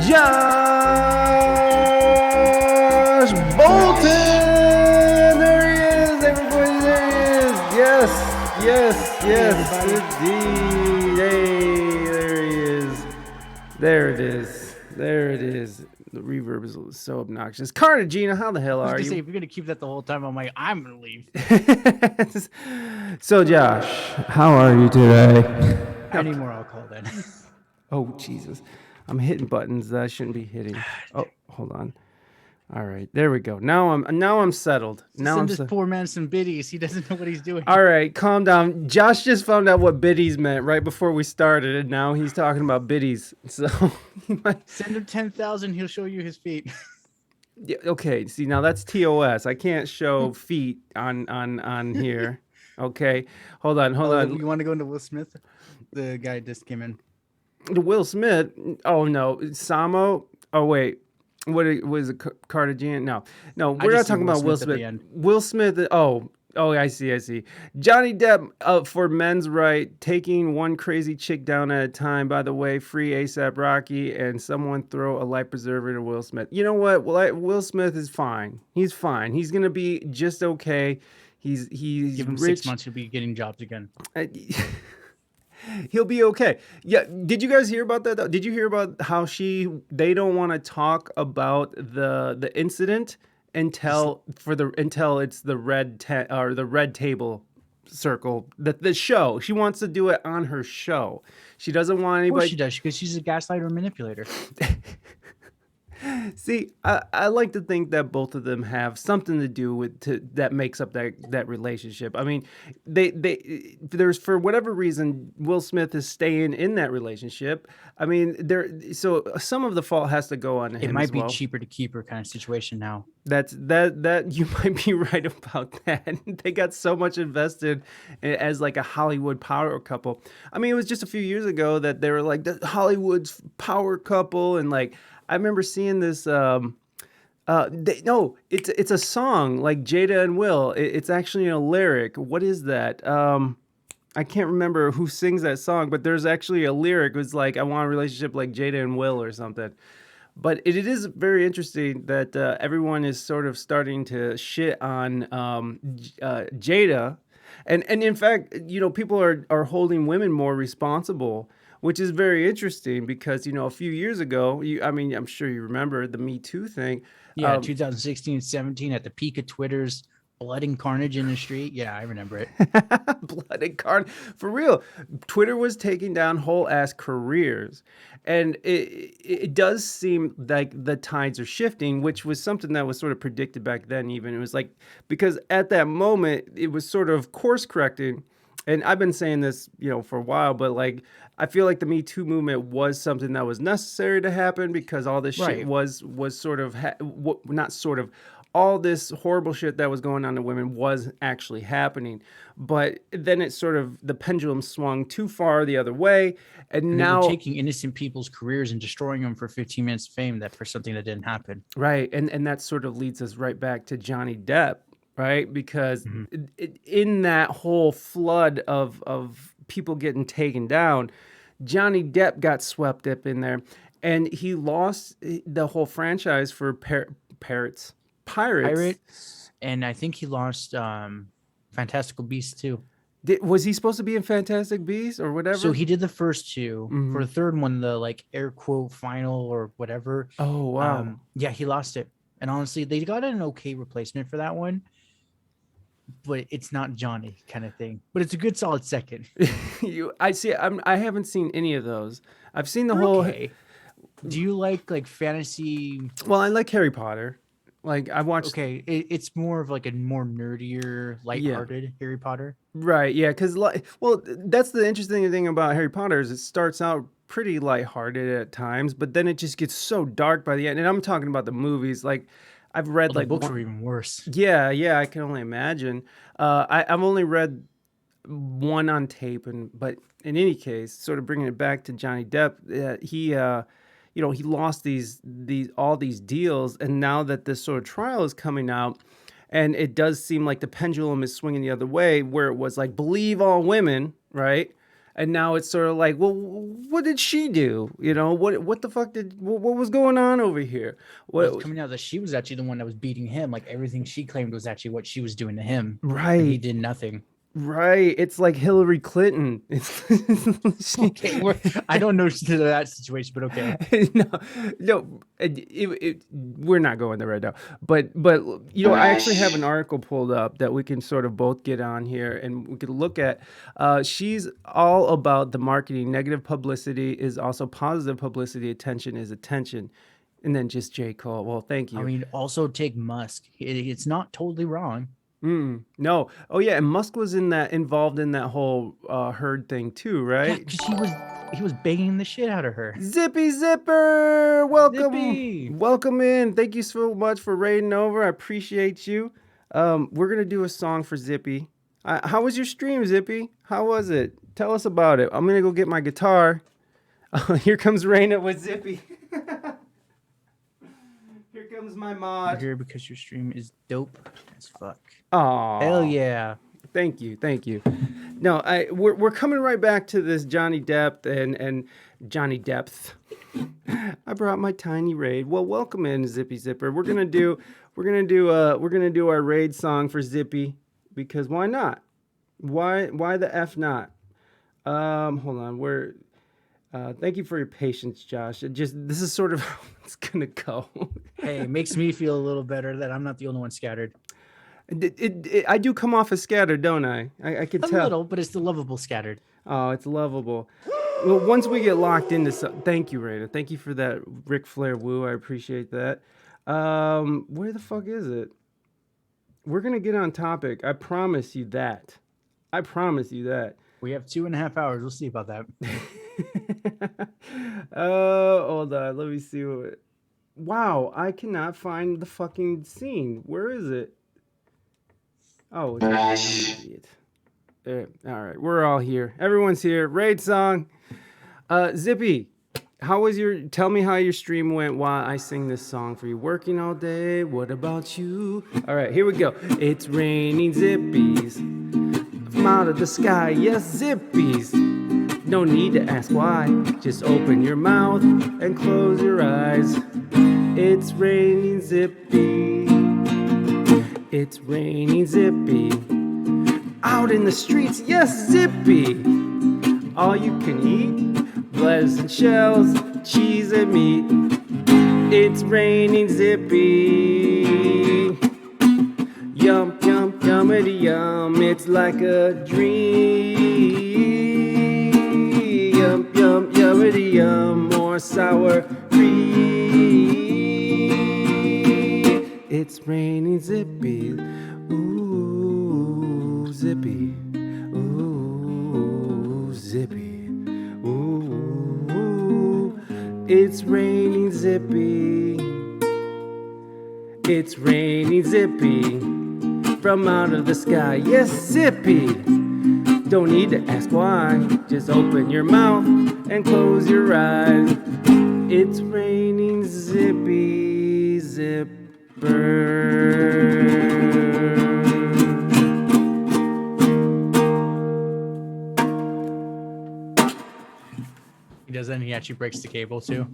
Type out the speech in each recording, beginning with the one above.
Josh Bolton! There he is, everybody, there he is. Yes, indeed. Hey, there he is. There it is. The reverb is so obnoxious. Cartagena, how the hell I was are gonna you? say, if you're gonna keep that the whole time, I'm gonna leave. So, Josh, how are you today? I need more alcohol then. Oh, Jesus. I'm hitting buttons that I shouldn't be hitting. Oh, hold on. All right, there we go. Now I'm settled. Send this poor man some biddies. He doesn't know what he's doing. All right, calm down. Josh just found out what biddies meant right before we started, and now he's talking about biddies. So send him 10,000. He'll show you his feet. Yeah, okay. See, now that's TOS. I can't show feet on here. Okay, hold on. You want to go into Will Smith? The guy just came in. The Will Smith. Oh no, Samo. Oh wait. What was it? Cartagena? No, we're not talking about Will Smith. Will Smith. Oh, I see. Johnny Depp for men's right, taking one crazy chick down at a time. By the way, free ASAP Rocky, and someone throw a life preserver to Will Smith. You know what? Will Smith is fine. He's fine. He's gonna be just okay. He's give him rich. 6 months. He'll be getting jobs again. He'll be okay. Yeah. Did you guys hear about that though? Did you hear about how they don't want to talk about the incident until it's the red table circle, the show. She wants to do it on her show. She doesn't want anybody. Of course she does, because she's a gaslighter manipulator. See, I like to think that both of them have something to do with that makes up that relationship. I mean, there's, for whatever reason, Will Smith is staying in that relationship. I mean, so some of the fault has to go on him. It might as be well. cheaper to keep her kind of situation now. That you might be right about that. They got so much invested as like a Hollywood power couple. I mean, it was just a few years ago that they were like the Hollywood's power couple, and like. I remember seeing this. It's a song like Jada and Will. It's actually a lyric. What is that? I can't remember who sings that song, but there's actually a lyric. It was like, I want a relationship like Jada and Will or something. But it is very interesting that everyone is sort of starting to shit on Jada. And in fact, people are holding women more responsible, which is very interesting because, a few years ago, I'm sure you remember the Me Too thing. Yeah, 2016, 17, at the peak of Twitter's blood and carnage industry. Yeah, I remember it. Blood and carnage. For real. Twitter was taking down whole ass careers. And it does seem like the tides are shifting, which was something that was sort of predicted back then even. It was like, because at that moment, it was sort of course correcting. And I've been saying this, for a while, but like, I feel like the Me Too movement was something that was necessary to happen because all this shit was sort of, not sort of, all this horrible shit that was going on to women was actually happening. But then it sort of, the pendulum swung too far the other way. And now they were taking innocent people's careers and destroying them for 15 minutes of fame for something that didn't happen. Right. And that sort of leads us right back to Johnny Depp. Right, because in that whole flood of people getting taken down, Johnny Depp got swept up in there, and he lost the whole franchise for Pirates. And I think he lost Fantastical Beasts too. Was he supposed to be in Fantastic Beasts or whatever? So he did the first two. For the third one, the like air quote final or whatever. Oh wow! Yeah, he lost it, and honestly, they got an okay replacement for that one. But it's not Johnny kind of thing. But it's a good solid second. I see. I haven't seen any of those. I've seen the whole. Okay. Do you like fantasy? Well, I like Harry Potter. Like I watched. Okay, it's more of like a more nerdier, lighthearted Harry Potter. Right. Yeah. Because that's the interesting thing about Harry Potter is it starts out pretty lighthearted at times, but then it just gets so dark by the end. And I'm talking about the movies, like. I've read the books were even worse. Yeah, I can only imagine. I've only read one on tape, but in any case, sort of bringing it back to Johnny Depp, he lost all these deals, and now that this sort of trial is coming out, and it does seem like the pendulum is swinging the other way, where it was like believe all women, right? And now it's sort of like, well, what did she do? You know, what the fuck what was going on over here? Well, it's coming out that she was actually the one that was beating him. Like everything she claimed was actually what she was doing to him. Right. And he did nothing. Right. It's like Hillary Clinton. Okay, I don't know that situation, but okay. No, we're not going there right now. But you know, I actually have an article pulled up that we can sort of both get on here and we could look at. She's all about the marketing. Negative publicity is also positive publicity. Attention is attention. And then just J. Cole. Well, thank you. I mean, also take Musk. It's not totally wrong. No. Oh yeah, and Musk was involved in that whole Heard thing too, right? Yeah, he was banging the shit out of her. Zippy Zipper, welcome, Zippy. Welcome in. Thank you so much for raiding over. I appreciate you. We're gonna do a song for Zippy. How was your stream, Zippy? How was it? Tell us about it. I'm gonna go get my guitar. Here comes Reina with Zippy. Here comes my mod. You're here because your stream is dope as fuck. Oh, hell yeah! Thank you. No, we're coming right back to this Johnny Depp and Johnny Depth. I brought my tiny raid. Well, welcome in, Zippy Zipper. We're gonna do our raid song for Zippy because why not? Why the F not? Hold on. Thank you for your patience, Josh. This is sort of how it's gonna go. Hey, it makes me feel a little better that I'm not the only one scattered. I do come off as scattered, don't I? I can tell. A little, but it's the lovable scattered. Oh, it's lovable. Well, once we get locked into thank you, Reina. Thank you for that Ric Flair woo. I appreciate that. Where the fuck is it? We're gonna get on topic. I promise you that. We have 2.5 hours. We'll see about that. Hold on. Let me see what. Wow, I cannot find the fucking scene. Where is it? Oh, I'm an idiot. All right, we're all here. Everyone's here. Raid song. Zippy, tell me how your stream went while I sing this song for you. Working all day, what about you? All right, here we go. It's raining zippies from out of the sky. Yes, zippies. No need to ask why. Just open your mouth and close your eyes. It's raining zippy. It's raining zippy. Out in the streets, yes, zippy. All you can eat, lettuce and shells, cheese and meat. It's raining zippy. Yum, yum, yummity yum. It's like a dream. Yum, yum, yummity yum. More sour cream. It's raining zippy. Ooh, zippy. Ooh, zippy. Ooh, it's raining zippy. It's raining zippy from out of the sky. Yes, zippy. Don't need to ask why. Just open your mouth and close your eyes. It's raining zippy zipper. He does that and he actually breaks the cable too.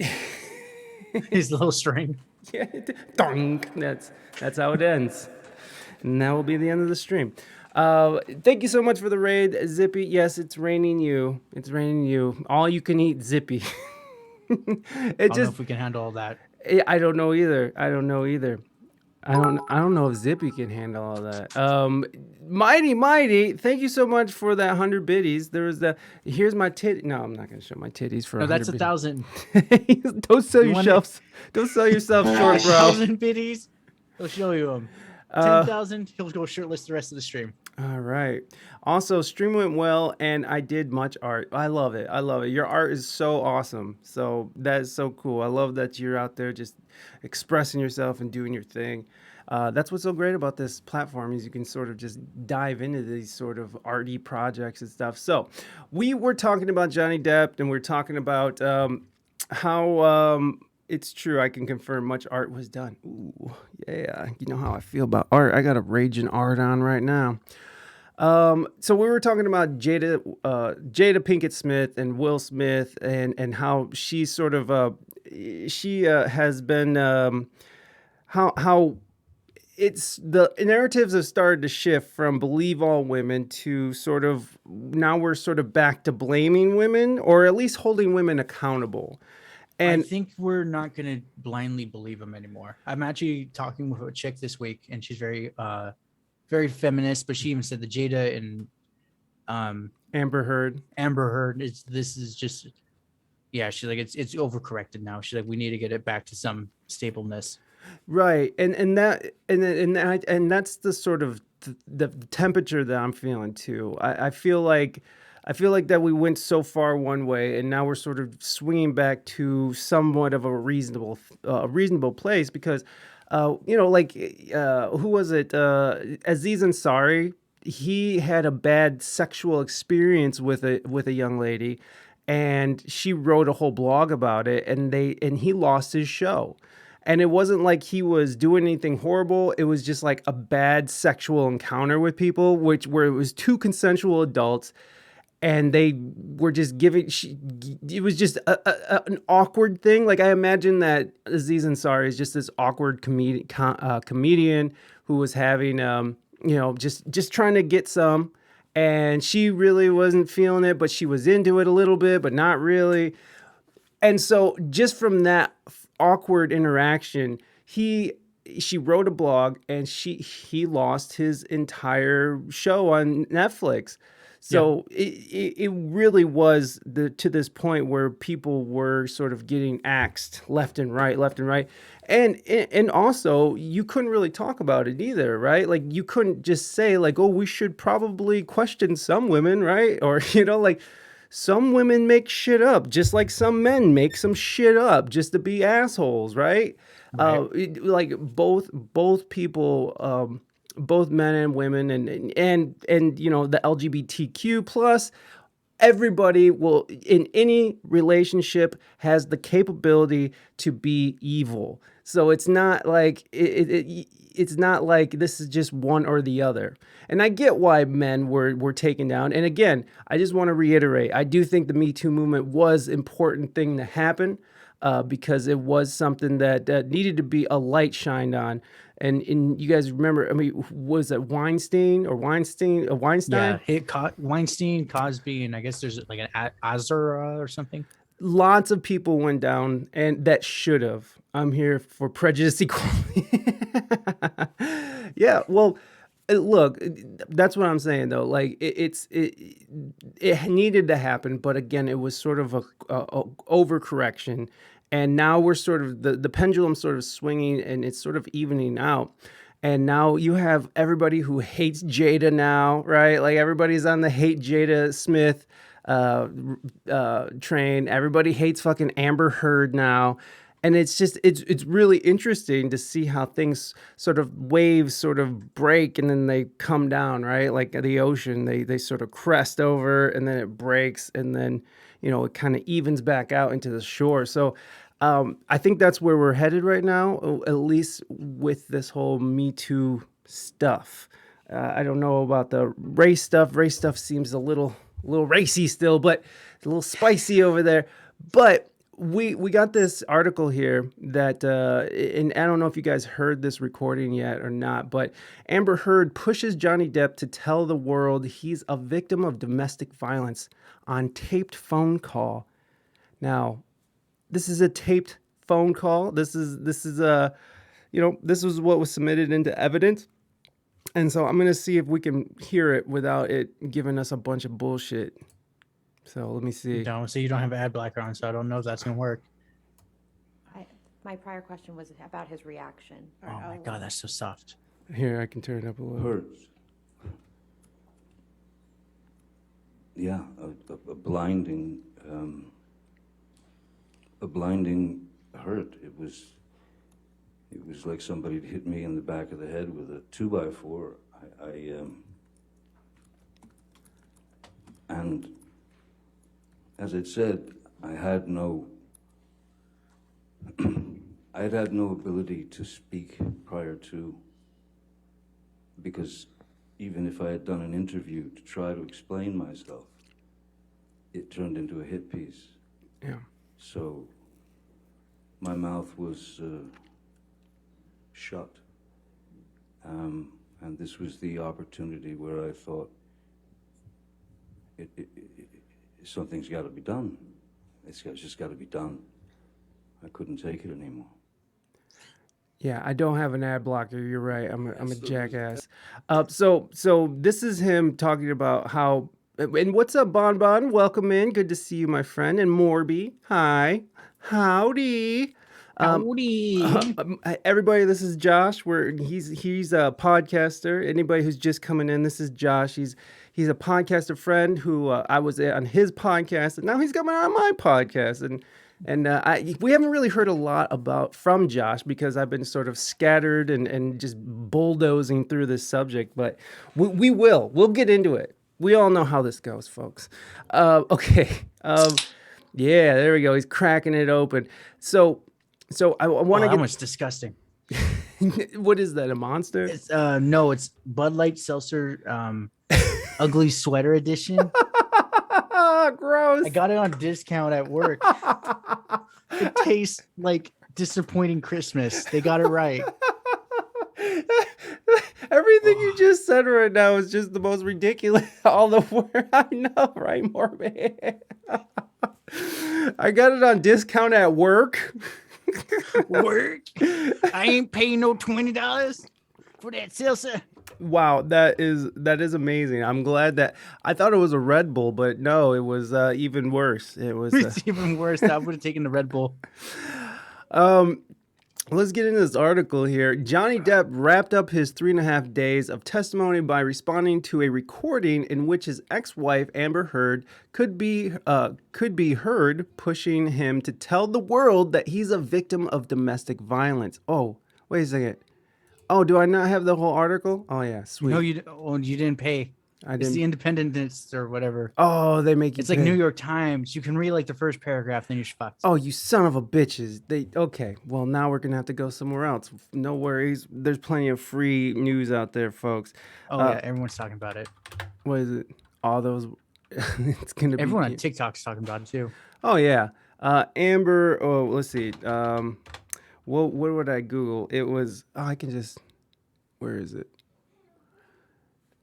His little string. Yeah, dong. That's how it ends. And that will be the end of the stream. Thank you so much for the raid, Zippy. Yes, it's raining you. It's raining you. All you can eat, Zippy. I don't know if we can handle all that. I don't know either. I don't know if Zippy can handle all that. Mighty, thank you so much for that 100 biddies. There was here's my tit. No, I'm not gonna show my titties for. No, that's 1,000. Don't sell yourself. Don't sell yourself short, bro. 1,000 biddies. He'll show you them. 10,000. He'll go shirtless the rest of the stream. All right. Also, stream went well, and I did much art. I love it. Your art is so awesome. So that is so cool. I love that you're out there just expressing yourself and doing your thing. That's what's so great about this platform is you can sort of just dive into these sort of arty projects and stuff. So we were talking about Johnny Depp, and we're talking about how it's true. I can confirm much art was done. Ooh, yeah. You know how I feel about art. I got a raging art on right now. So we were talking about Jada Pinkett Smith and Will Smith, and how she sort of she has been how it's the narratives have started to shift from believe all women to sort of now we're sort of back to blaming women, or at least holding women accountable. I And think we're not going to blindly believe them anymore. I'm actually talking with a chick this week, and she's very feminist, but she even said the Jada and Amber Heard. Amber Heard this is just, yeah, she's like, it's overcorrected now. She's like, we need to get it back to some stableness. Right, and that's the sort of the temperature that I'm feeling too. I feel like that we went so far one way, and now we're sort of swinging back to somewhat of a reasonable place because, like who was it? Aziz Ansari. He had a bad sexual experience with a young lady, and she wrote a whole blog about it, and he lost his show. And it wasn't like he was doing anything horrible. It was just like a bad sexual encounter with people, where it was two consensual adults, and they were just it was just an awkward thing. Like, I imagine that Aziz Ansari is just this awkward comedian who was having, just trying to get some. And she really wasn't feeling it, but she was into it a little bit, but not really. And so just from that awkward interaction, she wrote a blog, and he lost his entire show on Netflix. So it really was to this point where people were sort of getting axed left and right, and also you couldn't really talk about it either, right? Like, you couldn't just say like, oh, we should probably question some women, right? Or like, some women make shit up, just like some men make some shit up just to be assholes, right? Right. Like both people, both men and women, and the LGBTQ plus, everybody will in any relationship has the capability to be evil. So it's not like it's not like this is just one or the other. And I get why men were taken down. And again, I just want to reiterate, I do think the Me Too movement was an important thing to happen, because it was something that needed to be a light shined on. And you guys remember, I mean, was it Weinstein? Yeah, Weinstein, Cosby, and I guess there's like an Azura or something. Lots of people went down, and that should have. I'm here for prejudice equality. Yeah, well, look, that's what I'm saying though. Like, it needed to happen, but again, it was sort of a overcorrection, and now we're sort of the pendulum sort of swinging, and it's sort of evening out. And now you have everybody who hates Jada now, right? Like, everybody's on the hate Jada Smith train. Everybody hates fucking Amber Heard now. And it's just it's really interesting to see how things sort of waves sort of break, and then they come down, right? Like the ocean, they sort of crest over, and then it breaks, and then it kind of evens back out into the shore. So I think that's where we're headed right now, at least with this whole Me Too stuff. I don't know about the race stuff. Race stuff seems a little racy still, but a little spicy over there. But we got this article here that, and I don't know if you guys heard this recording yet or not, but Amber Heard pushes Johnny Depp to tell the world he's a victim of domestic violence on taped phone call. Now, this is a taped phone call. This is this was what was submitted into evidence. And so I'm going to see if we can hear it without it giving us a bunch of bullshit. So let me see. Don't say you don't have ad blocker on, so I don't know if that's gonna work. My prior question was about his reaction. Oh my god, that's so soft. Here, I can turn it up a little. Hurts. Yeah, a blinding hurt. It was like somebody had hit me in the back of the head with a 2x4. And as it said, I had no ability to speak prior to, because even if I had done an interview to try to explain myself, it turned into a hit piece. Yeah. So my mouth was shut. And this was the opportunity where I thought, something's got to be done. It's just got to be done. I couldn't take it anymore. Yeah, I don't have an ad blocker. You're right. I'm a jackass. So this is him talking about how. And what's up, Bon Bon? Welcome in. Good to see you, my friend. And Morby, hi, howdy. Howdy. Everybody, this is Josh. He's a podcaster. Anybody who's just coming in, this is Josh. He's a podcaster friend who I was on his podcast, and now he's coming on my podcast. And we haven't really heard a lot from Josh because I've been sort of scattered and just bulldozing through this subject. But we'll get into it. We all know how this goes, folks. Okay. Yeah, there we go. He's cracking it open. So I want to That get. was disgusting. What is that? A monster? It's no, it's Bud Light Seltzer ugly sweater edition. Gross. I got it on discount at work. It tastes like disappointing Christmas. They got it right. Everything you just said right now is just the most ridiculous. All the word I know, right, Morby? I got it on discount at work. Work? I ain't paying no $20 for that seltzer. Wow, that is amazing. I'm glad that I thought it was a Red Bull, but no, it was even worse. It was It's even worse. I would have taken the Red Bull. Let's get into this article here. Johnny Depp wrapped up his 3.5 days of testimony by responding to a recording in which his ex-wife Amber Heard could be heard pushing him to tell the world that he's a victim of domestic violence. Oh, wait a second. Oh, do I not have the whole article? Oh yeah, sweet. No, you didn't pay. I It's didn't. the Independence or whatever. Oh, they make you. It's like pay. New York Times. You can read like the first paragraph, then you're fucked. Oh, you son of a bitches. Okay. Well, now we're gonna have to go somewhere else. No worries. There's plenty of free news out there, folks. Yeah, everyone's talking about it. What is it? All those. It's gonna be. Everyone on TikTok's talking about it too. Oh yeah. Amber. Oh, let's see. What would I Google? It was. Oh, I can just. Where is it?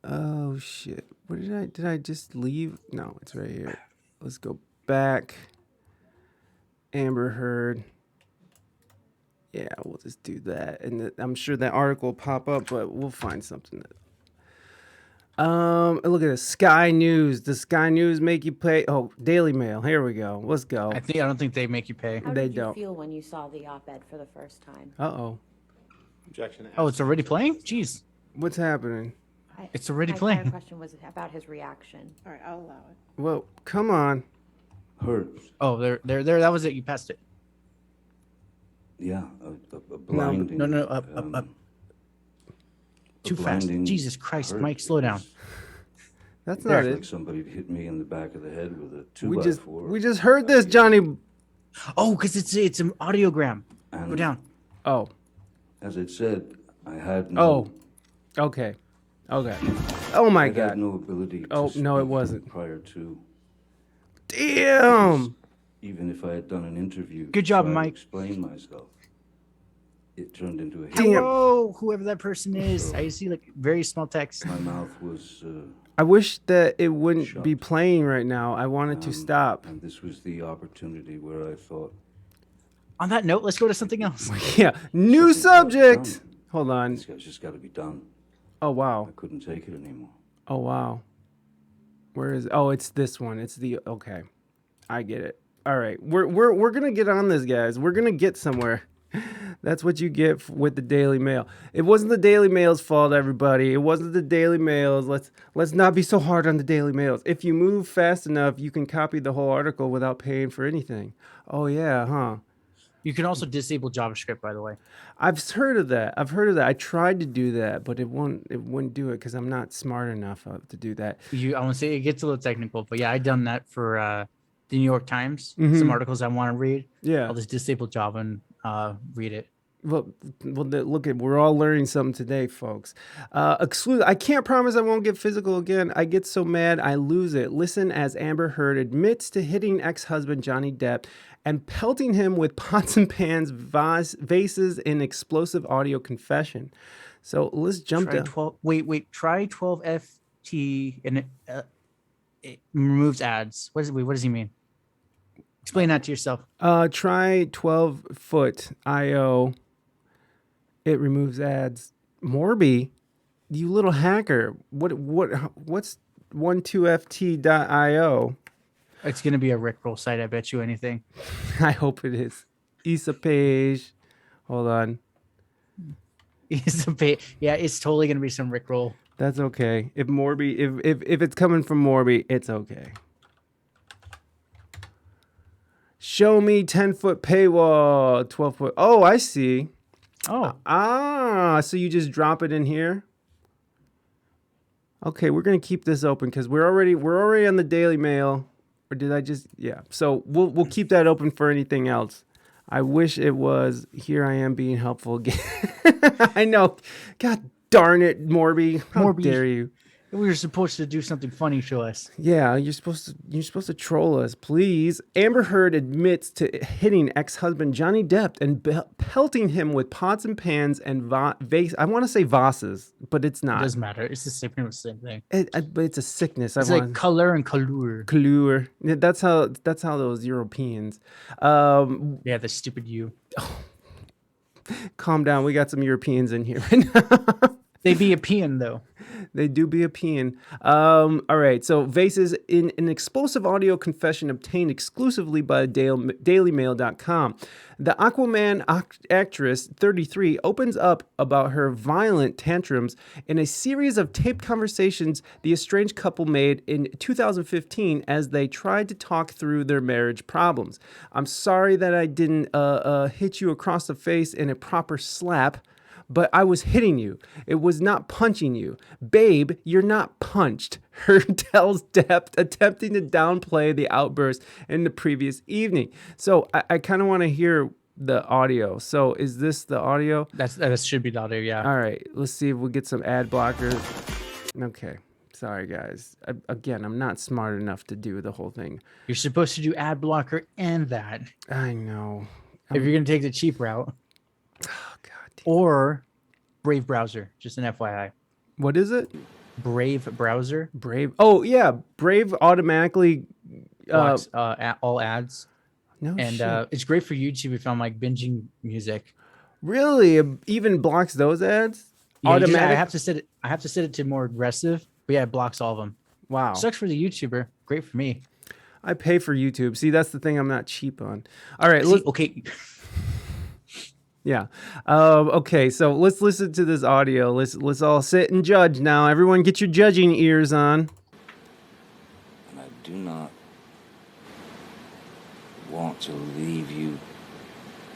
Oh shit. What did I just leave? No, it's right here. Let's go back. Amber Heard. Yeah, we'll just do that. And I'm sure that article will pop up, but we'll find something. Look at this. Sky News. Does Sky News make you pay? Oh, Daily Mail. Here we go. Let's go. I don't think they make you pay. How They did you don't. feel when you saw the op-ed for the first time? Uh-oh. Objection. Oh, it's already playing? Jeez. What's happening? It's already My playing. prior question was about his reaction. All right, I'll allow it. Well, come on. Heard. Oh, there. That was it. You passed it. Yeah, a blinding. no, up. a Too fast. blinding Jesus Christ, hurt. Mike, slow It down. was That's not like it. somebody hit me in the back of the head with a We 2x4. we just heard this, Johnny. Oh, because it's an audiogram. Go And down. Oh. as I said, I had no. Okay. Oh my I had God. no ability. Oh, to no, it speak wasn't. Prior to, Damn. even if I had done an interview. Good to job, try to Mike. explain myself, it turned into a hit. Damn. Hello, whoever that person is. I see like very small text. My mouth was. I wish that it wouldn't be Shut. playing right now. I wanted to stop. And this was the opportunity where I thought. On that note, let's go to something else. Yeah. New something's gotta be subject. done. Hold on. It's just got to be done. Oh wow. I couldn't take it anymore. Oh wow. Where is? Oh, it's this one. It's the. Okay. I get it. All right. We're gonna get on this, guys. We're gonna get somewhere. That's what you get with the Daily Mail. It wasn't the Daily Mail's fault, everybody. It wasn't the Daily Mail's. Let's not be so hard on the Daily Mail's. If you move fast enough, you can copy the whole article without paying for anything. Oh yeah, huh? You can also disable JavaScript, by the way. I've heard of that. I tried to do that, but it wouldn't do it because I'm not smart enough to do that. I want to say it gets a little technical, but yeah, I done that for the New York Times. Some articles I want to read. Yeah. I'll just disable Java and read it. Well, look at we're all learning something today, folks. I can't promise I won't get physical again. I get so mad I lose it. Listen as Amber Heard admits to hitting ex-husband Johnny Depp and pelting him with pots and pans, vases in explosive audio confession. So let's jump Try down. 12. Wait. Try 12FT and it removes ads. What does he mean? Explain that to yourself. Try 12-foot IO. It removes ads. Morby, you little hacker. What's 12ft.io? It's gonna be a Rickroll site. I bet you anything. I hope it is. Issa page. Hold on. Yeah, it's totally gonna be some Rickroll. That's okay. If Morby, if it's coming from Morby, it's okay. Show me 10-foot paywall, 12-foot. Oh, I see. Oh, So you just drop it in here. Okay, we're gonna keep this open because we're already on the Daily Mail. Or did I just? Yeah. So we'll keep that open for anything else. I wish it was. Here I am being helpful again. I know. God darn it, Morby. How dare you? we were supposed to do something funny to us. Yeah, you're supposed to troll us, please. Amber Heard admits to hitting ex-husband Johnny Depp and pelting him with pots and pans and vase. I want to say vases, but it's It not. doesn't matter. It's the same thing. But it's a sickness. It's like color and color. Color. Yeah, that's how those Europeans. Yeah, the stupid you. Calm down. We got some Europeans in here right now. They be a peon though. They do be a peon. All right. So vases in an explosive audio confession obtained exclusively by dailymail.com. The Aquaman actress, 33, opens up about her violent tantrums in a series of taped conversations the estranged couple made in 2015 as they tried to talk through their marriage problems. I'm sorry that I didn't hit you across the face in a proper slap. But I was hitting you. It was not punching you. Babe, you're not punched. Heard tells Depp, attempting to downplay the outburst in the previous evening. So I kind of want to hear the audio. So is this the audio? That should be the audio, yeah. All right. Let's see if we get some ad blockers. Okay. Sorry, guys. Again, I'm not smart enough to do the whole thing. You're supposed to do ad blocker and that. I know. If you're going to take the cheap route. Oh, God. Or Brave browser, just an FYI. What is it? Brave browser Brave. Oh, yeah. Brave automatically blocks all ads, no and shit. it's great for YouTube if I'm like binging music. Really? It even blocks those ads? Yeah, Automatic? I have to set it to more aggressive, but yeah, it blocks all of them. Wow. Sucks for the YouTuber. Great for me. I pay for YouTube. See, that's the thing I'm not cheap on. All right. See, okay. Yeah. Okay. So let's listen to this audio. Let's all sit and judge now. Everyone get your judging ears on. And I do not want to leave you.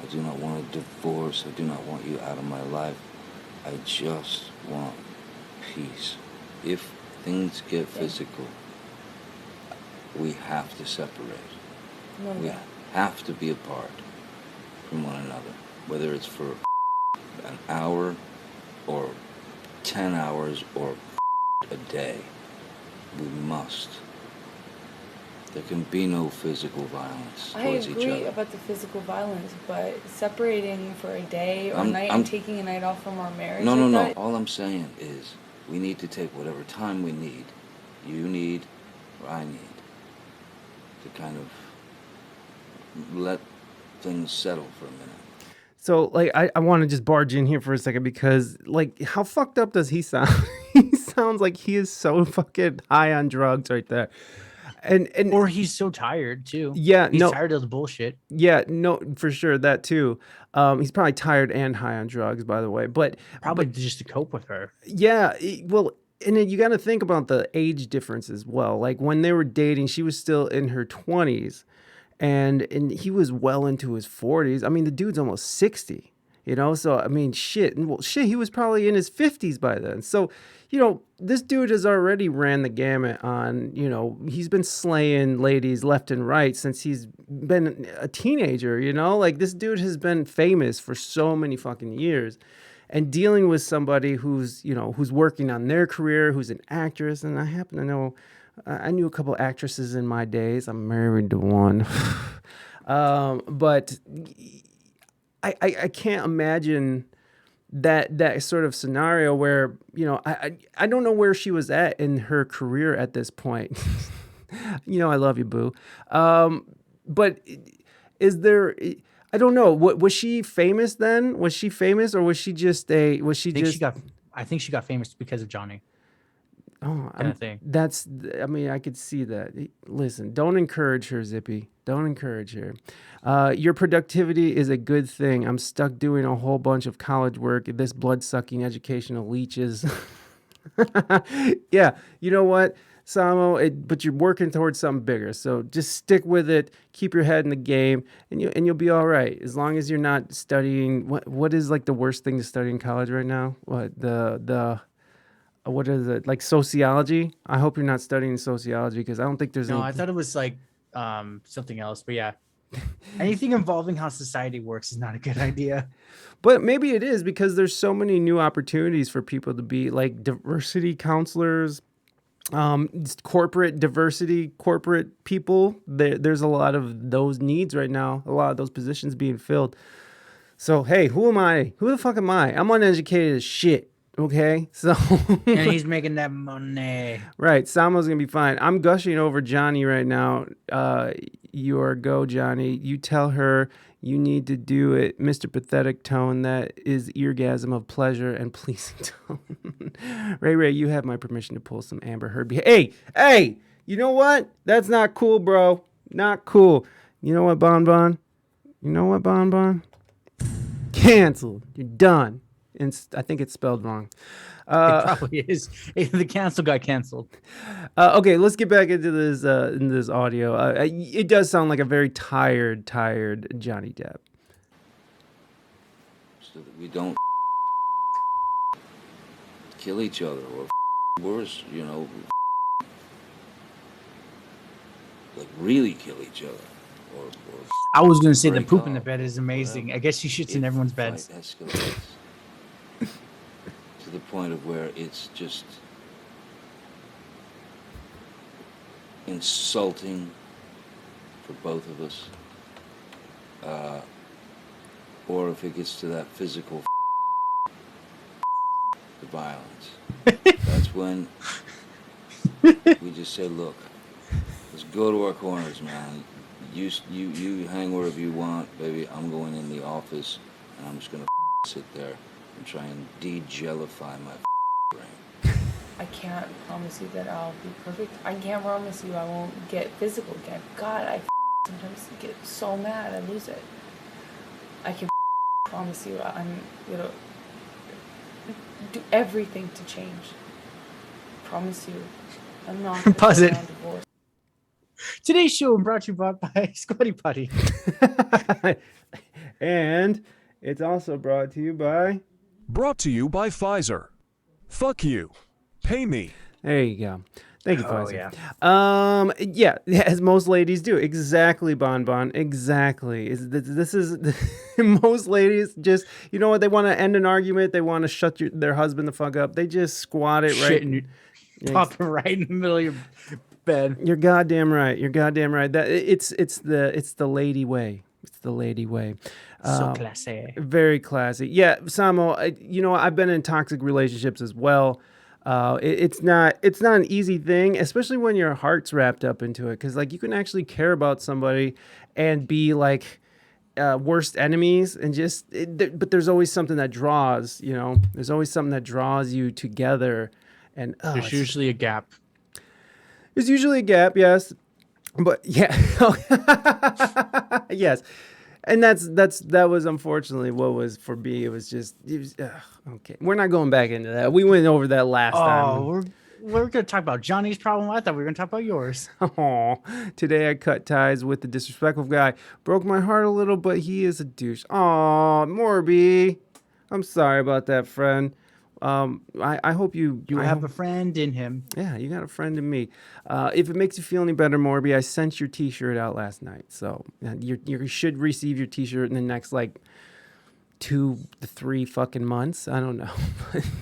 I do not want a divorce. I do not want you out of my life. I just want peace. If things get physical, we have to separate. We have to be apart from one another. Whether it's for an hour or 10 hours or a day, we must. There can be no physical violence towards each other. I agree about the physical violence, but separating for a day or night and taking a night off from our marriage. No. All I'm saying is we need to take whatever time we need, you need, or I need, to kind of let things settle for a minute. So, like, I want to just barge in here for a second because, like, how fucked up does he sound? He sounds like he is so fucking high on drugs right there. And Or he's so tired too. Yeah, he's no, tired of the bullshit. Yeah, no, for sure that too. He's probably tired and high on drugs, by the way. But Probably just to cope with her. yeah, well, and then you got to think about the age difference as well. Like when they were dating, she was still in her 20s, and he was well into his 40s. I mean, the dude's almost 60. You know, so I mean, shit, he was probably in his 50s by then. So, you know, this dude has already ran the gamut on, you know, he's been slaying ladies left and right since he's been a teenager, you know? Like, this dude has been famous for so many fucking years. And dealing with somebody who's, you know, who's working on their career, who's an actress, and I happen to know, I knew a couple actresses in my days. I'm married to one. But I can't imagine that sort of scenario where, you know, I don't know where she was at in her career at this point. You know, I love you, boo. But is there, I don't know, was she famous then? Was she famous, or was she just I think she got famous because of Johnny. Oh, Kind of thing. I mean, I could see that. Listen, don't encourage her, Zippy. Don't encourage her. Your productivity is a good thing. I'm stuck doing a whole bunch of college work. This blood-sucking educational leeches. Yeah, you know what, Samo? But you're working towards something bigger. So just stick with it. Keep your head in the game, and you'll be all right. As long as you're not studying. What is like the worst thing to study in college right now? What is it, like sociology? I hope you're not studying sociology, because I don't think there's No, any... I thought it was like something else, but yeah. Anything involving how society works is not a good idea. But maybe it is, because there's so many new opportunities for people to be like diversity counselors, corporate diversity, corporate people. There's a lot of those needs right now, a lot of those positions being filled. So, hey, who am I? Who the fuck am I? I'm uneducated as shit. Okay, so And he's making that money. right, Samo's gonna be fine. I'm gushing over Johnny right now. Your go, Johnny. You tell her you need to do it, Mr. Pathetic Tone. That is eargasm of pleasure and pleasing tone. Ray, you have my permission to pull some Amber Heard. Hey, you know what? That's not cool, bro. Not cool. You know what, Bon? You know what, Bon? Canceled. You're done. And I think it's spelled wrong. It probably is. The cancel got canceled. Okay, let's get back into this audio. It does sound like a very tired Johnny Depp. So that we don't kill each other, or worse, you know, like really kill each other. Or I was going to say the break poop in the up, bed is amazing. whatever. I guess she shits in If everyone's fight beds. escalates to the point of where it's just insulting for both of us, or if it gets to that physical the violence, that's when we just say, look, let's go to our corners, man. You hang wherever you want, baby. I'm going in the office, and I'm just gonna sit there and try and de-jellify my brain. I can't promise you that I'll be perfect. I can't promise you I won't get physical again. God, I sometimes get so mad I lose it. I can promise you I'm gonna do everything to change. Promise you. I'm not gonna Pause go it. down divorce. Today's show brought to you by Squatty Potty. And it's also brought to you by... Brought to you by Pfizer. Fuck you. Pay me. There you go. Thank you, Oh, Pfizer. Yeah, as most ladies do. Exactly, Bon. Exactly. This is most ladies just, you know what? They want to end an argument. They want to shut their husband the fuck up. They just squat it right. Pop it right in the middle of your bed. You're goddamn right. That it's the lady way. It's the lady way. So classy. Very classy. Yeah, Samo, you know, I've been in toxic relationships as well. It's not an easy thing, especially when your heart's wrapped up into it. Because like you can actually care about somebody and be like worst enemies, and but there's always something that draws. You know, there's always something that draws you together. And There's usually a gap. There's usually a gap, yes. But yeah, yes. And that was unfortunately what was for me. It was okay. We're not going back into that. We went over that last time. We're gonna talk about Johnny's problem. I thought we were gonna talk about yours. Oh, today I cut ties with the disrespectful guy. Broke my heart a little, but he is a douche. Oh, Morby. I'm sorry about that, friend. I hope you have a friend in him. Yeah, you got a friend in me. If it makes you feel any better, Morby, I sent your T-shirt out last night, so you should receive your T-shirt in the next like 2 to 3 fucking months. I don't know.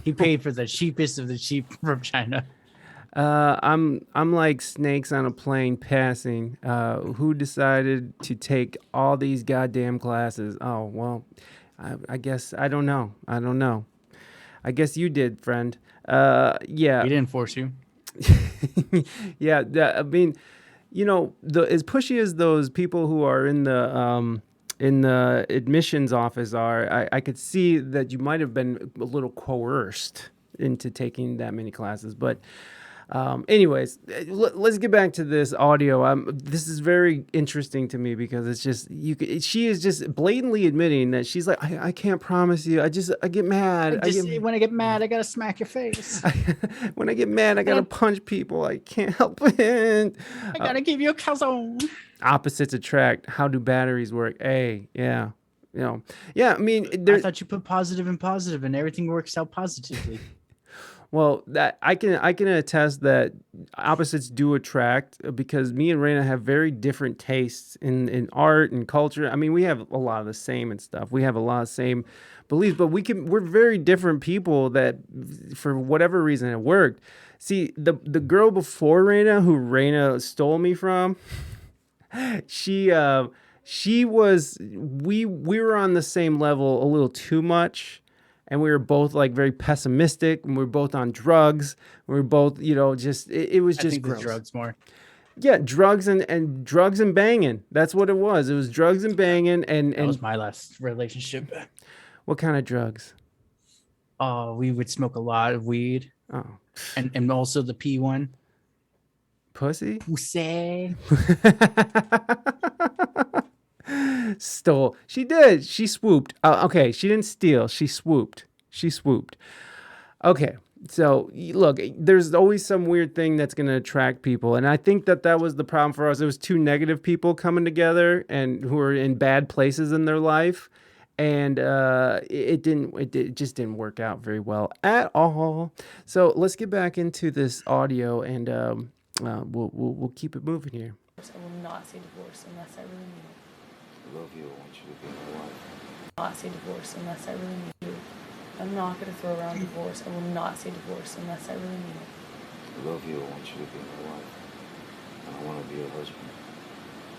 He paid for the cheapest of the cheap from China. I'm like snakes on a plane passing. Who decided to take all these goddamn classes? Oh well, I guess I don't know. I guess you did, friend. Yeah. We didn't force you. Yeah. I mean, you know, as pushy as those people who are in the admissions office are, I could see that you might have been a little coerced into taking that many classes. But anyways, let's get back to this audio. This is very interesting to me because it's just she is just blatantly admitting that she's like, I can't promise you. I get mad. When I get mad, I gotta smack your face. When I get mad, I gotta punch people. I can't help it. I gotta give you a calzone. Opposites attract. How do batteries work? Hey, yeah. You know, yeah. I mean, I thought you put positive and positive, and everything works out positively. Well, that I can attest that opposites do attract because me and Reina have very different tastes in art and culture. I mean, we have a lot of the same and stuff. We have a lot of same beliefs, but we're very different people that for whatever reason it worked. See, the girl before Reina, who Reina stole me from, she was we were on the same level a little too much. And we were both like very pessimistic, and we were both on drugs. We were both, you know, just it was just I think gross. the drugs more. Yeah, drugs and drugs and banging. That's what it was. It was drugs and banging and That was my last relationship. What kind of drugs? Oh, we would smoke a lot of weed. Oh, And also the P one. pussy. Pussy. Stole. She did. She swooped. Okay, she didn't steal. She swooped. Okay. So look, there's always some weird thing that's going to attract people, and I think that was the problem for us. It was two negative people coming together and who were in bad places in their life, and it just didn't work out very well at all. So let's get back into this audio, and we'll keep it moving here. I will not say divorce unless I really mean it. I love you. I want you to be my wife. Not say divorce unless I really mean it. I'm not going to throw around divorce. I will not say divorce unless I really mean it. I love you. I want you to be my wife. And I want to be your husband.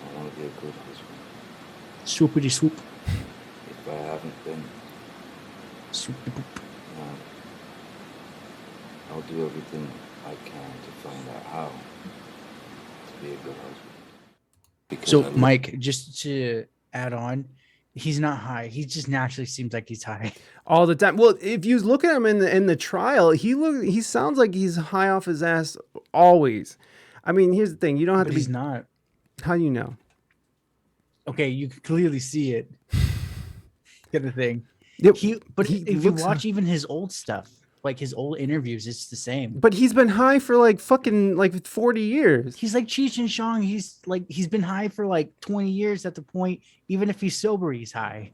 I want to be a good husband. Swoopity swoop. If I haven't been, Swoopity boop. I'll do everything I can to find out how to be a good husband. Because So, Mike, just to add on, he's not high. He just naturally seems like he's high. All the time. Well, if you look at him in the trial, he sounds like he's high off his ass always. I mean, here's the thing: you don't have But to be. he's not. How do you know? Okay, you can clearly see it. Kind of thing. Yep, But he if you looks watch high. even his old stuff, like his old interviews, it's the same. But he's been high for like fucking like 40 years. He's like Cheech and Chong. He's been high for like 20 years at the point. Even if he's sober, he's high.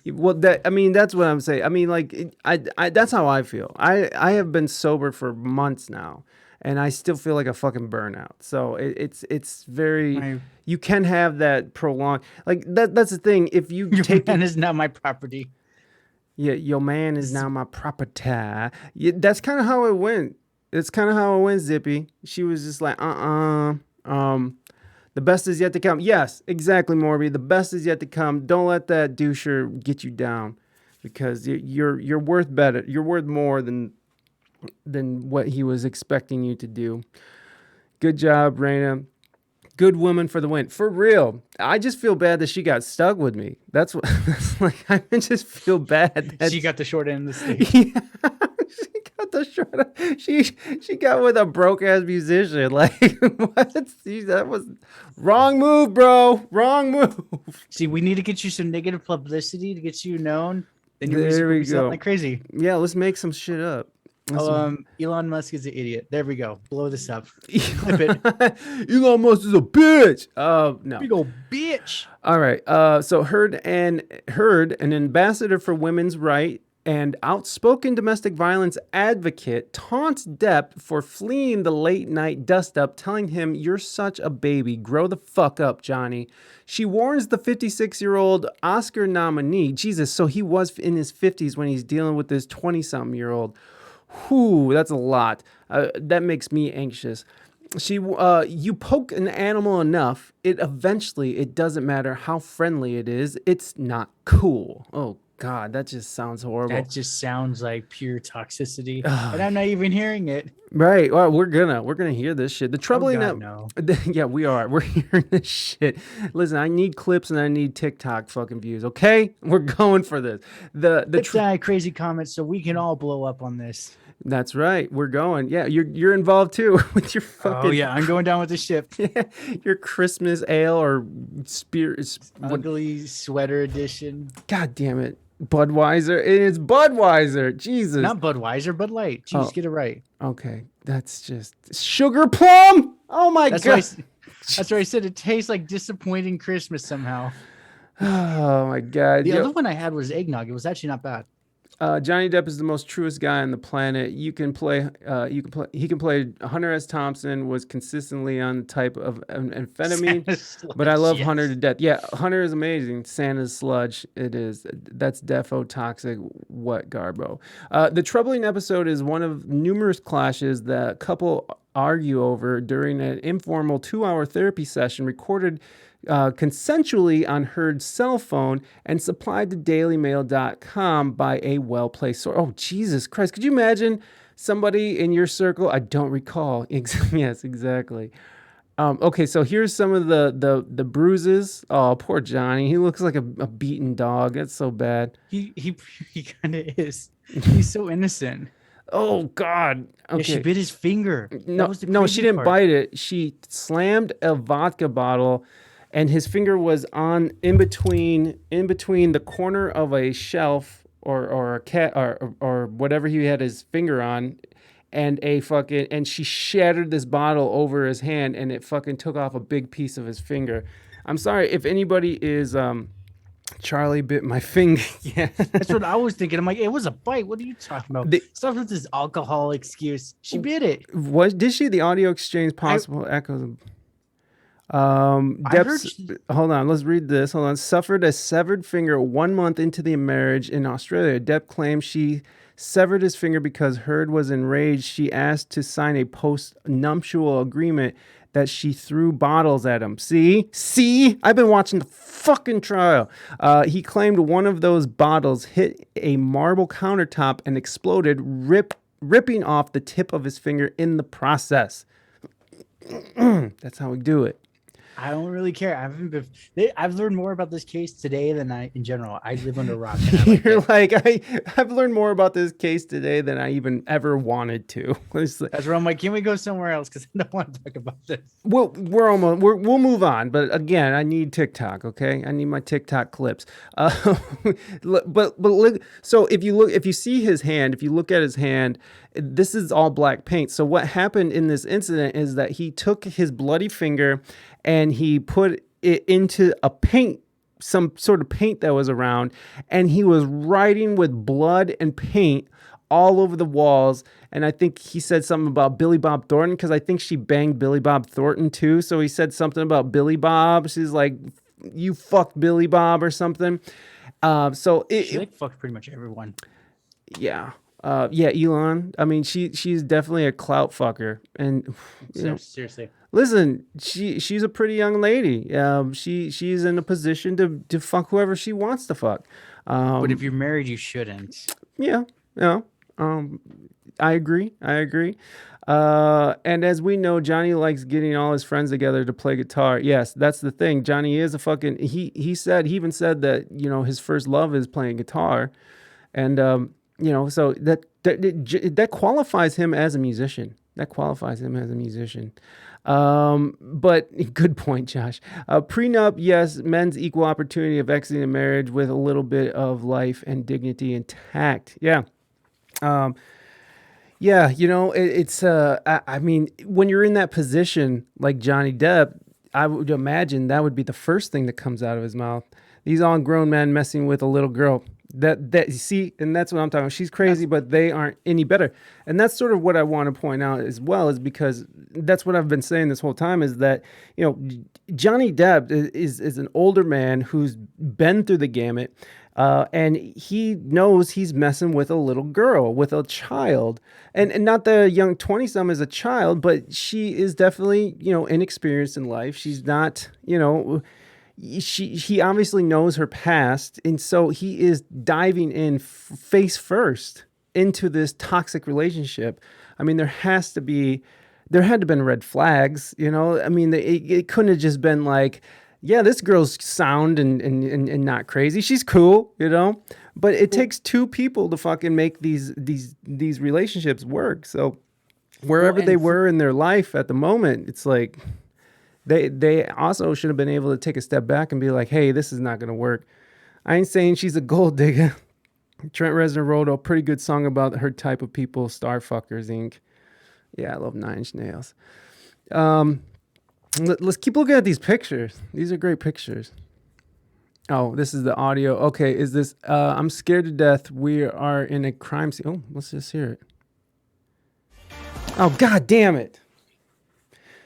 Well, that's what I'm saying. I mean, like, I that's how I feel. I have been sober for months now, and I still feel like a fucking burnout. So it's very. Right. You can have that prolonged, like that's the thing. If you Your take man is not my property. Yeah, your man is now my property. Yeah, that's kind of how it went. It's kind of how it went, Zippy. She was just like, the best is yet to come. Yes, exactly, Morby. The best is yet to come. Don't let that doucher get you down, because you're worth better. You're worth more than what he was expecting you to do. Good job, Reina. Good woman for the win. For real. I just feel bad that she got stuck with me. That's what that's like. I just feel bad that She got the short end of the stick. yeah, she got the short. She got with a broke ass musician. Like what? See, that was wrong move, bro. Wrong move. See, we need to get you some negative publicity to get you known. Then your There music will we be selling go. like crazy. Yeah, let's make some shit up. Elon Musk is an idiot. There we go. Blow this up. Flip it. Elon Musk is a bitch. No. Big old bitch. All right. So Heard, an ambassador for women's rights and outspoken domestic violence advocate, taunts Depp for fleeing the late night dust up, telling him, "You're such a baby. Grow the fuck up, Johnny." She warns the 56-year-old Oscar nominee. Jesus, so he was in his 50s when he's dealing with this 20-something-year-old. Whew, that's a lot. That makes me anxious. You poke an animal enough, it doesn't matter how friendly it is, it's not cool. Oh God, that just sounds horrible. That just sounds like pure toxicity, and I'm not even hearing it. Right. Well, we're gonna hear this shit. The troubling no. Yeah, we are. We're hearing this shit. Listen, I need clips and I need TikTok fucking views. Okay, we're going for this. The crazy comments so we can all blow up on this. That's right. We're going. Yeah, you're involved too with your fucking. Oh yeah, I'm going down with the ship. Your Christmas ale or spirit. Ugly sweater edition. God damn it. Budweiser. It is Budweiser. Jesus. Not Budweiser, Bud Light. Jeez, get it right. Okay. That's just sugar plum. Oh my God. That's why I said it tastes like disappointing Christmas somehow. Oh my God. The other one I had was eggnog. It was actually not bad. Johnny Depp is the most truest guy on the planet. He can play Hunter S. Thompson was consistently on the type of amphetamine, but I love Hunter to death. Yeah, Hunter is amazing. Santa's sludge. It is. That's defo toxic. What garbo. The troubling episode is one of numerous clashes that couple argue over during an informal 2-hour therapy session recorded consensually on Heard's cell phone and supplied to dailymail.com by a well-placed source. Oh, Jesus Christ. Could you imagine somebody in your circle? I don't recall. Yes, exactly. Okay, so here's some of the bruises. Oh, poor Johnny. He looks like a beaten dog. That's so bad. He kind of is. He's so innocent. Oh, God. Okay. Yeah, she bit his finger. No, she didn't bite it. She slammed a vodka bottle and his finger was in between the corner of a shelf or a cat or whatever he had his finger on, and she shattered this bottle over his hand, and it fucking took off a big piece of his finger. I'm sorry if anybody is Charlie bit my finger. Yeah, that's what I was thinking. I'm like, it was a bite. What are you talking about? Stop with this alcohol excuse. She bit it. Did she? The audio exchange possible echoes. Hold on, let's read this. Hold on. Suffered a severed finger 1 month into the marriage in Australia. Depp claims she severed his finger because Heard was enraged. She asked to sign a post-nuptial agreement that she threw bottles at him. See? I've been watching the fucking trial. He claimed one of those bottles hit a marble countertop and exploded, ripping off the tip of his finger in the process. That's how we do it. I don't really care. I've learned more about this case today than in general. I live under a rock. I've learned more about this case today than I even ever wanted to. That's where I'm like, can we go somewhere else? Because I don't want to talk about this. We'll move on. But again, I need TikTok. Okay, I need my TikTok clips. So if you see his hand, if you look at his hand, this is all black paint. So what happened in this incident is that he took his bloody finger and he put it into some sort of paint that was around, and he was writing with blood and paint all over the walls. And I think he said something about Billy Bob Thornton, because I think she banged Billy Bob Thornton too. So he said something about Billy Bob. She's like, "You fucked Billy Bob" or something. She fucked pretty much everyone. Yeah. Elon. I mean, she's definitely a clout fucker, and seriously. Listen, she's a pretty young lady. She's in a position to fuck whoever she wants to fuck. But if you're married, you shouldn't. Yeah. I agree. And as we know, Johnny likes getting all his friends together to play guitar. Yes, that's the thing. Johnny is a fucking. He even said that his first love is playing guitar, and so that qualifies him as a musician. But good point, Josh. Prenup, yes, men's equal opportunity of exiting a marriage with a little bit of life and dignity intact. Yeah. Yeah, I mean, when you're in that position like Johnny Depp, I would imagine that would be the first thing that comes out of his mouth. These all grown men messing with a little girl. That you see, and that's what I'm talking about. She's crazy, but they aren't any better. And that's sort of what I want to point out as well, is because that's what I've been saying this whole time, is that, Johnny Depp is an older man who's been through the gamut. And he knows he's messing with a little girl, with a child, and not the young 20-some as a child, but she is definitely, inexperienced in life. She's not, he obviously knows her past. And so he is diving in face first into this toxic relationship. I mean, there had to have been red flags, I mean, it couldn't have just been like, yeah, this girl's sound and not crazy. She's cool, but it takes two people to fucking make these relationships work. So wherever they were in their life at the moment, it's like they also should have been able to take a step back and be like, hey, this is not going to work. I ain't saying she's a gold digger. Trent Reznor wrote a pretty good song about her type of people, Starfuckers Inc. Yeah, I love Nine Inch Nails. Let's keep looking at these pictures. These are great pictures. Oh, this is the audio. Okay, is this, I'm scared to death. We are in a crime scene. Oh, let's just hear it. Oh, God damn it.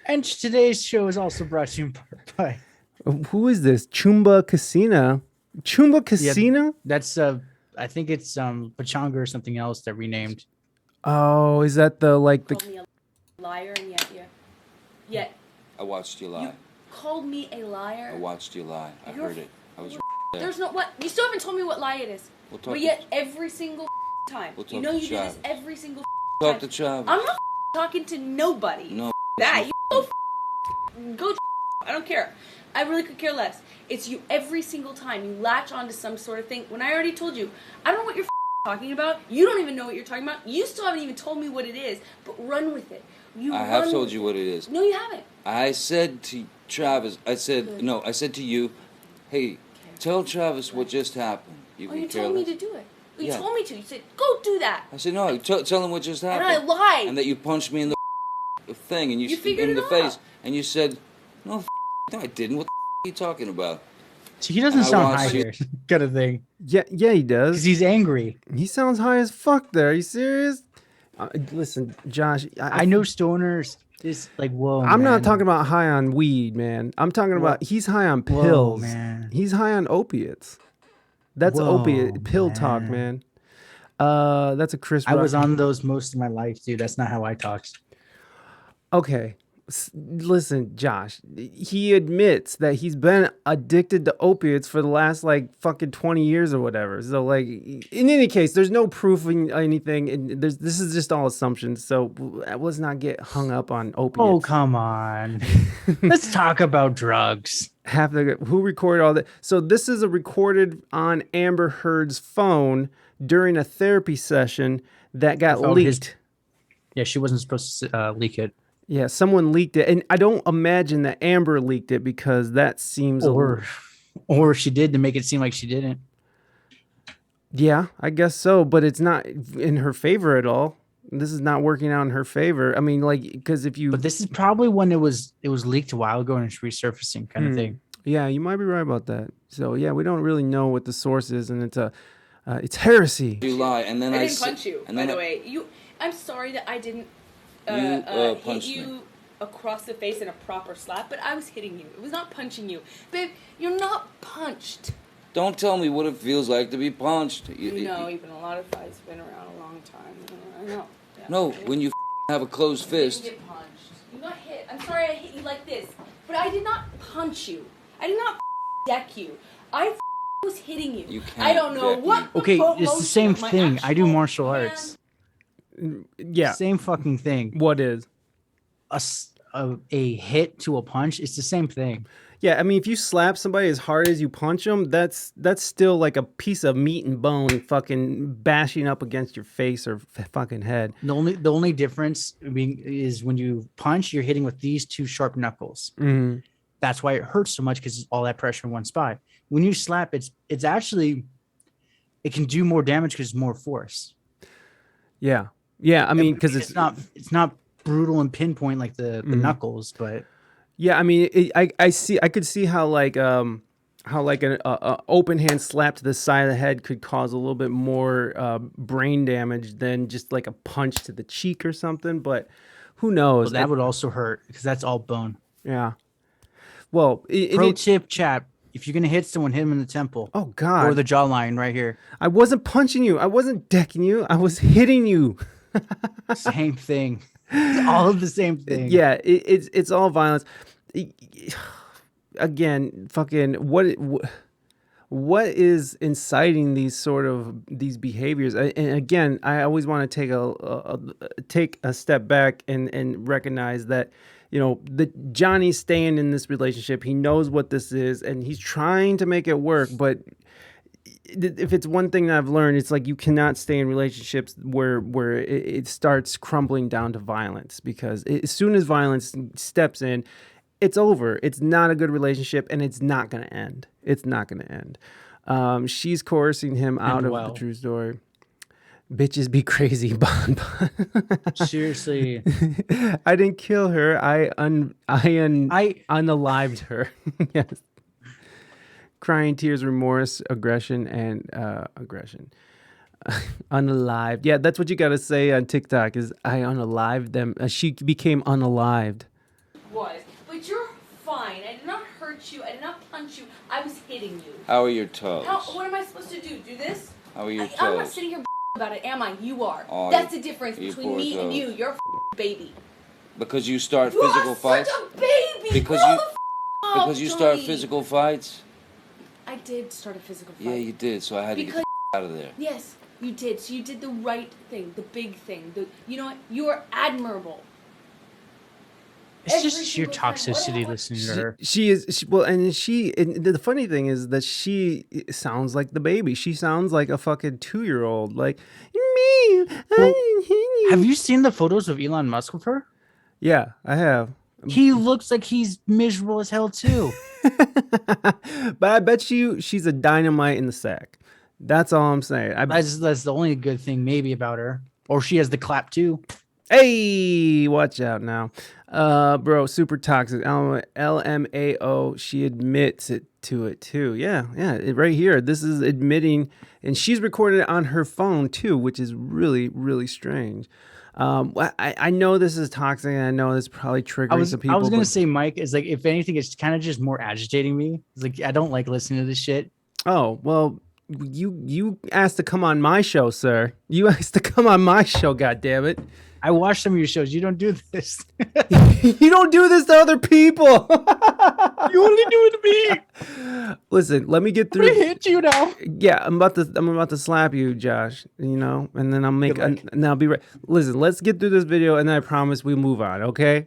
And today's show is also brought to you in part by... Who is this? Chumba Casino? Chumba Casino? Yeah, that's, I think it's Pachanga or something else that renamed. Oh, is that the, like, Called me a liar, and yet I watched you lie. you called me a liar. I watched you lie. I heard it. I was there. There's no what. You still haven't told me what lie it is. We'll talk But yet every single time, We'll you talk know to you do this Travis. every single Talk time. to Travis. I'm not talking to nobody. No. That you go. I don't care. I really could care less. It's you every single time. You latch onto some sort of thing. When I already told you, I don't know what you're talking about. You don't even know what you're talking about. You still haven't even told me what it is. But run with it. I have told you what it is. No, you haven't. I said to Travis, I said to you, hey, tell Travis what just happened. You You told me to do it. You Yeah. told me to. You said, go do that. I said, no, tell him what just And happened. I lied. And that you punched me in the thing, and You figured in the it face, out. and you said, no, I didn't. What are you talking about? So he doesn't I sound want high you- here, kind of thing. Yeah, he does. Because he's angry. He sounds high as fuck there. Are you serious? Listen, Josh, I know stoners is like, whoa, I'm not man. talking about high on weed, man. I'm talking about he's high on Whoa, pills. man. He's high on opiates. That's Whoa, opiate pill talk, man. That's a Chris I Rock. was on those most of my life, dude. That's not how I talked. Okay. Listen, Josh, he admits that he's been addicted to opiates for the last like fucking 20 years or whatever. So like, in any case, there's no proof in anything. And this is just all assumptions. So let's not get hung up on opiates. Oh, come on. Let's talk about drugs. Who recorded all that? So this is a recorded on Amber Heard's phone during a therapy session that got Oh, leaked. Yeah, she wasn't supposed to leak it. Yeah, someone leaked it, and I don't imagine that Amber leaked it because that seems Or she did to make it seem like she didn't. Yeah, I guess so, but it's not in her favor at all. This is not working out in her favor. I mean, like, because if you, But this is probably when it was leaked a while ago and it's resurfacing kind of thing. yeah, you might be right about that. So yeah, we don't really know what the source is, and it's heresy. You lie, and then I I didn't punch you, and by then the way. I'm sorry that I didn't hit punched you me. across the face in a proper slap, but I was hitting you. It was not punching you. Babe, you're not punched. Don't tell me what it feels like to be punched. You know, even a lot of fights been around a long time. I know. Yeah. No, when you have a closed You didn't fist. get punched. You got hit. I'm sorry I hit you like this, but I did not punch you. I did not deck you. I was hitting you. You can't I don't know deck what. me. Okay, motion it's the same of my thing. I do actual martial hand- arts. Yeah, Same fucking thing. what is? A hit to a punch, it's the same thing. Yeah, I mean, if you slap somebody as hard as you punch them, that's still like a piece of meat and bone, fucking bashing up against your face or fucking head. The only difference is when you punch, you're hitting with these two sharp knuckles. Mm-hmm. That's why it hurts so much, because it's all that pressure in one spot. When you slap, it's actually, it can do more damage because it's more force. Yeah. Yeah, I mean, because it's not brutal and pinpoint like the knuckles, but yeah, I mean, I could see how like an open hand slap to the side of the head could cause a little bit more brain damage than just like a punch to the cheek or something. But who knows? that would also hurt because that's all bone. Yeah. Well, Pro tip, chat: if you're gonna hit someone, hit them in the temple. Oh God! Or the jawline right here. I wasn't punching you. I wasn't decking you. I was hitting you. Same thing. It's all of the same thing. Yeah, it's all violence. Again, fucking what is inciting these behaviors? And again, I always want to take a step back and recognize that, you know, that Johnny's staying in this relationship. He knows what this is, and he's trying to make it work. But if it's one thing that I've learned, it's like you cannot stay in relationships where it starts crumbling down to violence, because as soon as violence steps in, it's over. It's not a good relationship, and it's not going to end. It's not going to end. She's coercing him out of the true story. Bitches be crazy, Bon Bon. Seriously. I didn't kill her. I unalived her. Yes. Crying tears, remorse, aggression, and aggression. Unalived. Yeah, that's what you got to say on TikTok is I unalived them. She became unalived. Was. But you're fine. I did not hurt you. I did not punch you. I was hitting you. How are your toes? What am I supposed to do? Do this? How are your toes? I'm not sitting here about it, am I? You are. Oh, that's the difference between me and you. You're a baby. Because you start you physical are fights? Such a baby. Because you start physical fights? I did start a physical fight. Yeah, you did. So I had to get out of there. Yes, you did. So you did the right thing, the big thing. You know what? You are admirable. It's just sheer toxicity listening to her. She is and the funny thing is that she sounds like the baby. She sounds like a fucking 2-year-old. Like me. Have you seen the photos of Elon Musk with her? Yeah, I have. He looks like he's miserable as hell too. But I bet you she's a dynamite in the sack. That's all I'm saying. That's the only good thing maybe about her. Or she has the clap too. Hey, watch out now. Bro, super toxic. LMAO, she admits it to it too. Yeah, right here. This is admitting, and she's recorded it on her phone too, which is really, really strange. I know this is toxic, and I know this probably triggering some people. I was gonna say, Mike, is like, if anything, it's kind of just more agitating me. It's like, I don't like listening to this shit. Oh, well, you asked to come on my show, sir. You asked to come on my show, goddammit. I watch some of your shows. You don't do this. You don't do this to other people. You only do it to me. Listen, let me get through. I'm gonna hit you now. Yeah, I'm about to slap you, Josh. You know, and then I'll be right. Listen, let's get through this video, and then I promise we move on. Okay?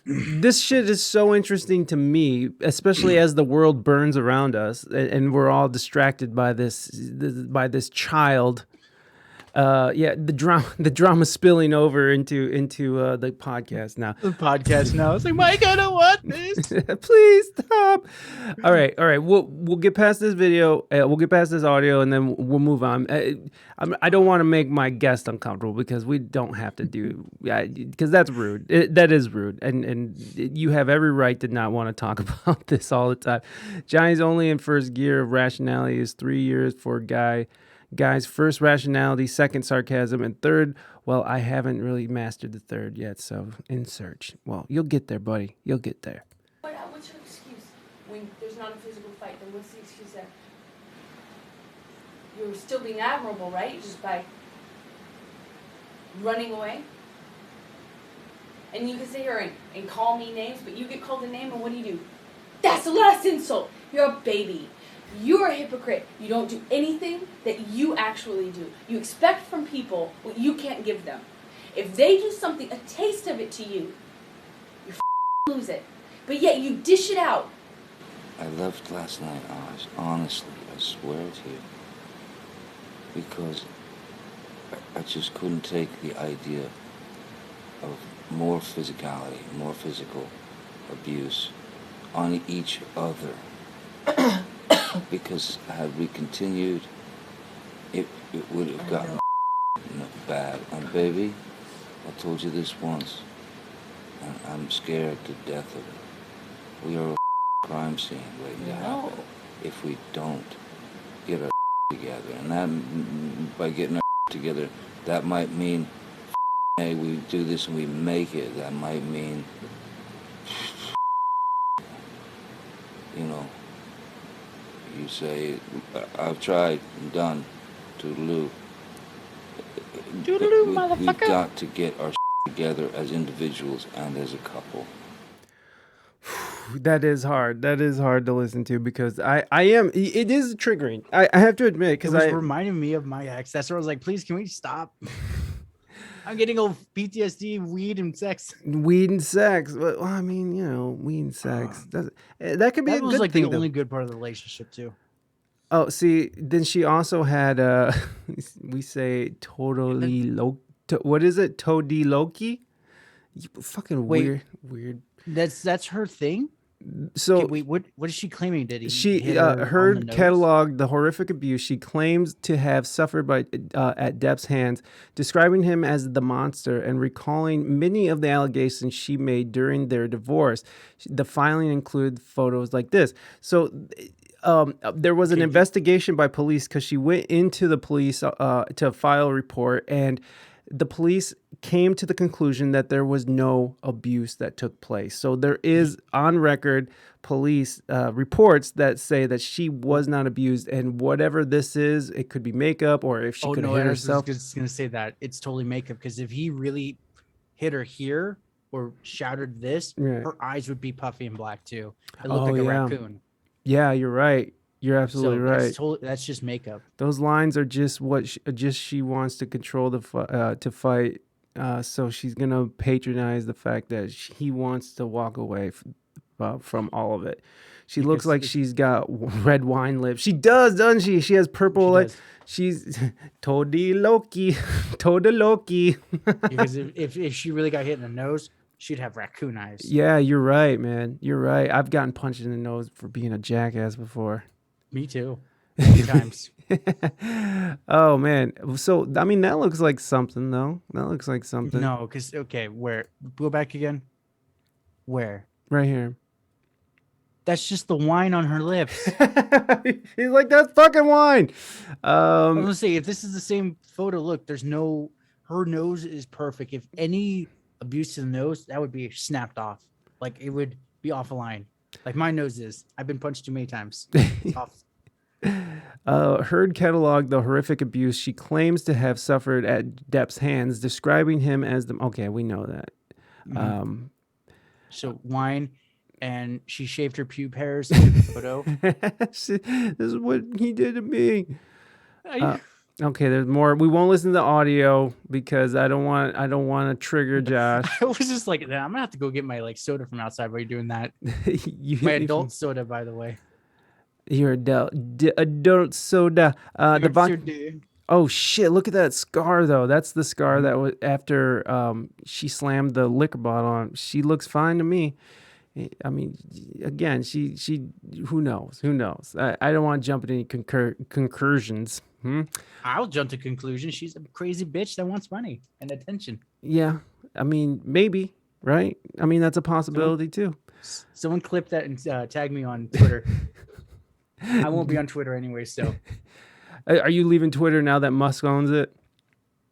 This shit is so interesting to me, especially as the world burns around us, and we're all distracted by this child. The drama spilling over into the podcast now. The podcast now. It's like, Mike, I don't want this. Please stop. All right. We'll get past this video. We'll get past this audio, and then we'll move on. I don't want to make my guest uncomfortable because we don't have to do. Because that's rude. That is rude, and you have every right to not want to talk about this all the time. Johnny's only in first gear of rationality is 3 years for Guys, first rationality, second sarcasm, and third, well, I haven't really mastered the third yet, so in search. Well, you'll get there, buddy. You'll get there. What's your excuse when there's not a physical fight? Then what's the excuse there? You're still being admirable, right? Just by running away? And you can sit here and call me names, but you get called a name, and what do? That's the last insult. You're a baby. You're a hypocrite. You don't do anything that you actually do. You expect from people what you can't give them. If they do something, a taste of it to you, you lose it. But yet you dish it out. I left last night, Oz. Honestly, I swear to you. Because I just couldn't take the idea of more physicality, more physical abuse on each other. Because had we continued, it would have gotten bad. And baby, I told you this once, and I'm scared to death of it. We are a crime scene waiting to happen if we don't get our together. And that, by getting our together, that might mean, hey, we do this and we make it. That might mean, you know, you say, I've tried, I'm done, toodaloo. Doodaloo, We motherfucker. got to get our together as individuals and as a couple. That is hard. That is hard to listen to because it is triggering. I have to admit, It because was reminding me of my ex. That's where I was like, please, can we stop? I'm getting old PTSD, weed, and sex. Weed and sex. Well, I mean, you know, weed and sex. That could be That a was good like thing, the though. only good part of the relationship too. Oh, see, then she also had we say totally low. What is it? Todi Loki? Fucking Wait. weird. That's her thing. So Okay, wait, what is she claiming? Did he she hit her on the Heard nose? cataloged the horrific abuse she claims to have suffered by at Depp's hands, describing him as the monster and recalling many of the allegations she made during their divorce. The filing included photos like this. So there was an investigation by police because she went into the police to file a report, and the police came to the conclusion that there was no abuse that took place. So there is on record police reports that say that she was not abused, and whatever this is, it could be makeup or if she could have hit herself. I was just gonna say that it's totally makeup because if he really hit her here or shouted this, her eyes would be puffy and black too. It looked like a raccoon. Yeah, you're right. You're absolutely right. That's just makeup. Those lines are just what she wants to control to fight. So she's gonna patronize the fact that he wants to walk away from all of it. She looks like she's got red wine lips. She does, doesn't she? She has purple. She's Todi Loki. Because if she really got hit in the nose, she'd have raccoon eyes. Yeah, you're right, man. You're right. I've gotten punched in the nose for being a jackass before. Me too. Many times. Oh man. So I mean that looks like something though. That looks like something. No, because where? Go back again. Where? Right here. That's just the wine on her lips. He's like, that's fucking wine. I'm gonna say if this is the same photo, look, her nose is perfect. If any abuse to the nose, that would be snapped off. Like it would be off a line. Like my nose is. I've been punched too many times. It's off. Heard cataloged the horrific abuse she claims to have suffered at Depp's hands, describing him as the. Okay, we know that. Mm-hmm. So wine, and she shaved her pube hairs in the photo. This is what he did to me. Okay, there's more. We won't listen to the audio because I don't want to trigger Josh. I was just like, I'm gonna have to go get my soda from outside while you're doing that. You my adult soda, by the way. Your adult soda. Oh shit! Look at that scar though. That's the scar that was after she slammed the liquor bottle on. She looks fine to me. I mean, again, she who knows? I don't want to jump at any concursions. I'll jump to conclusion. She's a crazy bitch that wants money and attention. Yeah, I mean, maybe, right? I mean, that's a possibility too. Someone clip that and tag me on Twitter. I won't be on Twitter anyway, so. Are you leaving Twitter now that Musk owns it?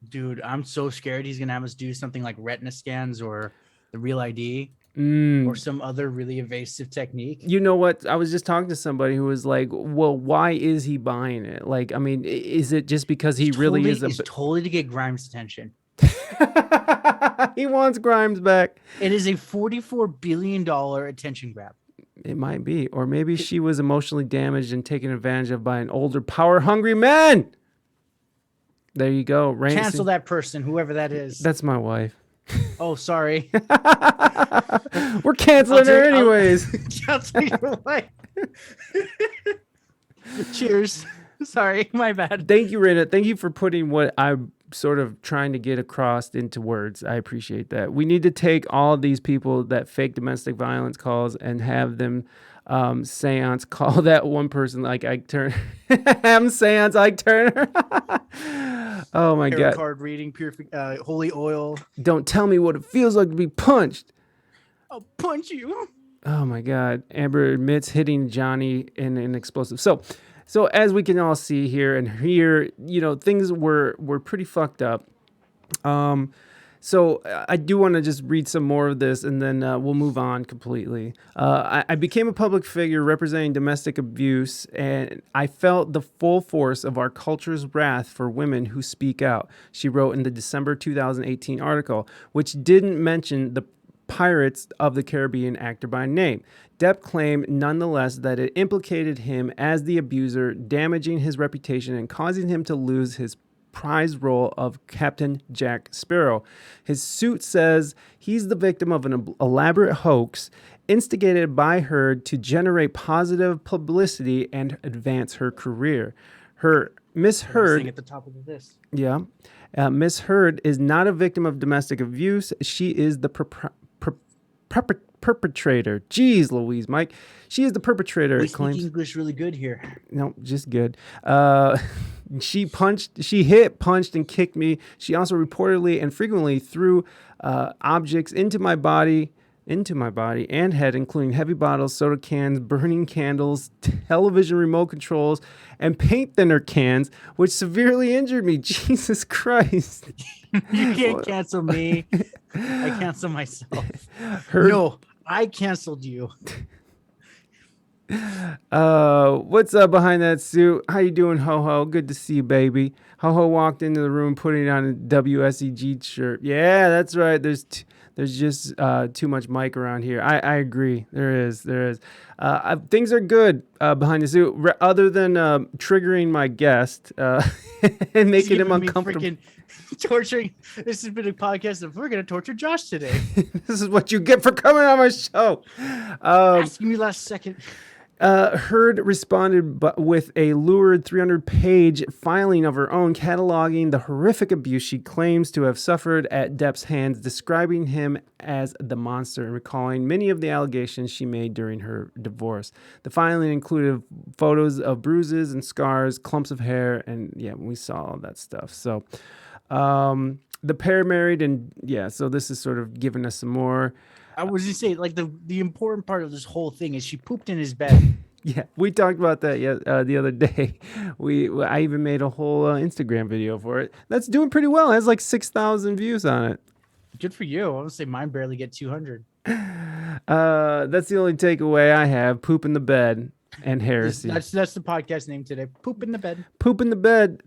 Dude, I'm so scared he's gonna have us do something like retina scans or the Real ID or some other really evasive technique. You know what? I was just talking to somebody who was like, well, why is he buying it? Like, I mean, is it just because he really is It's totally to get Grimes' attention. He wants Grimes back. It is a $44 billion attention grab. It might be. Or maybe she was emotionally damaged and taken advantage of by an older, power-hungry man. There you go. Reina. Cancel that person, whoever that is. That's my wife. Oh, sorry. We're canceling her anyways. Cancel your wife. Cheers. Sorry, my bad. Thank you, Reina. Thank you for putting what I'm sort of trying to get across into words. I appreciate that. We need to take all these people that fake domestic violence calls and have them seance. Call that one person like Ike Turner. I'm seance Ike Turner. Oh my Tarot God. card reading, holy oil. Don't tell me what it feels like to be punched. I'll punch you. Oh my God. Amber admits hitting Johnny in an explosive. So as we can all see here and hear, things were pretty fucked up. So I do want to just read some more of this, and then we'll move on completely. I became a public figure representing domestic abuse, and I felt the full force of our culture's wrath for women who speak out, she wrote in the December 2018 article, which didn't mention the Pirates of the Caribbean actor by name. Depp claimed nonetheless that it implicated him as the abuser, damaging his reputation and causing him to lose his prize role of Captain Jack Sparrow. His suit says he's the victim of an elaborate hoax instigated by Heard to generate positive publicity and advance her career. Miss Heard at the top of this. Yeah. Miss Heard is not a victim of domestic abuse. She is the perpetrator. Jeez Louise, Mike. She is the perpetrator, We it claims. speak English really good here. No, just good. She hit, punched, and kicked me. She also reportedly and frequently threw objects into my body and head, including heavy bottles, soda cans, burning candles, television remote controls, and paint thinner cans, which severely injured me. Jesus Christ. You can't cancel me. I cancel myself. Heard- No, I canceled you. What's up behind that suit? How you doing, Ho-Ho? Good to see you, baby. Ho-Ho walked into the room putting on a W.S.E.G shirt. Yeah, that's right. There's just too much mic around here. I agree. There is. Things are good behind the suit, other than triggering my guest and making him uncomfortable. Torturing. This has been a podcast of we're gonna torture Josh today. This is what you get for coming on my show. Asking me last second. Heard responded with a lurid 300-page filing of her own, cataloging the horrific abuse she claims to have suffered at Depp's hands, describing him as the monster and recalling many of the allegations she made during her divorce. The filing included photos of bruises and scars, clumps of hair, and yeah, we saw all that stuff. So the pair married, and yeah, so this is sort of giving us some more. I was just saying, like the important part of this whole thing is she pooped in his bed. Yeah, we talked about that the other day. I even made a whole Instagram video for it. That's doing pretty well. It has like 6,000 views on it. Good for you. I would say mine barely get 200. That's the only takeaway I have. Poop in the bed and heresy. That's the podcast name today. Poop in the bed. Poop in the bed.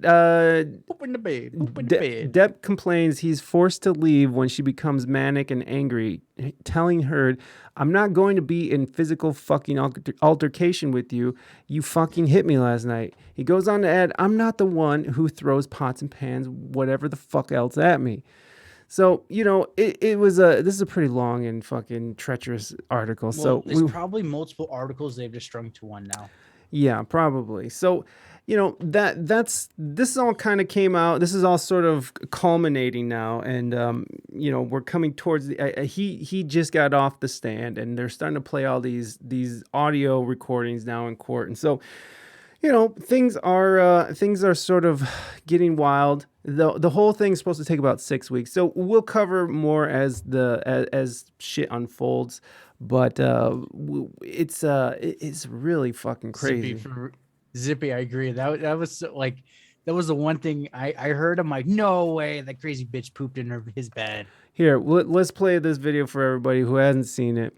Poop in the bed. Poop in the bed. Depp complains he's forced to leave when she becomes manic and angry, telling her, I'm not going to be in physical fucking altercation with you. You fucking hit me last night. He goes on to add, I'm not the one who throws pots and pans, whatever the fuck else at me. So, this is a pretty long and fucking treacherous article. Well, So there's probably multiple articles they've just strung to one now. Yeah, probably. So, this all kind of came out. This is all sort of culminating now, and we're coming towards the. He just got off the stand, and they're starting to play all these audio recordings now in court, and so, things are sort of getting wild. The whole thing's supposed to take about 6 weeks, so we'll cover more as shit unfolds. But it's really fucking crazy. Zippy, I agree. That was that was the one thing I heard. I'm like, no way, that crazy bitch pooped in his bed. Here, let's play this video for everybody who hasn't seen it.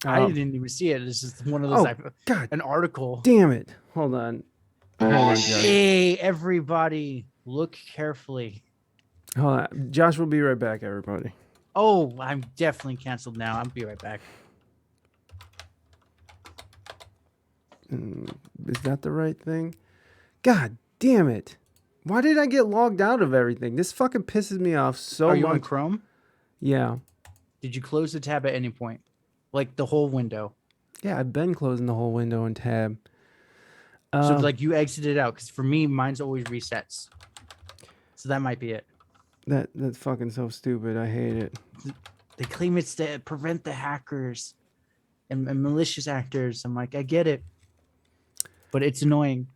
I didn't even see it. It's just one of those. God, an article. Damn it! Hold on. Hey, everybody, look carefully. Hold on. Josh will be right back, everybody. Oh, I'm definitely canceled now. I'll be right back. Is that the right thing? God damn it. Why did I get logged out of everything? This fucking pisses me off so much. Are you on Chrome? Yeah. Did you close the tab at any point? Like the whole window? Yeah, I've been closing the whole window and tab. So like you exited out, because for me, mine's always resets. So that might be it. That's fucking so stupid. I hate it. They claim it's to prevent the hackers. and malicious actors. I'm like, I get it, but it's annoying.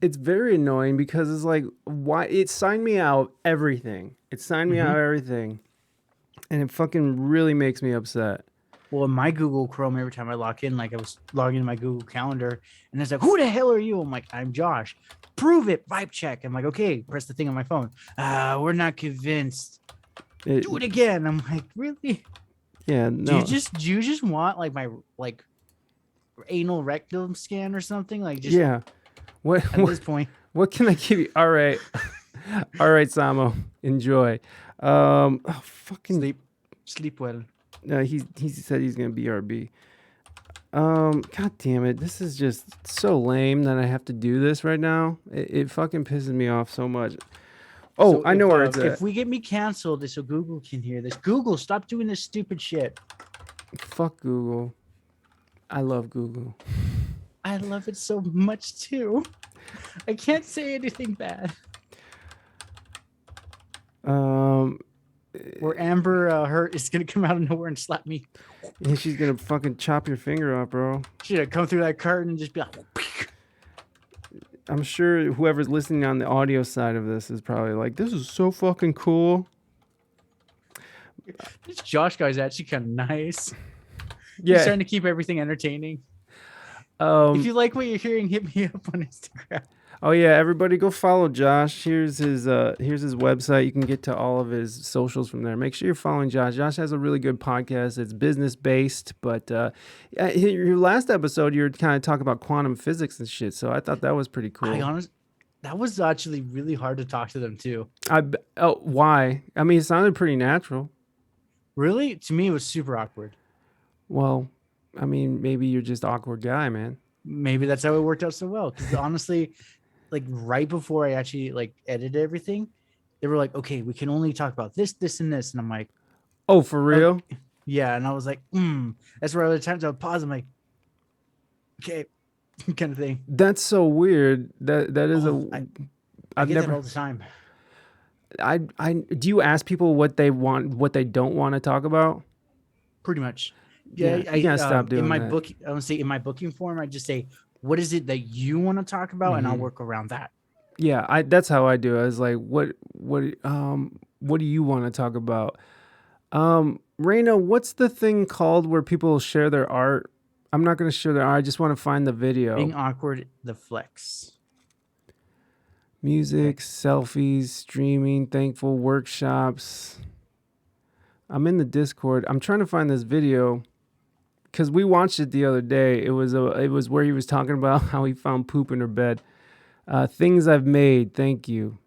It's very annoying because it's like, why? It signed me out everything. It signed me out everything. And it fucking really makes me upset. Well, in my Google Chrome, every time I log in, like I was logging in my Google Calendar, and it's like, who the hell are you? I'm like, I'm Josh. Prove it. Vibe check. I'm like, okay, press the thing on my phone. We're not convinced. Do it again. I'm like, really? Yeah, no. Do you just want like my anal rectum scan or something? Like, just Yeah. What at this point. What can I give you? All right. All right, Samo. Enjoy. Fucking Sleep well. he said he's gonna BRB. God damn it. This is just so lame that I have to do this right now. It fucking pisses me off so much. Oh, So I know where it's if at. we get me canceled, so Google can hear this. Google, stop doing this stupid shit. Fuck Google. I love Google. I love it so much too. I can't say anything bad. Or Amber Heard is gonna come out of nowhere and slap me. Yeah, she's gonna fucking chop your finger off, bro. She's gonna come through that curtain and just be like, I'm sure whoever's listening on the audio side of this is probably like, this is so fucking cool. this Josh guy's actually kind of nice. Yeah. He's trying to keep everything entertaining. Um, If you like what you're hearing, hit me up on Instagram. Oh yeah, everybody go follow Josh. Here's his website. You can get to all of his socials from there. Make sure you're following Josh. Josh has a really good podcast. It's business based, but your last episode you were kind of talking about quantum physics and shit. So I thought that was pretty cool. That was actually really hard to talk to them too. Why? I mean, it sounded pretty natural. Really? To me, it was super awkward. Well, I mean, maybe you're just an awkward guy, man. Maybe that's how it worked out so well. Because honestly, like right before I actually like edited everything, they were like, okay, we can only talk about this, this, and this. And I'm like, oh, for real? Yeah. And I was like, that's where other times I would pause. I'm like, okay, kind of thing. That's so weird. That is I get that all the time. Do you ask people what they want, what they don't want to talk about? Pretty much. Yeah, you gotta stop doing in my that. book. I want to say in my booking form, I just say, what is it that you want to talk about, and I'll work around that. Yeah, that's how I do it. I was like, what do you want to talk about? Reina, what's the thing called where people share their art? I'm not going to share their art. I just want to find the video. Being awkward, the flex. Music, selfies, streaming, thankful, workshops. I'm in the Discord. I'm trying to find this video because we watched it the other day. It was where he was talking about how he found poop in her bed. Things I've made. Thank you.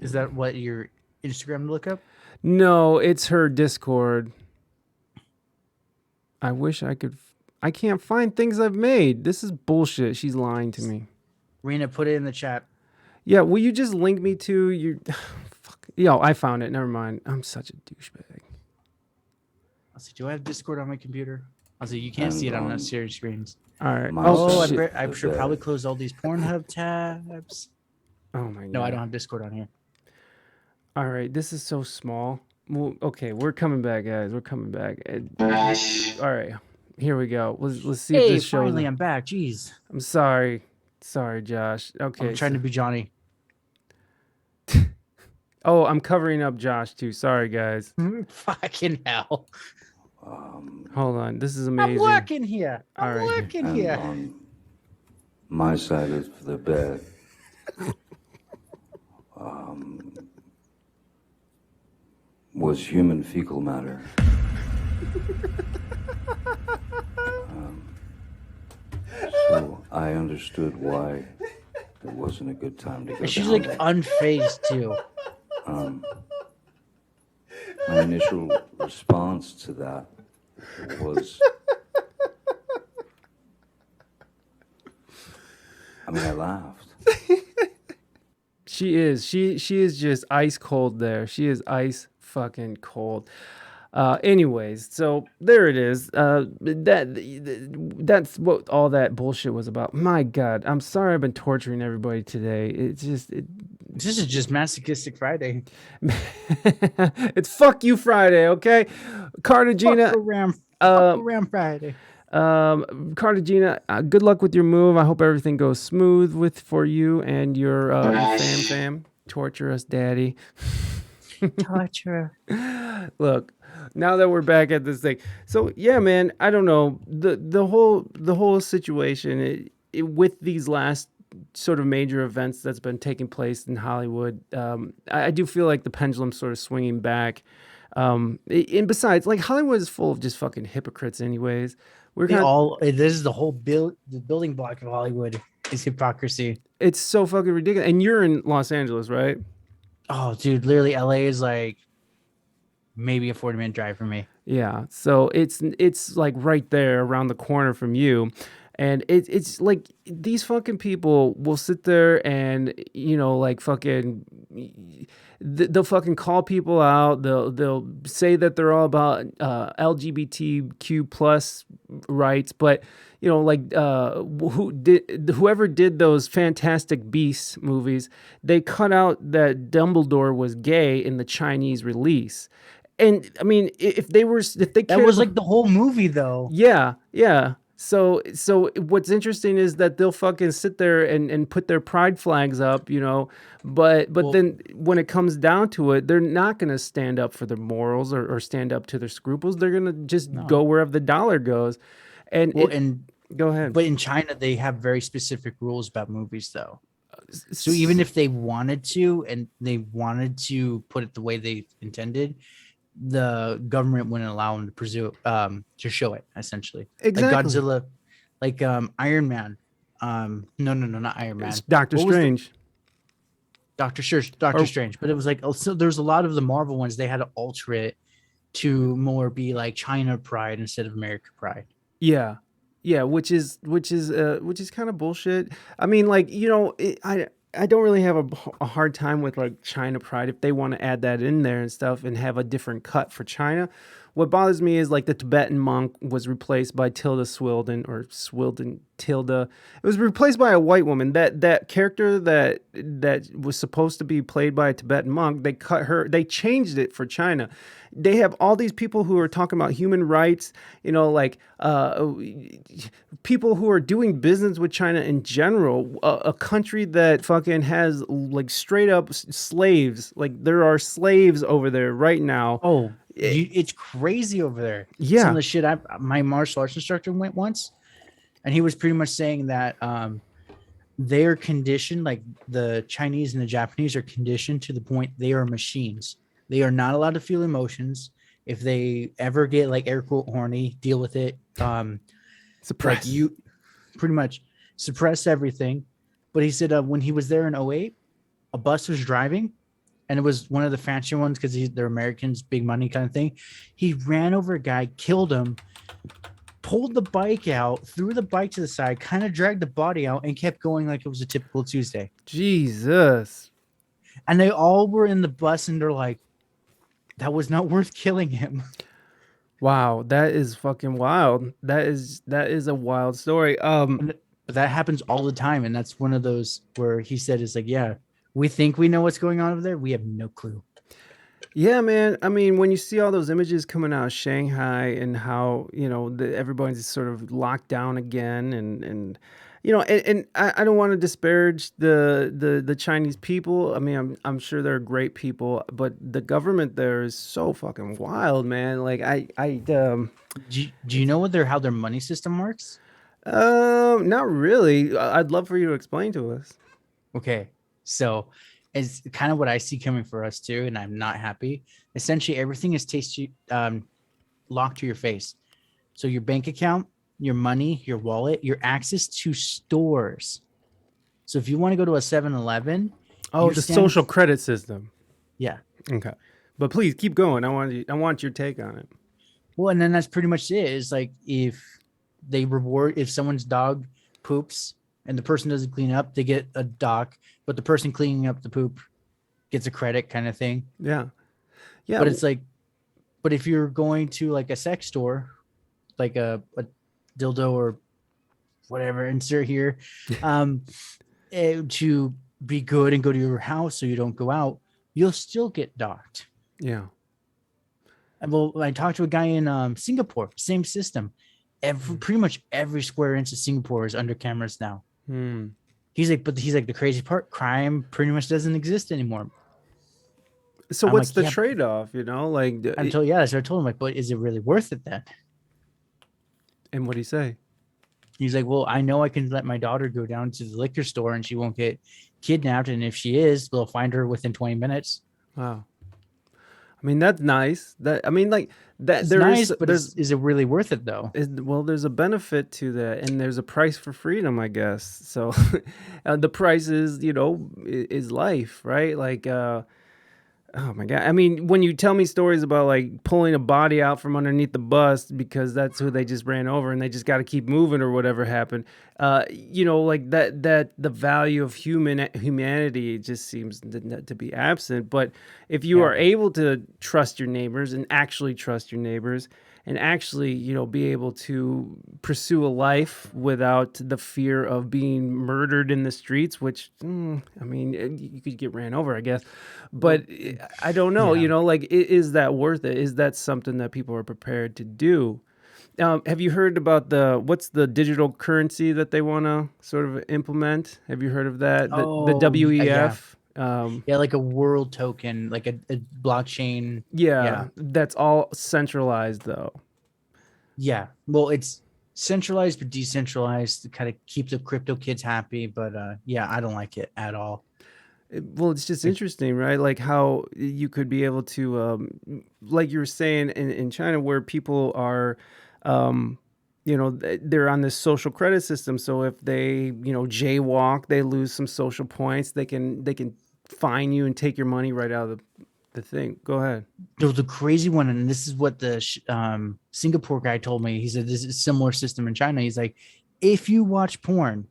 Is that what your Instagram to look up? No, it's her Discord. I wish I could. I can't find things I've made. This is bullshit. She's lying to me. Rena, put it in the chat. Yeah, will you just link me to your... Fuck. Yo, I found it. Never mind. I'm such a douchebag. I'll see. Do I have Discord on my computer? I'll see. You can't see it on the series screens. All right. Oh, shit. I should probably close all these Pornhub tabs. Oh my god. No, I don't have Discord on here. All right. This is so small. Well, okay, we're coming back, guys. We're coming back. All right. Here we go. Let's see if this shows. Finally, I'm back. Jeez. I'm sorry. Sorry, Josh. Okay. I'm trying to be Johnny. Oh, I'm covering up Josh too. Sorry, guys. Fucking hell. Hold on. This is amazing. I'm working here. I'm All right. working And here. on my side of the bed, was human fecal matter. So I understood why it wasn't a good time to go She's down like there. unfazed too. My initial response to that was, I mean, I laughed. She is. She is just ice cold there. She is ice fucking cold. Anyways, so there it is. That's what all that bullshit was about. My God, I'm sorry I've been torturing everybody today. It's just This is just masochistic Friday. It's fuck you Friday, okay? Cartagena. Fuck around Friday. Cartagena, good luck with your move. I hope everything goes smooth for you and your fam. Torture us, daddy. Torture. Look, now that we're back at this thing, so yeah, man, I don't know the whole situation with these last sort of major events that's been taking place in Hollywood. I do feel like the pendulum's sort of swinging back. And besides, like Hollywood is full of just fucking hypocrites, anyways. This is the whole the building block of Hollywood is hypocrisy. It's so fucking ridiculous. And you're in Los Angeles, right? Oh, dude, literally, LA is like maybe a 40-minute drive from me. Yeah, so it's like right there around the corner from you. And it's like these fucking people will sit there and, you know, like fucking, they'll fucking call people out. They'll say that they're all about LGBTQ plus rights, but you know, like whoever did those Fantastic Beasts movies, they cut out that Dumbledore was gay in the Chinese release. And I mean, if they that was like the whole movie though. Yeah. So what's interesting is that they'll fucking sit there and put their pride flags up, you know, but then when it comes down to it, they're not going to stand up for their morals or stand up to their scruples. They're going to just go wherever the dollar goes. And go ahead. But in China, they have very specific rules about movies though. So even if they wanted to and they wanted to put it the way they intended, the government wouldn't allow them to show it, essentially. Exactly. Like Godzilla, like Iron Man. No, not Iron Man. It's Doctor Strange. Doctor Strange. But it was like, so there's a lot of the Marvel ones, they had to alter it to more be like China Pride instead of America Pride. Yeah, which is kind of bullshit. I mean, like, you know, I don't really have a hard time with like China Pride if they want to add that in there and stuff and have a different cut for China. What bothers me is like the Tibetan monk was replaced by Tilda Swinton Tilda. It was replaced by a white woman. That character that was supposed to be played by a Tibetan monk, they cut her. They changed it for China. They have all these people who are talking about human rights, you know, like people who are doing business with China in general, a country that fucking has like straight up slaves. Like there are slaves over there right now. Oh, it's crazy over there. Yeah. Some of the shit my martial arts instructor went once, and he was pretty much saying that they're conditioned, like the Chinese and the Japanese are conditioned to the point they are machines. They are not allowed to feel emotions. If they ever get like air quote horny, deal with it. Suppress. Like you pretty much suppress everything. But he said when he was there in 2008, a bus was driving, and it was one of the fancy ones because they're Americans, big money kind of thing. He ran over a guy, killed him, pulled the bike out, threw the bike to the side, kind of dragged the body out, and kept going like it was a typical Tuesday. Jesus. And they all were in the bus, and they're like, that was not worth killing him. Wow, that is fucking wild. That is a wild story. But that happens all the time, and that's one of those where he said, "It's like, yeah, we think we know what's going on over there. We have no clue." Yeah, man. I mean, when you see all those images coming out of Shanghai and how, you know, everybody's sort of locked down again, and you know, and I don't want to disparage the Chinese people. I mean, I'm sure they're great people, but the government there is so fucking wild, man. Like do you know how their money system works? Not really. I'd love for you to explain to us. Okay, so it's kind of what I see coming for us too, and I'm not happy. Essentially, everything is locked to your face. So your bank account, your money, your wallet, your access to stores. So if you want to go to a 7-Eleven, the social credit system. Yeah. Okay. But please keep going. I want your take on it. Well, and then that's pretty much it. It's like if someone's dog poops and the person doesn't clean up, they get a dock, but the person cleaning up the poop gets a credit kind of thing. Yeah. But it's like, but if you're going to like a sex store, like a dildo or whatever, insert here, to be good and go to your house so you don't go out, you'll still get docked. Yeah. And well, I talked to a guy in Singapore, same system. Pretty much every square inch of Singapore is under cameras now. He's like, the crazy part, crime pretty much doesn't exist anymore. So I'm what's like, the yeah, trade-off, you know? Like, so I told him, like, but is it really worth it then? and what'd he say? He's like, well, I know I can let my daughter go down to the liquor store and she won't get kidnapped. And if she is, they'll find her within 20 minutes. Wow. I mean, that's nice. That It's nice, but is it really worth it though? Well, there's a benefit to that, and there's a price for freedom, I guess. So the price is, is life, right? Like, oh my God. I mean, when you tell me stories about like pulling a body out from underneath the bus because that's who they just ran over and they just got to keep moving or whatever happened, like that the value of humanity just seems to be absent. But if you are able to trust your neighbors and actually trust your neighbors and actually, be able to pursue a life without the fear of being murdered in the streets, which, I mean, you could get ran over, I guess. But I don't know, like, is that worth it? Is that something that people are prepared to do? Have you heard about what's the digital currency that they want to sort of implement? Have you heard of that? The WEF? Like a world token, like a blockchain. That's all centralized though. Yeah, well, it's centralized but decentralized to kind of keep the crypto kids happy, but I don't like it at all. Well, it's just interesting, right? Like how you could be able to like you were saying in China, where people are they're on this social credit system, so if they jaywalk, they lose some social points, they can fine you and take your money right out of the thing. Go ahead. There was a crazy one, and this is what the Singapore guy told me. He said this is a similar system in China. He's like, if you watch porn,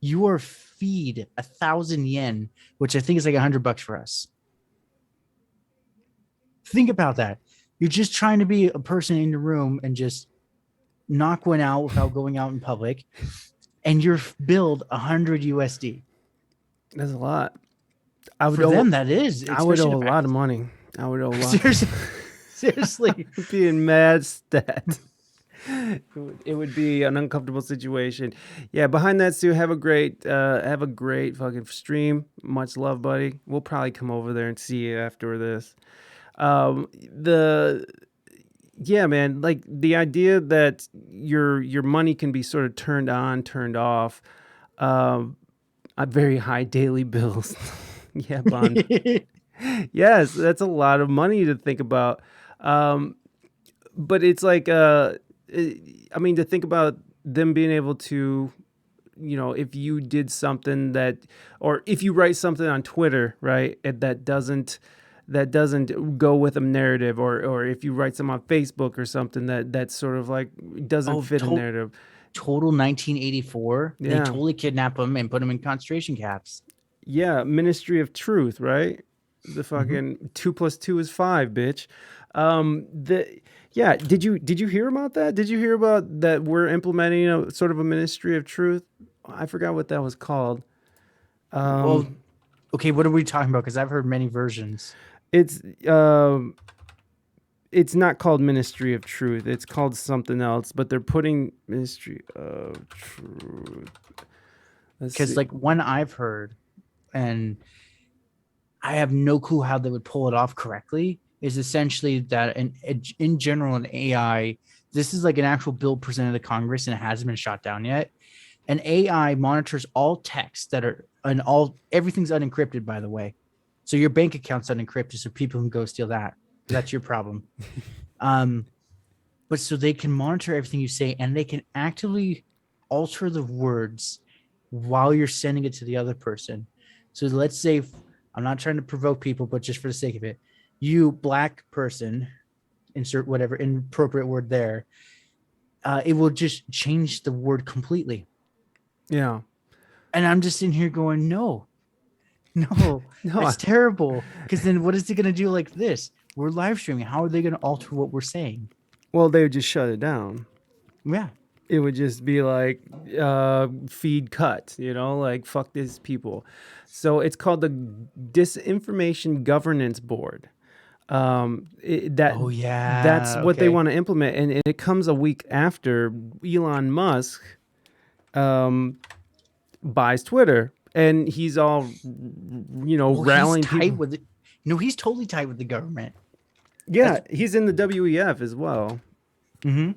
you are feed 1,000 yen, which I think is like $100 for us. Think about that. You're just trying to be a person in the room and just knock one out without going out in public, and you're billed 100 USD. That's a lot. For them, that is. I would owe a lot of money. I would owe a lot. Seriously. Be in mad stat. It would be an uncomfortable situation. Yeah, behind that, Sue, have a great fucking stream. Much love, buddy. We'll probably come over there and see you after this. Man, like the idea that your money can be sort of turned on, turned off, at very high daily bills. Yeah, Bond. Yes, that's a lot of money to think about. But it's like, to think about them being able to, if you did something or if you write something on Twitter, right, that doesn't go with a narrative, or if you write something on Facebook or something that sort of like doesn't fit a narrative. Total 1984. Yeah. They totally kidnap them and put them in concentration camps. Yeah, Ministry of Truth, right? The fucking 2 + 2 is 5, bitch. Did you hear about that? Did you hear about that we're implementing a sort of a Ministry of Truth? I forgot what that was called. Well, okay, what are we talking about? Because I've heard many versions. It's not called Ministry of Truth. It's called something else, but they're putting Ministry of Truth. Because like one I've heard, and I have no clue how they would pull it off correctly, is essentially that in general in AI, this is like an actual bill presented to Congress and it hasn't been shot down yet. An AI monitors all texts that are everything's unencrypted, by the way. So your bank account's unencrypted, so people can go steal that. That's your problem. But so they can monitor everything you say, and they can actively alter the words while you're sending it to the other person. So let's say, I'm not trying to provoke people, but just for the sake of it, you black person, insert whatever inappropriate word there, it will just change the word completely. Yeah. And I'm just in here going, no, that's terrible. Because then what is it going to do like this? We're live streaming. How are they going to alter what we're saying? Well, they would just shut it down. Yeah. It would just be like feed cut, like fuck these people. So it's called the Disinformation Governance Board. Oh That's yeah. what they Okay. want to implement, and it comes a week after Elon Musk buys Twitter, and he's all Well, he's rallying tight people. with it. No, he's totally tight with the government. Yeah, he's in the WEF as well. Mm-hmm.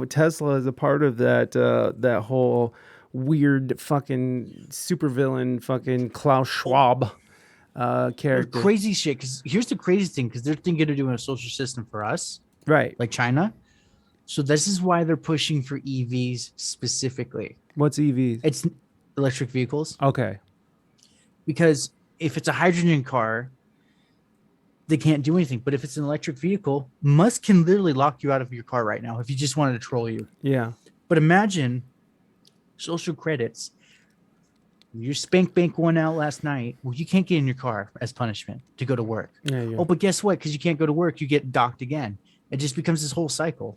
Tesla is a part of that whole weird fucking supervillain fucking Klaus Schwab character. Crazy shit. Because here's the crazy thing. Because they're thinking of doing a social system for us, Right. like China. So this is why they're pushing for EVs specifically. What's EVs? It's electric vehicles. Okay. Because if it's a hydrogen car, they can't do anything. But if it's an electric vehicle, Musk can literally lock you out of your car right now if he just wanted to troll you. Yeah. But imagine social credits. You spank bank one out last night. Well, you can't get in your car as punishment to go to work. Yeah. Oh, but guess what? Because you can't go to work, you get docked again. It just becomes this whole cycle.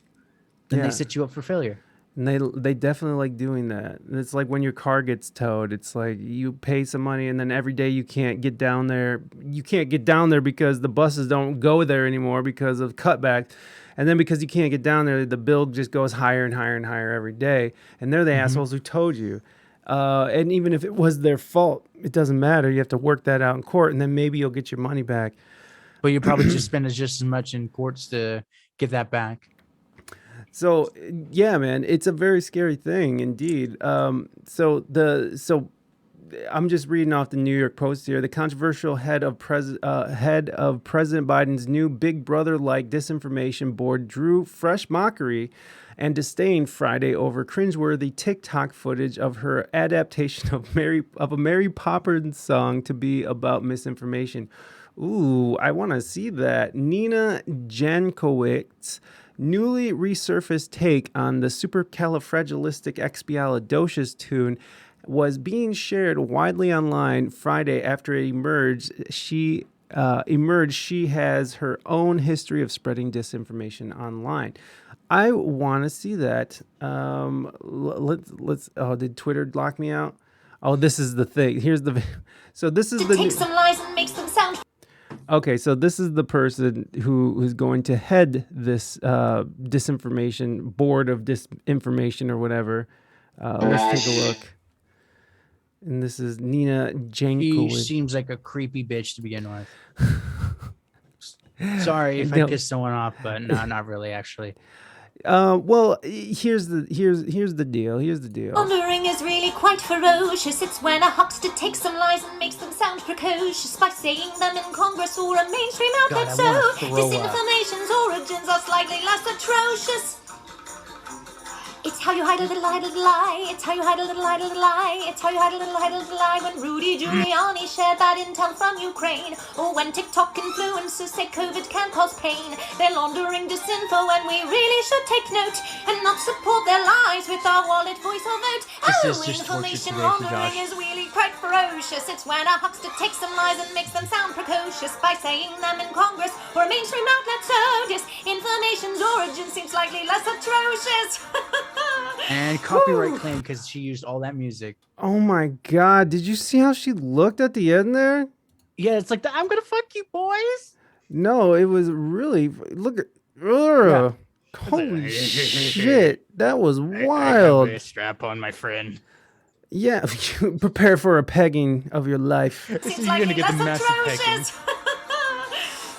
Then Yeah. they set you up for failure. And they definitely like doing that. It's like when your car gets towed. It's like you pay some money, and then every day you can't get down there. You can't get down there because the buses don't go there anymore because of cutback. And then because you can't get down there, the bill just goes higher and higher and higher every day. And they're the assholes who towed you. And even if it was their fault, it doesn't matter. You have to work that out in court, and then maybe you'll get your money back. But you probably just spend just as much in courts to get that back. So yeah, man, it's a very scary thing indeed. So I'm just reading off the New York Post here. The controversial head of President Biden's new Big Brother-like disinformation board drew fresh mockery and disdain Friday over cringeworthy TikTok footage of her adaptation of a Mary Poppins song to be about misinformation. Ooh, I want to see that. Nina Jankowicz's newly resurfaced take on the supercalifragilisticexpialidocious tune was being shared widely online Friday after it emerged. She has her own history of spreading disinformation online. I want to see that. Let's. Oh, did Twitter lock me out? Oh, this is the thing. Here's the. So this is the. Take some lies and makes them sound. Okay, so this is the person who's going to head this disinformation board of disinformation or whatever. Let's take a look. And this is Nina She Jankowicz. seems like a creepy bitch to begin with. Sorry if No. I pissed someone off, but no, not really, actually. Well, here's the deal. Here's the deal. Pondering is really quite ferocious. It's when a huckster takes some lies and makes them sound precocious by saying them in Congress or a mainstream outlet. God, I wanna So throw up. disinformation's origins are slightly less atrocious. It's how you hide a little lie. It's how you hide a little lie. It's how you hide a little lie. When Rudy Giuliani shared bad intel from Ukraine, or when TikTok influencers say COVID can cause pain, they're laundering disinfo, and we really should take note and not support their lies with our wallet, voice, or vote. This is just torture Information today for laundering Josh. is really quite ferocious. It's when a huckster takes some lies and makes them sound precocious by saying them in Congress or a mainstream outlet. So disinformation's origin seems slightly less atrocious. And copyright claim because she used all that music. Oh my God! Did you see how she looked at the end there? Yeah, it's like the I'm gonna fuck you, boys. No, it was really look at. Ugh. Holy shit! That was wild. Strap on, my friend. Yeah, prepare for a pegging of your life. This Seems is you're gonna get the less massive pegging. atrocious.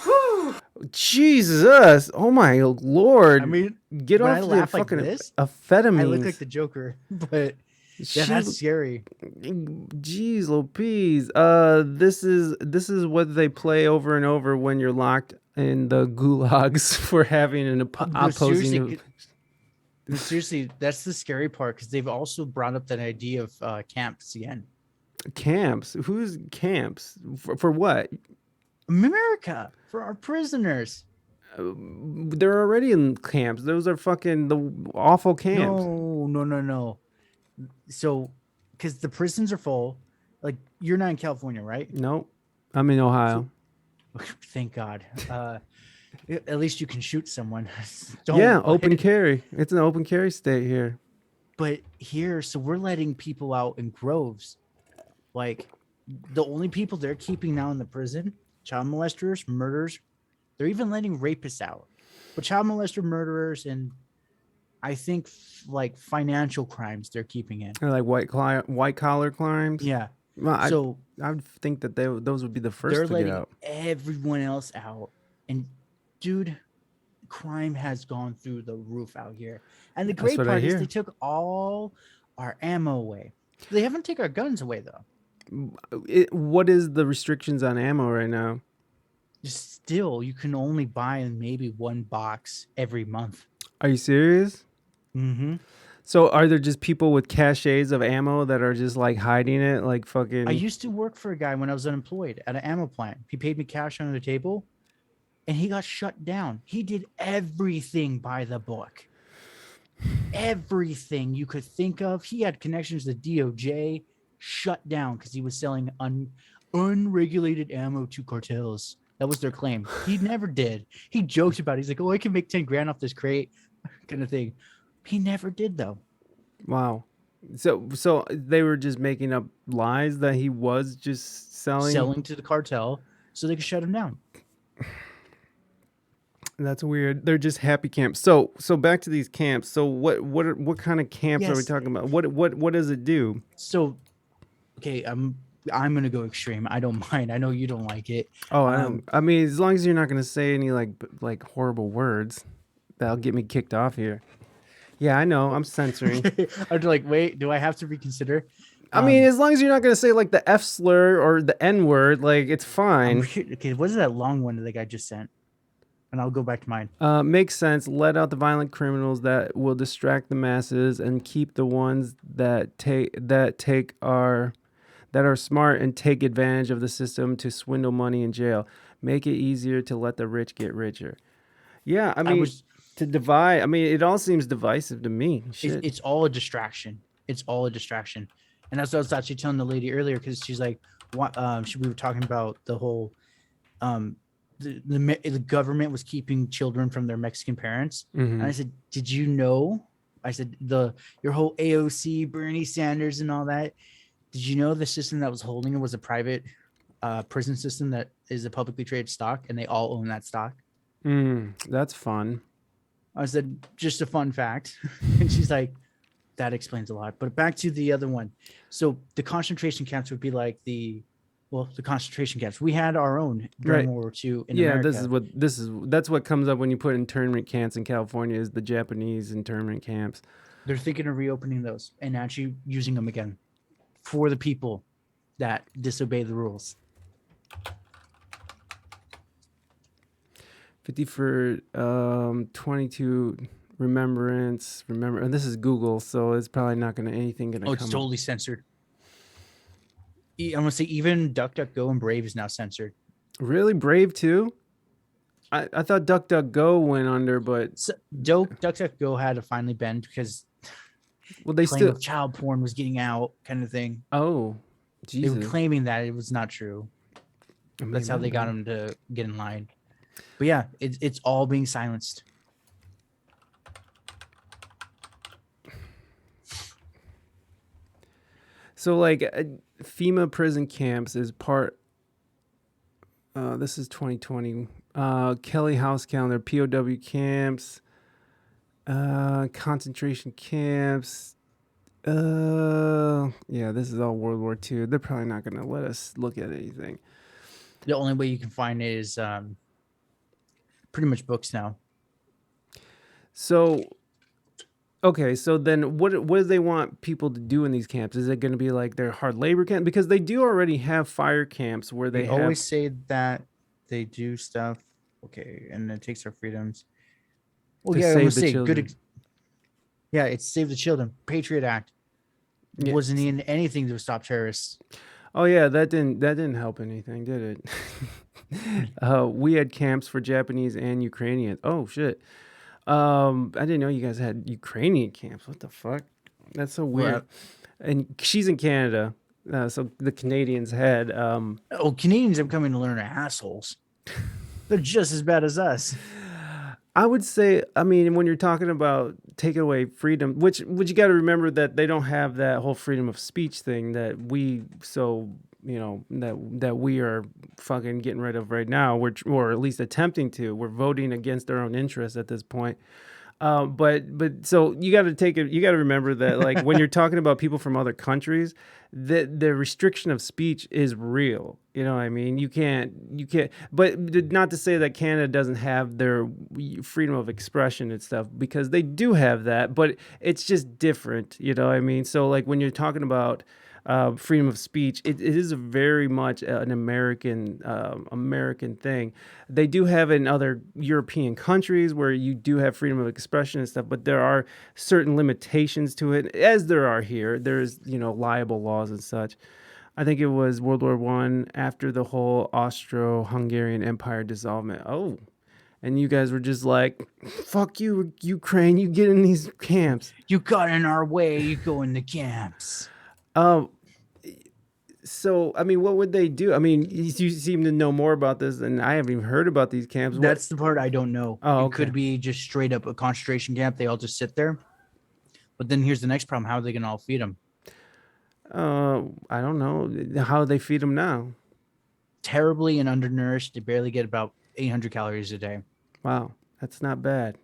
Whew. Jesus! Oh my lord! I mean, get when off I the laugh like fucking this, amphetamines. I look like the Joker, but yeah, She- that's scary. Jeez, Lopez. This is what they play over and over when you're locked in the gulags for having an opposing. Seriously, that's the scary part because they've also brought up that idea of camps again. Camps. Who's camps? For what? America for our prisoners. They're already in camps. Those are fucking the awful camps. No. So, because the prisons are full, like you're not in California, right? Nope. I'm in Ohio. Thank God. At least you can shoot someone. Yeah, open carry. It's an open carry state here. But here, so we're letting people out in groves. Like the only people they're keeping now in the prison, child molesters, murderers. They're even letting rapists out. But child molester, murderers, and I think like financial crimes they're keeping in. Or like white collar crimes. Yeah. Well, I would think that those would be the first they're to letting get out. everyone else out. And dude, crime has gone through the roof out here. And the That's great what I part is hear. they took all our ammo away. They haven't taken our guns away though. What is the restrictions on ammo right now? Still, you can only buy maybe one box every month. Are you serious? Mm-hmm. So are there just people with caches of ammo that are just like hiding it, like fucking? I used to work for a guy when I was unemployed at an ammo plant. He paid me cash under the table, and he got shut down. He did everything by the book. Everything you could think of. He had connections to DOJ, shut down because he was selling unregulated ammo to cartels. That was their claim. He never did. He joked about it. He's like, oh, I can make 10 grand off this crate kind of thing. He never did, though. Wow. So they were just making up lies that he was just selling to the cartel so they could shut him down. That's weird. They're just happy camps. So back to these camps. So what kind of camps are we Yes. talking about? What does it do? So, okay, I'm gonna go extreme. I don't mind. I know you don't like it. Oh, I mean, as long as you're not gonna say any like horrible words, that'll get me kicked off here. Yeah, I know. I'm censoring. I'm like, wait, do I have to reconsider? I mean, as long as you're not gonna say like the F slur or the N word, like it's fine. Okay, what is that long one that the guy just sent? And I'll go back to mine. Makes sense. Let out the violent criminals that will distract the masses and keep the ones that are smart and take advantage of the system to swindle money in jail. Make it easier to let the rich get richer. Yeah, I mean, to divide. I mean, it all seems divisive to me. Shit. It's all a distraction. It's all a distraction. And that's what I was actually telling the lady earlier because she's like, what? We were talking about the whole, the government was keeping children from their Mexican parents. Mhm. And I said, did you know? I said, your whole AOC, Bernie Sanders and all that. Did you know the system that was holding it was a private prison system that is a publicly traded stock and they all own that stock? That's fun. I said, just a fun fact. And she's like, that explains a lot. But back to the other one. So the concentration camps would be like the concentration camps. We had our own during Right. World War II in Yeah, America. that's what comes up when you put internment camps in California is the Japanese internment camps. They're thinking of reopening those and actually using them again for the people that disobey the rules. 50 for 22 remembrance. Remember, and this is Google, so it's probably not gonna anything gonna Oh, come it's totally censored. I'm gonna say even DuckDuckGo and Brave is now censored. Really? Brave too? I thought DuckDuckGo went under, but So, DuckDuckGo had to finally bend because they claim still. of child porn was getting out, kind of thing. Oh, They were Jesus. claiming that it was not true. I mean, That's how they got him to get in line. But yeah, it's all being silenced. So like FEMA prison camps is part. This is 2020. Kelly House calendar, POW camps, concentration camps. Yeah, this is all World War II. They're probably not gonna let us look at anything. The only way you can find it is pretty much books now. So, okay, so then what do they want people to do in these camps? Is it going to be like their hard labor camp? Because they do already have fire camps where they have... always say that they do stuff. Okay, and it takes our freedoms. Well, To yeah, I save would the say children. yeah, it's Save the Children. Patriot Act Yeah. wasn't in anything to stop terrorists. Oh yeah, that didn't help anything, did it? We had camps for Japanese and Ukrainians. Oh shit. I didn't know you guys had Ukrainian camps. What the fuck? That's so weird. And she's in Canada. So the Canadians had Oh, Canadians are coming to learn are assholes. They're just as bad as us. I would say, I mean, when you're talking about taking away freedom, which you got to remember that they don't have that whole freedom of speech thing that we that we are fucking getting rid of right now. Or at least attempting to. We're voting against our own interests at this point. But so you got to remember that like when you're talking about people from other countries, the restriction of speech is real. You know what I mean? You can't, but not to say that Canada doesn't have their freedom of expression and stuff, because they do have that, but it's just different. You know what I mean? So like when you're talking about freedom of speech, it is a very much an American thing. They do have it in other European countries where you do have freedom of expression and stuff, but there are certain limitations to it, as there are here. There's libel laws and such. I think it was World War I, after the whole Austro-Hungarian Empire dissolvement. Oh, and you guys were just like, "Fuck you, Ukraine! You get in these camps. You got in our way. You go in the camps." So, I mean, what would they do? I mean, you seem to know more about this, and I haven't even heard about these camps. That's the part I don't know. Oh, It could be just straight up a concentration camp. They all just sit there. But then here's the next problem. How are they going to all feed them? I don't know. How they feed them now? Terribly and undernourished. They barely get about 800 calories a day. Wow, that's not bad.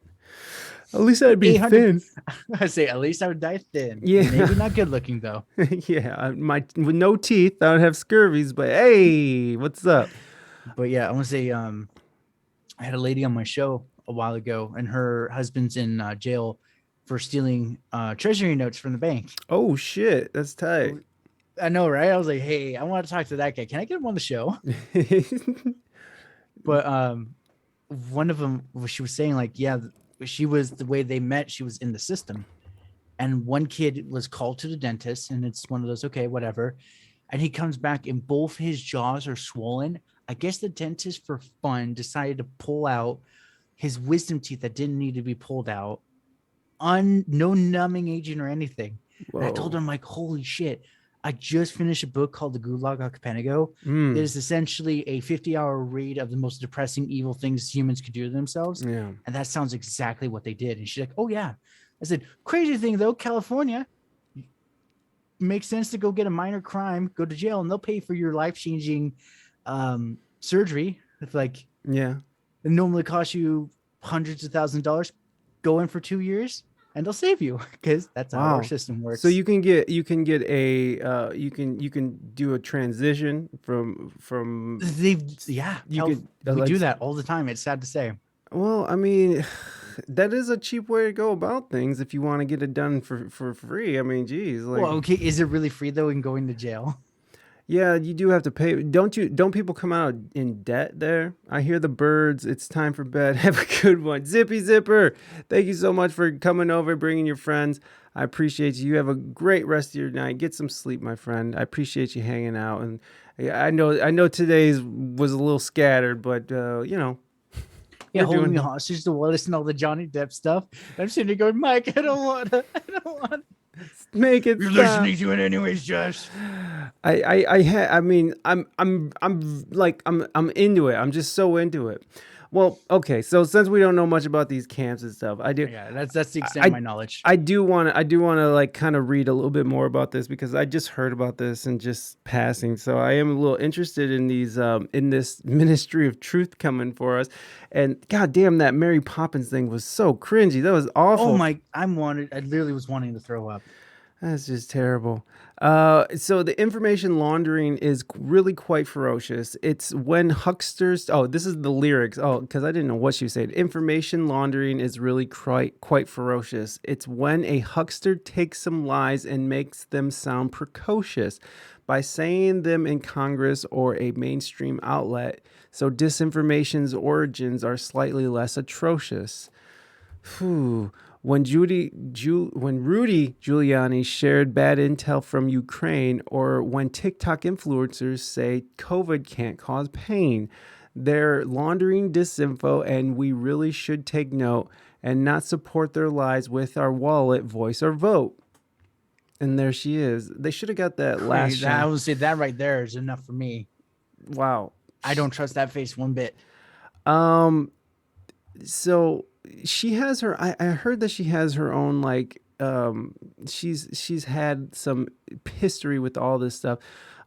At least I'd be thin. I say at least I would die thin. Yeah. Maybe not good looking though. Yeah, with no teeth, I would have scurvies. But hey, what's up? But yeah, I want to say, I had a lady on my show a while ago, and her husband's in jail for stealing treasury notes from the bank. Oh shit, that's tight. I know, right? I was like, hey, I want to talk to that guy. Can I get him on the show? But one of them, she was saying like, yeah, she was, the way they met, she was in the system, and one kid was called to the dentist, and it's one of those, okay, whatever, and he comes back and both his jaws are swollen. I guess the dentist, for fun, decided to pull out his wisdom teeth that didn't need to be pulled out, no numbing agent or anything. And I told him, like, holy shit, I just finished a book called The Gulag Archipelago. It is essentially a 50-hour read of the most depressing, evil things humans could do to themselves. Yeah. And that sounds exactly what they did. And she's like, oh, yeah. I said, crazy thing, though, California, makes sense to go get a minor crime, go to jail, and they'll pay for your life-changing surgery. It's like, yeah, it normally costs you hundreds of thousands of dollars. Go in for 2 years. And they'll save you, because that's how our system works. So you can get you can do a transition from we do that all the time. It's sad to say. Well, I mean, that is a cheap way to go about things if you want to get it done for free. I mean, geez. Like, Well, okay, is it really free though in going to jail? yeah, you do have to pay. Don't people come out in debt there? I hear the birds. It's time for bed. Have a good one. Zippy Zipper, thank you so much for coming over, bringing your friends. I appreciate you. You have a great rest of your night. Get some sleep, my friend. I appreciate you hanging out. And I know today's was a little scattered, but Yeah, holding me hostage to listen to all the Johnny Depp stuff. I'm sitting there going, Mike, I don't want to. Make it. You're stop. listening to it anyways, Josh. I mean, I'm into it. I'm just so into it. Well, okay. So since we don't know much about these camps and stuff, I do. Yeah, that's the extent of my knowledge. I do want to like kind of read a little bit more about this, because I just heard about this and just passing. So I am a little interested in these in this ministry of truth coming for us. And goddamn, that Mary Poppins thing was so cringy. That was awful. Oh my! I literally was wanting to throw up. That's just terrible. So the information laundering is really quite ferocious. It's when hucksters... Oh, this is the lyrics. Oh, because I didn't know what she said. Information laundering is really quite ferocious. It's when a huckster takes some lies and makes them sound precocious by saying them in Congress or a mainstream outlet. So disinformation's origins are slightly less atrocious. Whew. When Rudy Giuliani shared bad intel from Ukraine, or when TikTok influencers say COVID can't cause pain, they're laundering disinfo, and we really should take note and not support their lies with our wallet, voice, or vote. And there she is. They should have got that last shot. I would say that right there is enough for me. Wow. I don't trust that face one bit. Um, so she has her. I heard that she has her own like. She's had some history with all this stuff.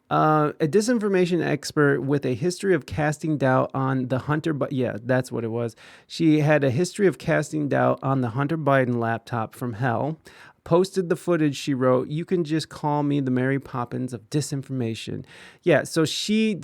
A disinformation expert with a history of casting doubt on the Hunter, but yeah, that's what it was. She had a history of casting doubt on the Hunter Biden laptop from hell. Posted the footage. She wrote, "You can just call me the Mary Poppins of disinformation." Yeah, so she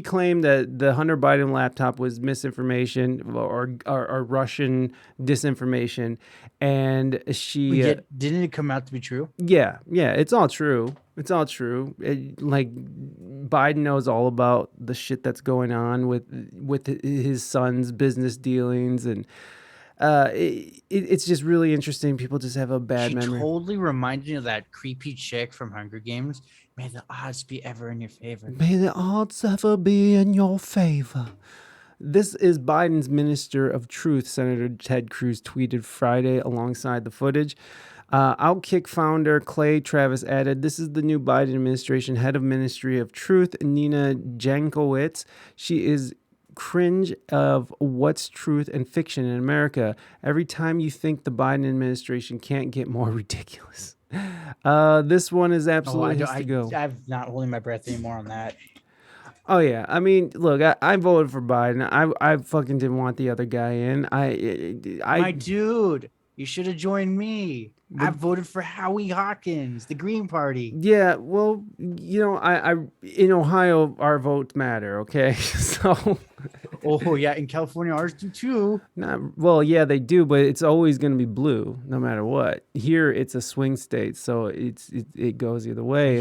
claimed that the Hunter Biden laptop was misinformation or Russian disinformation, and she Didn't it come out to be true? yeah, it's all true. It's all true. Like Biden knows all about the shit that's going on with his son's business dealings, and it's just really interesting. People just have a bad She memory. totally reminded me of that creepy chick from Hunger Games. May the odds be ever in your favor. May the odds ever be in your favor. This is Biden's Minister of Truth, Senator Ted Cruz tweeted Friday alongside the footage. Outkick founder Clay Travis added, "This is the new Biden administration head of Ministry of Truth, Nina Jankowicz. She is cringe of what's truth and fiction in America. Every time you think the Biden administration can't get more ridiculous." This one is absolutely has to go. I'm not holding my breath anymore on that. Oh yeah, I mean, look, I voted for Biden. I fucking didn't want the other guy in. My dude, you should have joined me. I voted for Howie Hawkins, the Green Party. Yeah, well, you know, I in Ohio our votes matter. Okay, so. Oh yeah, in California ours do too. Well, yeah, they do, but it's always going to be blue no matter what. Here, it's a swing state, so it goes either way.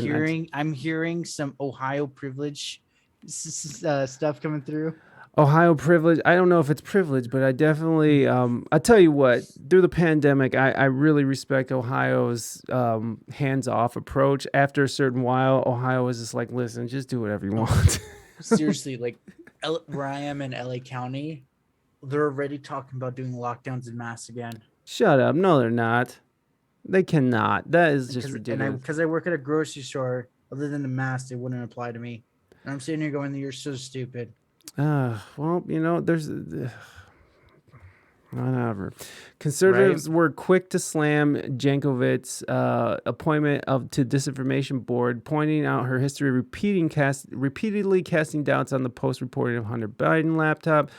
I'm hearing some Ohio privilege stuff coming through. Ohio privilege. I don't know if it's privilege, but I definitely. I tell you what, through the pandemic, I really respect Ohio's hands-off approach. After a certain while, Ohio was just like, listen, just do whatever you want. Seriously, like where I am in LA County, they're already talking about doing lockdowns in mass again. Shut up! No, they're not. They cannot. That is just ridiculous. And because I work at a grocery store, other than the mask, it wouldn't apply to me. And I'm sitting here going, "You're so stupid." Well, you know, there's whatever. Conservatives were quick to slam Jankovich's appointment to Disinformation Board, pointing out her history of repeatedly casting doubts on the post-reporting of Hunter Biden laptop.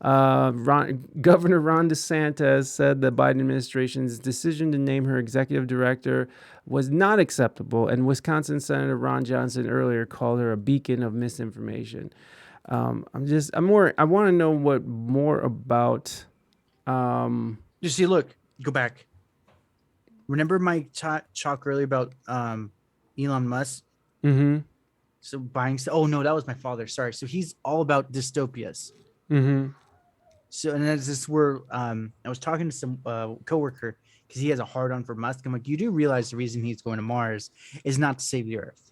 Governor Ron DeSantis said the Biden administration's decision to name her executive director was not acceptable, and Wisconsin Senator Ron Johnson earlier called her a beacon of misinformation. I want to know what more about. You see, look, go back. Remember my talk earlier about Elon Musk? Mm-hmm. So buying. Oh no, that was my father. Sorry. So he's all about dystopias. Mm-hmm. So and that's this where I was talking to some coworker because he has a hard on for Musk. I'm like, you do realize the reason he's going to Mars is not to save the Earth?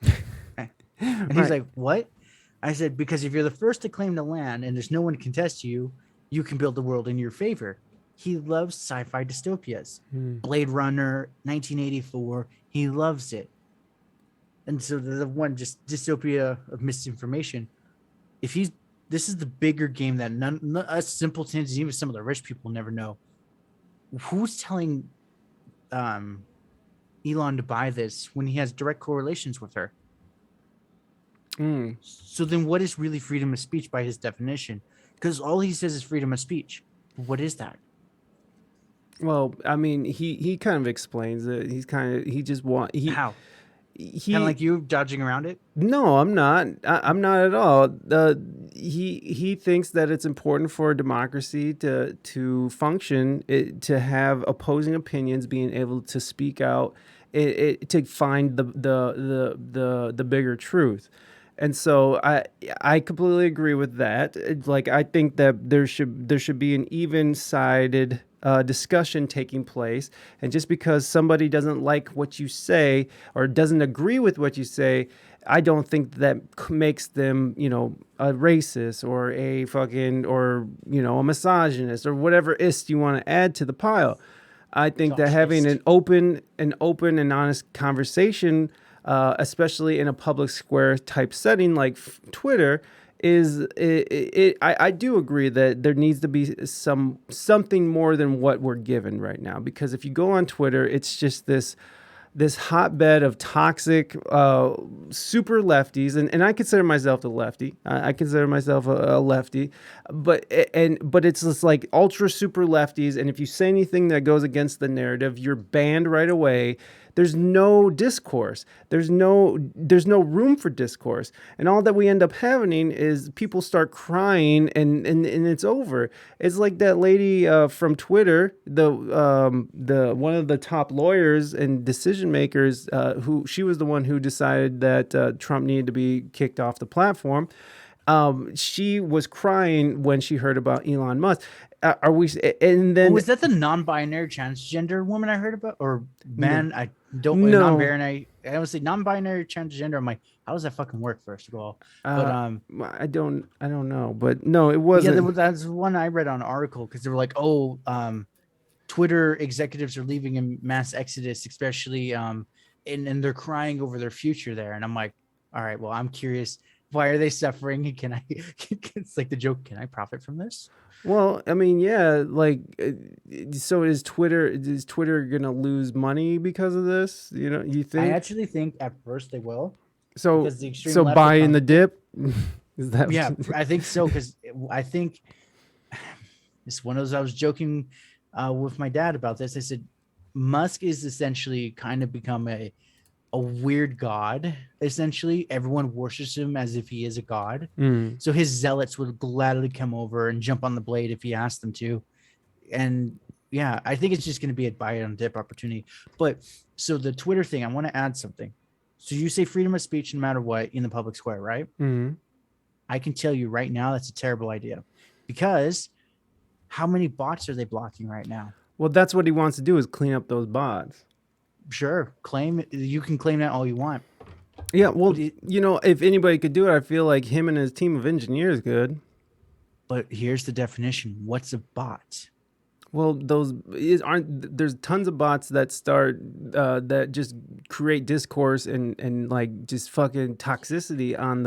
And he's like, what? I said, because if you're the first to claim the land and there's no one to contest you, you can build the world in your favor. He loves sci-fi dystopias. Blade Runner, 1984. He loves it. And so the one just dystopia of misinformation. This is the bigger game that none us simpletons, even some of the rich people never know. Who's telling Elon to buy this when he has direct correlations with her? So then what is really freedom of speech by his definition? Because all he says is freedom of speech. What is that? Well, I mean, he kind of explains it. How? Kind of like you dodging around it? No, I'm not. I'm not at all. He thinks that it's important for a democracy to function, to have opposing opinions, being able to speak out, to find the bigger truth. And so I completely agree with that. Like, I think that there should be an even-sided discussion taking place. And just because somebody doesn't like what you say or doesn't agree with what you say, I don't think that makes them, a racist or a fucking, or, a misogynist or whatever ist you want to add to the pile. I think that having an open and honest conversation, especially in a public square type setting like Twitter, I do agree that there needs to be something more than what we're given right now, because if you go on Twitter, it's just this hotbed of toxic super lefties, and I consider myself a lefty. I consider myself a lefty, but it's just like ultra super lefties, and if you say anything that goes against the narrative, you're banned right away. There's no discourse. There's no room for discourse, and all that we end up having is people start crying, and it's over. It's like that lady from Twitter, the one of the top lawyers and decision makers, who she was the one who decided that Trump needed to be kicked off the platform. She was crying when she heard about Elon Musk. Are we? And then Was that the non-binary transgender woman I heard about, or man? I don't No. non-binary. I don't say non-binary transgender. I'm like, how does that fucking work? First of all, but I don't know, but no, it wasn't. yeah, that's one I read on an article because they were like, oh, Twitter executives are leaving in mass exodus, especially and they're crying over their future there, and I'm like, all right, well, I'm curious. Why are they suffering? Can I? It's like the joke. Can I profit from this? Well, I mean, yeah, like, so is Twitter gonna lose money because of this? You know, you think? I actually think at first they will. So, because the extreme so left buy in account- the dip? Is that? Yeah, I think so, because I think it's one of those. I was joking with my dad about this. I said Musk is essentially kind of become a weird god. Essentially, everyone worships him as if he is a god. Mm. So his zealots would gladly come over and jump on the blade if he asked them to. And yeah, I think it's just going to be a buy on dip opportunity. But so the Twitter thing, I want to add something. So you say freedom of speech no matter what in the public square, right? Mm. I can tell you right now that's a terrible idea, because how many bots are they blocking right now? Well, that's what he wants to do, is clean up those bots. Sure, you can claim that all you want. Yeah, well, you know, if anybody could do it, I feel like him and his team of engineers could. But here's the definition. What's a bot? Well, there's tons of bots that start that just create discourse and like just fucking toxicity on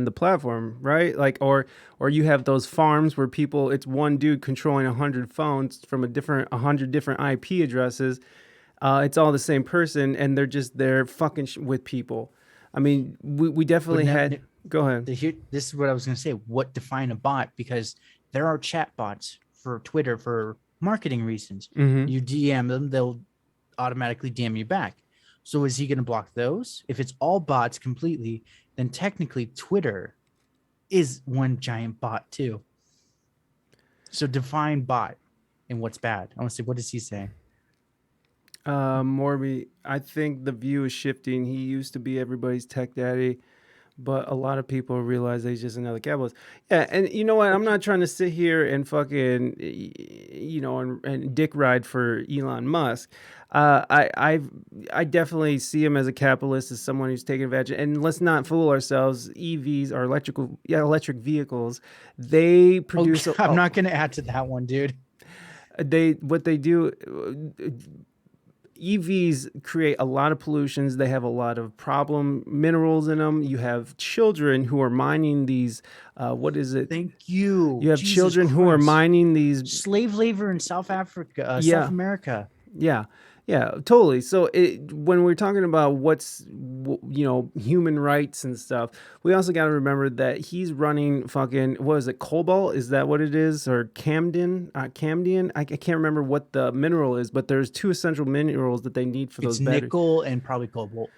the platform, right? Like, or you have those farms where it's one dude controlling 100 phones from 100 different IP addresses. It's all the same person, and they're fucking with people. I mean, we definitely had. Go ahead. This is what I was going to say. What define a bot? Because there are chat bots for Twitter for marketing reasons. Mm-hmm. You DM them, they'll automatically DM you back. So is he going to block those? If it's all bots completely, then technically Twitter is one giant bot too. So define bot and what's bad. I want to say, what does he say? Morby, I think the view is shifting. He used to be everybody's tech daddy, but a lot of people realize that he's just another capitalist. Yeah, and you know what? I'm not trying to sit here and fucking, you know, and dick ride for Elon Musk. I definitely see him as a capitalist, as someone who's taking advantage. And let's not fool ourselves. EVs are electric vehicles. They produce. I'm not going to add to that one, dude. What they do. EVs create a lot of pollutions. They have a lot of problem minerals in them. You have children who are mining these. What is it? Thank you. You have Jesus children who are Christ. mining these. Slave labor in South Africa, Yeah. South America. Yeah, totally. So when we're talking about human rights and stuff, we also got to remember that he's running fucking, what is it, cobalt? Is that what it is? Or camdium? I can't remember what the mineral is, but there's two essential minerals that they need for those batteries. Nickel and probably cobalt.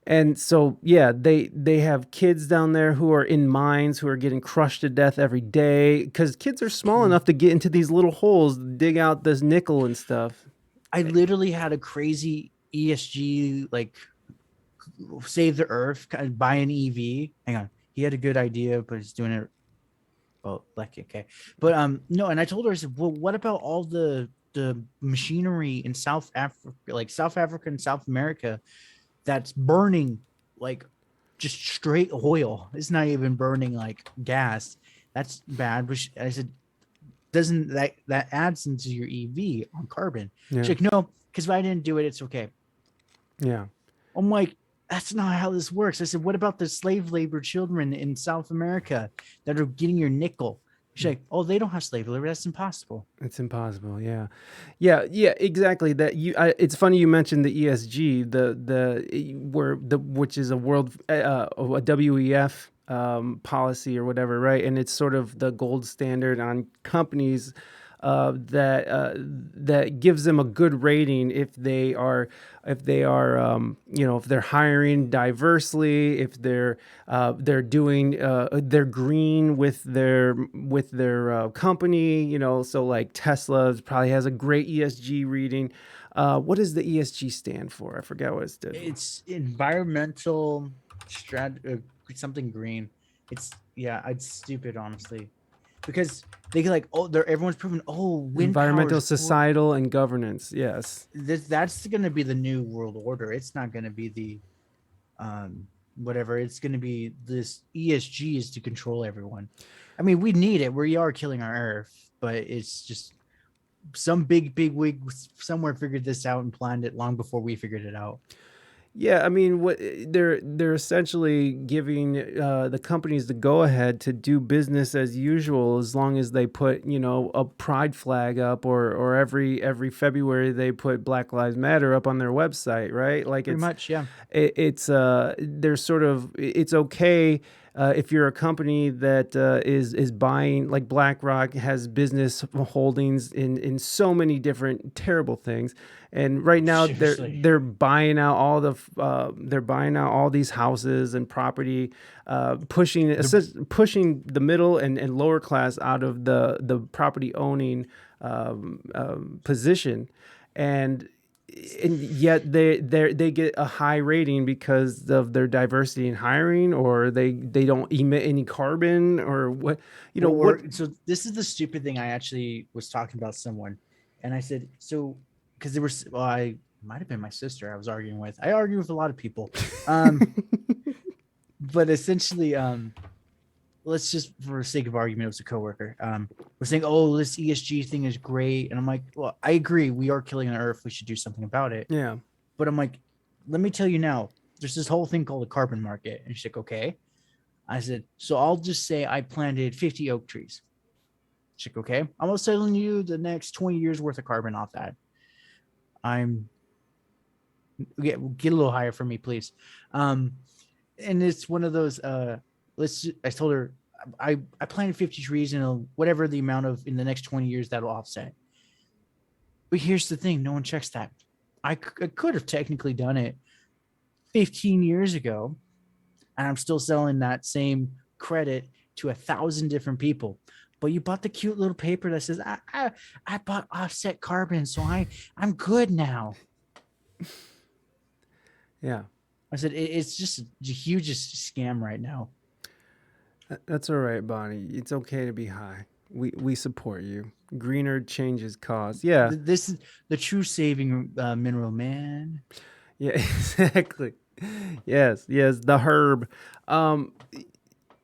And so, yeah, they have kids down there who are in mines who are getting crushed to death every day because kids are small enough to get into these little holes, dig out this nickel and stuff. I literally had a crazy ESG, like, save the earth, kind of buy an EV. Hang on. He had a good idea, but he's doing it. Oh, like, okay. But, no, and I told her, I said, well, what about all the machinery in South Africa, like South Africa and South America, that's burning, like, just straight oil? It's not even burning, like, gas. That's bad. Which I said, doesn't that adds into your EV on carbon? Yeah. She's like, no, because if I didn't do it, it's okay. Yeah. I'm like, that's not how this works. I said, what about the slave labor children in South America that are getting your nickel? She's like, oh, they don't have slave labor. That's impossible. It's impossible. Yeah, exactly. That it's funny you mentioned the ESG, which is a world a WEF policy or whatever, right? And it's sort of the gold standard on companies that gives them a good rating if they're hiring diversely, if they're doing they're green with their company, so like Tesla probably has a great ESG reading. What does the ESG stand for? I forget what it stood for. It's environmental something green. It's stupid, honestly, because they like, everyone's proven, wind Environmental, power is societal, and governance. Yes, that's going to be the new world order. It's not going to be the whatever. It's going to be this ESG is to control everyone. I mean, we need it. We are killing our Earth, but it's just some big wig somewhere figured this out and planned it long before we figured it out. Yeah, I mean, what they're essentially giving the companies the go ahead to do business as usual, as long as they put a pride flag up, or every February they put Black Lives Matter up on their website, right? Like Pretty much, yeah. It's there's sort of, it's okay. If you're a company that is buying, like BlackRock has business holdings in so many different terrible things, and right now they're buying out all these houses and property, pushing the middle and lower class out of the property owning position, and yet they get a high rating because of their diversity in hiring, or they don't emit any carbon, or what, So this is the stupid thing. I actually was talking about someone, and I said, so because I might have been my sister I was arguing with. I argue with a lot of people, but essentially, let's just, for the sake of argument, it was a coworker. We're saying, this ESG thing is great. And I'm like, well, I agree. We are killing the Earth. We should do something about it. Yeah. But I'm like, let me tell you now, there's this whole thing called the carbon market. And she's like, okay. I said, so I'll just say I planted 50 oak trees. She's like, okay. I'm selling you the next 20 years worth of carbon off that. Get a little higher for me, please. And it's one of those, I told her I planted 50 trees and whatever the amount of in the next 20 years that'll offset. But here's the thing, no one checks that. I could have technically done it 15 years ago, and I'm still selling that same credit to 1,000 different people. But you bought the cute little paper that says I bought offset carbon, so I'm good now. Yeah. I said it's just the hugest scam right now. That's all right, Bonnie. It's okay to be high. We support you. Greener changes cause. Yeah. This is the true saving mineral, man. Yeah, exactly. Yes, the herb.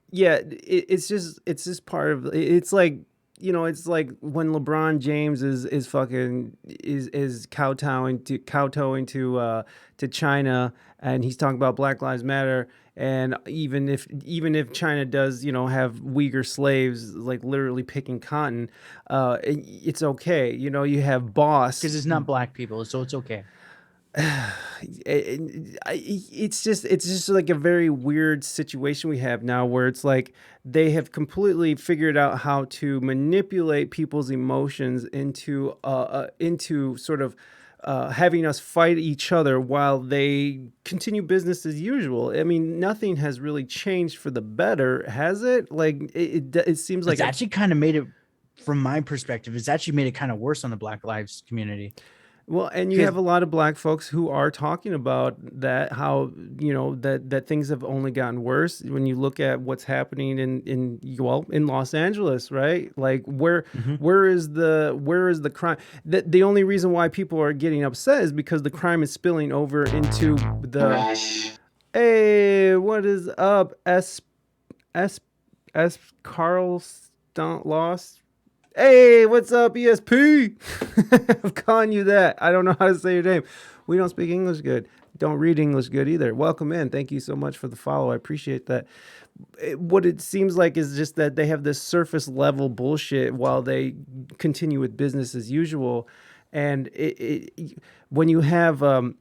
Yeah, it's just part of, it's like, it's like when LeBron James is kowtowing to China, and he's talking about Black Lives Matter, and even if China does have Uyghur slaves like literally picking cotton, it's okay. You have boss, because it's not black people, so it's okay. It's just like a very weird situation we have now, where it's like they have completely figured out how to manipulate people's emotions into sort of having us fight each other while they continue business as usual. I mean, nothing has really changed for the better, has it? Like it seems like it's actually kind of made it, from my perspective, it's actually made it kind of worse on the Black Lives community. Well, and you have a lot of black folks who are talking about that, how, that things have only gotten worse when you look at what's happening in Los Angeles, right? Like where is the crime? The only reason why people are getting upset is because the crime is spilling over into the Hey, what is up? S Carl Lost. Hey, what's up, ESP? I'm calling you that. I don't know how to say your name. We don't speak English good. don't read English good either. Welcome in. Thank you so much for the follow. I appreciate that. What it seems like is just that they have this surface level bullshit while they continue with business as usual. And when you have some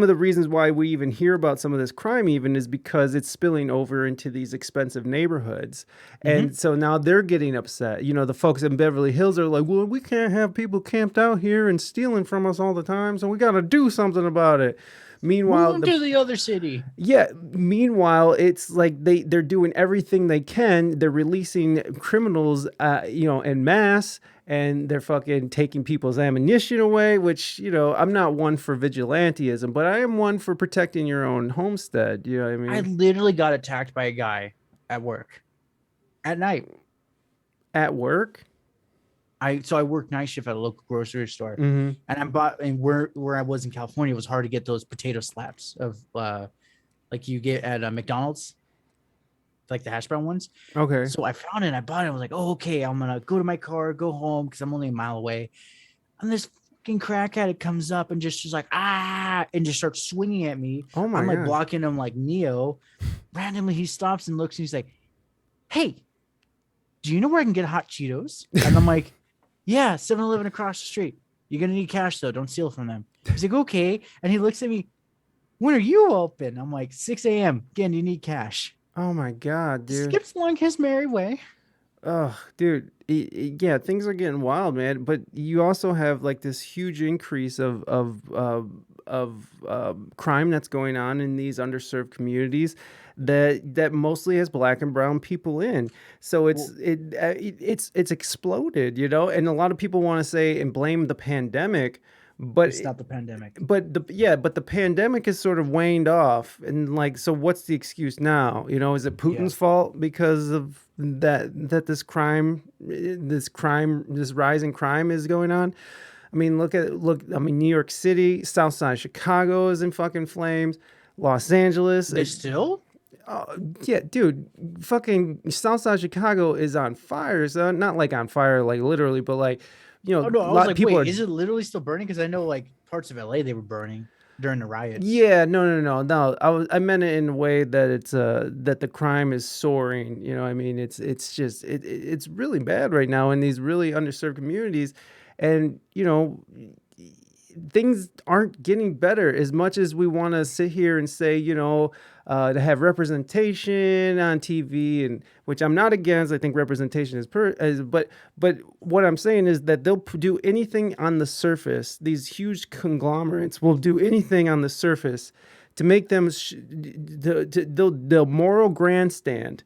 of the reasons why we even hear about some of this crime even is because it's spilling over into these expensive neighborhoods. And so now they're getting upset. You know, the folks in Beverly Hills are like, well, we can't have people camped out here and stealing from us all the time, so we got to do something about it. Meanwhile, Move to the other city. yeah. Meanwhile, it's like they're doing everything they can. They're releasing criminals, en masse, and they're fucking taking people's ammunition away. Which, I'm not one for vigilantism, but I am one for protecting your own homestead. You know what I mean? I literally got attacked by a guy at work at night. At work. I worked night shift at a local grocery store, Mm-hmm. and where I was in California, it was hard to get those potato slaps of like you get at McDonald's, like the hash brown ones. Okay. So I found it, and I bought it. I was like, oh, okay, I'm gonna go to my car, go home because I'm only a mile away. And this fucking crack addict comes up and just like and just starts swinging at me. Oh my I'm like God. blocking him like Neo. Randomly, he stops and looks, and he's like, "Hey, do you know where I can get hot Cheetos?" And I'm like, yeah, 7-Eleven across the street. You're going to need cash, though. Don't steal from them. He's like, okay. And he looks at me, when are you open? I'm like, 6 a.m. Again, you need cash. Oh, my God, dude. Skips along his merry way. Oh, dude. Yeah, things are getting wild, man. But you also have like this huge increase of crime that's going on in these underserved communities that mostly has Black and brown people in. So it's exploded, and a lot of people want to say and blame the pandemic, but It's not the pandemic. But the pandemic is sort of waned off, and like, so what's the excuse now? Is it Putin's fault because of that this rise in crime is going on? I mean, New York City, South Side Chicago is in fucking flames. Los Angeles. They still? Yeah, dude, fucking South Side Chicago is on fire. So not like on fire, like literally, but like, Oh, no, I a was lot like, of people wait, are. is it literally still burning? Because I know like parts of LA they were burning during the riots. Yeah, no. I meant it in a way that it's that the crime is soaring. I mean, it's just it's really bad right now in these really underserved communities, and things aren't getting better as much as we want to sit here and say, to have representation on TV, and which I'm not against. I think representation is but what I'm saying is that they'll do anything on the surface. These huge conglomerates will do anything on the surface to make them they'll moral grandstand,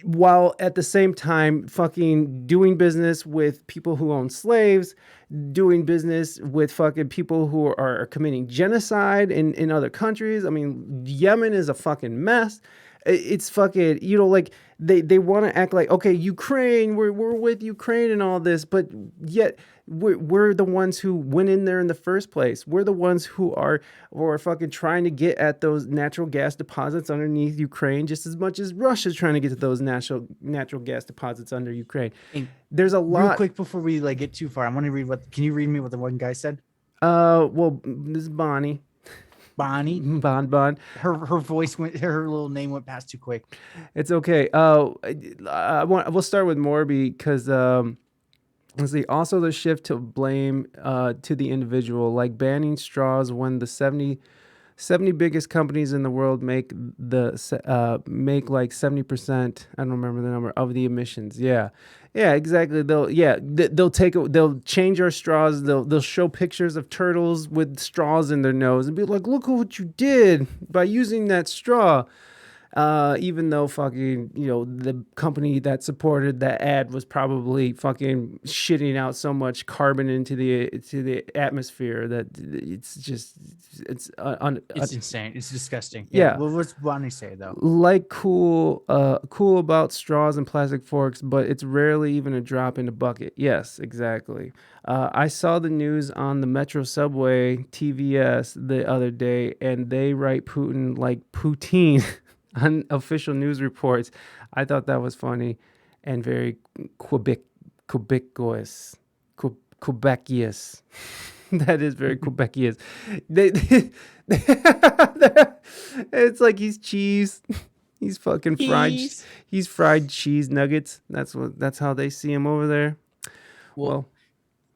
while at the same time fucking doing business with people who own slaves, doing business with fucking people who are committing genocide in other countries. I mean, Yemen is a fucking mess. It's fucking, like they want to act like, okay, Ukraine, we're with Ukraine and all this, but yet we're the ones who went in there in the first place. We're the ones who are fucking trying to get at those natural gas deposits underneath Ukraine just as much as Russia's trying to get to those natural gas deposits under Ukraine. Hey, there's a lot. Real quick before we like get too far, I want to read can you read me what the one guy said? Well, this is Bonnie. Bonnie. Bon. Her voice her little name went past too quick. It's okay. We'll start with Morby because let's see. Also, the shift to blame to the individual, like banning straws when the 70 biggest companies in the world make like 70%. I don't remember the number of the emissions. Yeah, exactly. They'll change our straws. They'll show pictures of turtles with straws in their nose and be like, look at what you did by using that straw. Even though fucking, the company that supported that ad was probably fucking shitting out so much carbon into the atmosphere that it's just, it's insane. It's disgusting. Yeah. Well, what's Bonnie say though? Like cool about straws and plastic forks, but it's rarely even a drop in the bucket. Yes, exactly. I saw the news on the Metro Subway TVS the other day, and they write Putin like poutine on official news reports. I thought that was funny and very Quebecious. That is very Quebecian. It's like he's cheese. He's fucking fried. Cheese. He's fried cheese nuggets. That's how they see him over there. Well,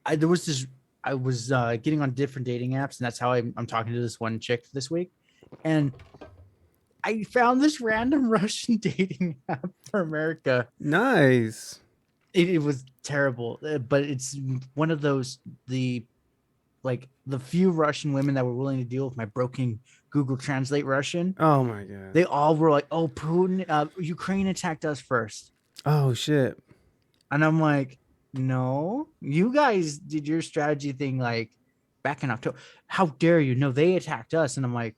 I was getting on different dating apps, and that's how I'm talking to this one chick this week. And I found this random Russian dating app for America. nice. It was terrible, but it's one of those the few Russian women that were willing to deal with my broken Google Translate Russian. Oh my god. They all were like, "Oh, Putin, Ukraine attacked us first," Oh shit. and I'm like, "No, you guys did your strategy thing like back in October. How dare you? No, they attacked us," and I'm like,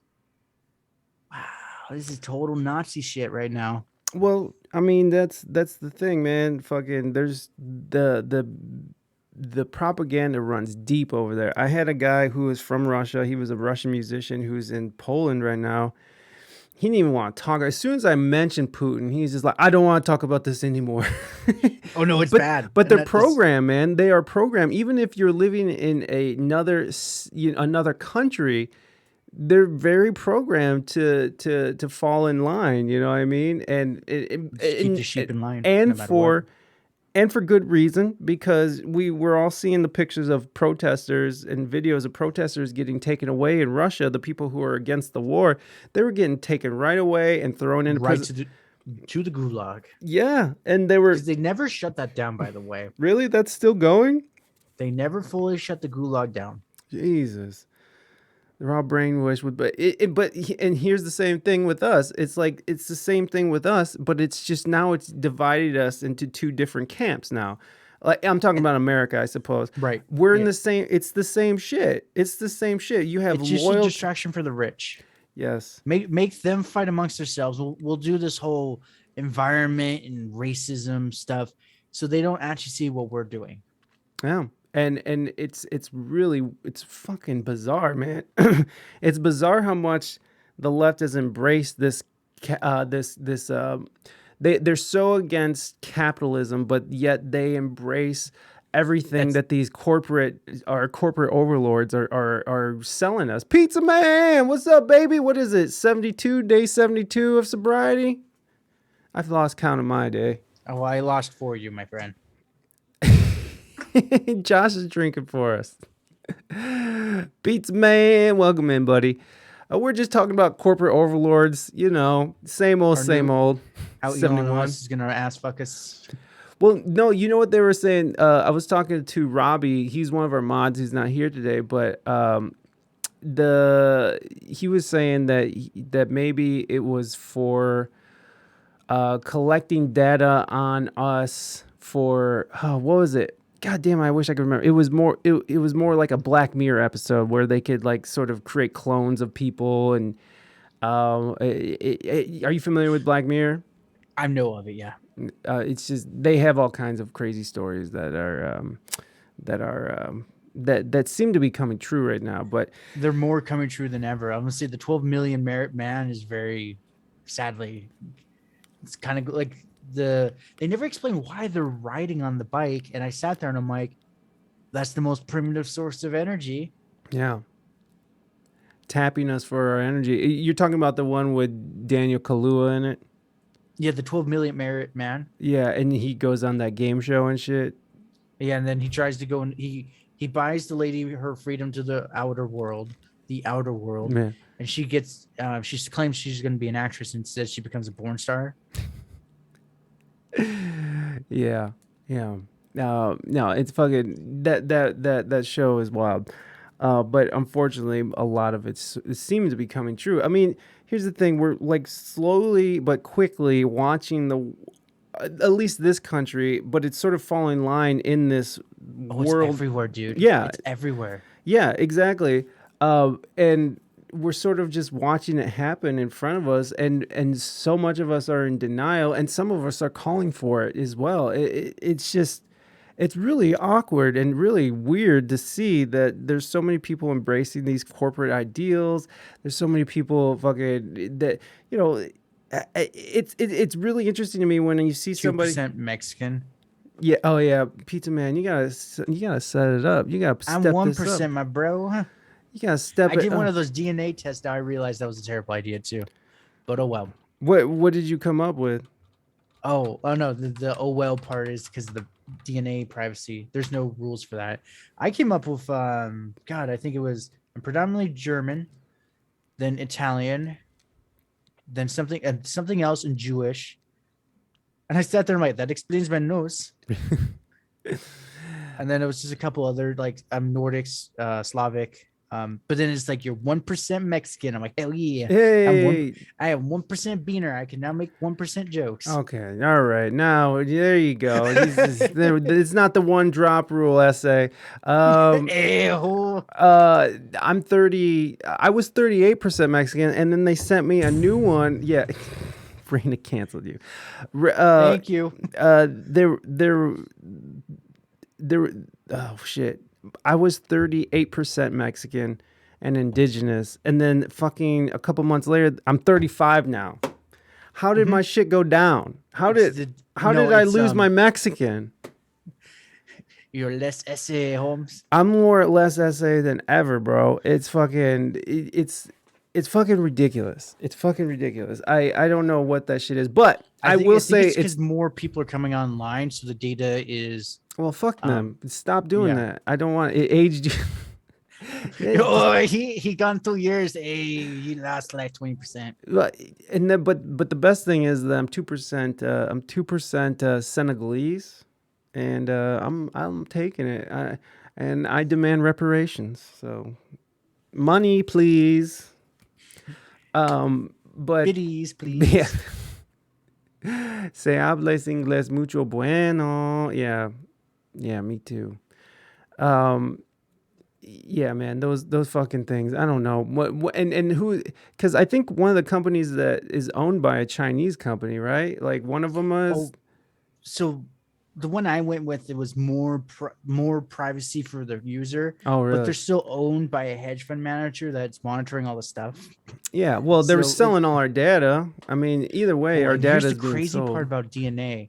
"Wow, this is total Nazi shit right now." Well, I mean that's the thing, man. Fucking there's the propaganda runs deep over there. I had a guy who was from Russia. He was a Russian musician who's in Poland right now. He didn't even want to talk. As soon as I mentioned Putin, he's just like, I don't want to talk about this anymore. Oh no, it's but, bad. But And they're that- this- programmed, man. They are programmed. Even if you're living in another country, they're very programmed to fall in line. You know what I mean? And Just keep the sheep in line, and no matter for good reason, because we were all seeing the pictures of protesters and videos of protesters getting taken away in Russia. The people who are against the war, they were getting taken right away and thrown into right prison. to the gulag. Yeah, and they were 'Cause they never shut that down, by the way. really, that's still going. They never fully shut the gulag down. Jesus. They're all brainwashed with, and here's the same thing with us. It's like it's the same thing with us, but it's just now it's divided us into two different camps now. Like I'm talking about America, I suppose. Right. We're in Yeah. the same. It's the same shit. It's the same shit. You have It's just a distraction for the rich. Yes. Make them fight amongst themselves. We'll do this whole environment and racism stuff, so they don't actually see what we're doing. Yeah. And it's really it's fucking bizarre, man. It's bizarre how much the left has embraced this they're so against capitalism, but yet they embrace everything that these corporate overlords are selling us. Pizza Man, what's up, baby? What is it? 72 of sobriety? I've lost count of my day. Oh, I lost for you, my friend. Josh is drinking for us. Pizza Man, welcome in, buddy. We're just talking about corporate overlords, you know, same old. How 71. Elon Musk is gonna ass fuck us. Well, no, you know what they were saying? I was talking to Robbie. He's one of our mods. He's not here today, but he was saying that maybe it was for collecting data on us for what was it? God damn, I wish I could remember. It was more like a Black Mirror episode where they could like sort of create clones of people. And are you familiar with Black Mirror? I know of it, yeah. It's just they have all kinds of crazy stories that seem to be coming true right now. But They're more coming true than ever. I'm gonna say the 12 million merit man is very sadly. It's kind of like they never explain why they're riding on the bike, and I sat there and I'm like, that's the most primitive source of energy. yeah, tapping us for our energy. You're talking about the one with Daniel Kaluuya in it? Yeah, the 12 million merit man. Yeah, and he goes on that game show and shit. Yeah, and then he tries to go and he buys the lady her freedom to the outer world, Man. and she gets she claims she's going to be an actress, and instead she becomes a porn star. Yeah. No, it's fucking that show is wild. But unfortunately, a lot of it seems to be coming true. I mean, here's the thing: we're like slowly but quickly watching at least this country, but it's sort of falling in line in this world. It's everywhere, dude. Yeah, It's everywhere. Yeah, exactly. And we're sort of just watching it happen in front of us, and so much of us are in denial, and some of us are calling for it as well. It's really awkward and really weird to see that there's so many people embracing these corporate ideals. There's so many people fucking that, you know, it's really interesting to me when you see somebody. 2% Mexican. Yeah. Oh yeah, Pizza Man. You gotta set it up. You gotta I'm step 1%, this up. my bro. You gotta step I it did one up. of those DNA tests. Now I realized that was a terrible idea too. But oh well. What did you come up with? Oh no, the oh well part is because of the DNA privacy. There's no rules for that. I came up with God, I think it was I'm predominantly German, then Italian, then something else in Jewish. And I sat there and I'm like, that explains my nose. And then it was just a couple other like Nordics, Slavic. But then it's like you're 1% Mexican. I'm like, hell yeah. Hey. I am 1% beaner. I can now make 1% jokes. Okay. All right. Now there you go. It's not the one drop rule essay. Ew. I'm 30. I was 38% Mexican, and then they sent me a new one. Yeah. Reina canceled you. Thank you. There. Oh shit. I was 38% Mexican and indigenous, and then fucking a couple months later, I'm 35 now. How did my shit go down? How did I lose my Mexican? You're less essay, Holmes. I'm more or less essay than ever, bro. It's fucking ridiculous. It's fucking ridiculous. I don't know what that shit is, but I will say it's because more people are coming online, so the data is. Well, fuck them. Stop doing that. I don't want it aged. Oh, he gone 2 years. Hey, he lost like 20%. But the best thing is that I'm 2%. I'm 2% Senegalese, and I'm taking it. And I demand reparations. So, money, please. But biddies, please. Yeah. Se hablas inglés mucho bueno. Yeah. Yeah, me too. Yeah, man, those fucking things. I don't know what and who, because I think one of the companies that is owned by a Chinese company, right? Like one of them is. Oh, so the one I went with, it was more privacy for the user. Oh, really? But they're still owned by a hedge fund manager that's monitoring all the stuff. Yeah, well, they're selling all our data. I mean, either way, our data is being sold. Here's the crazy part about DNA.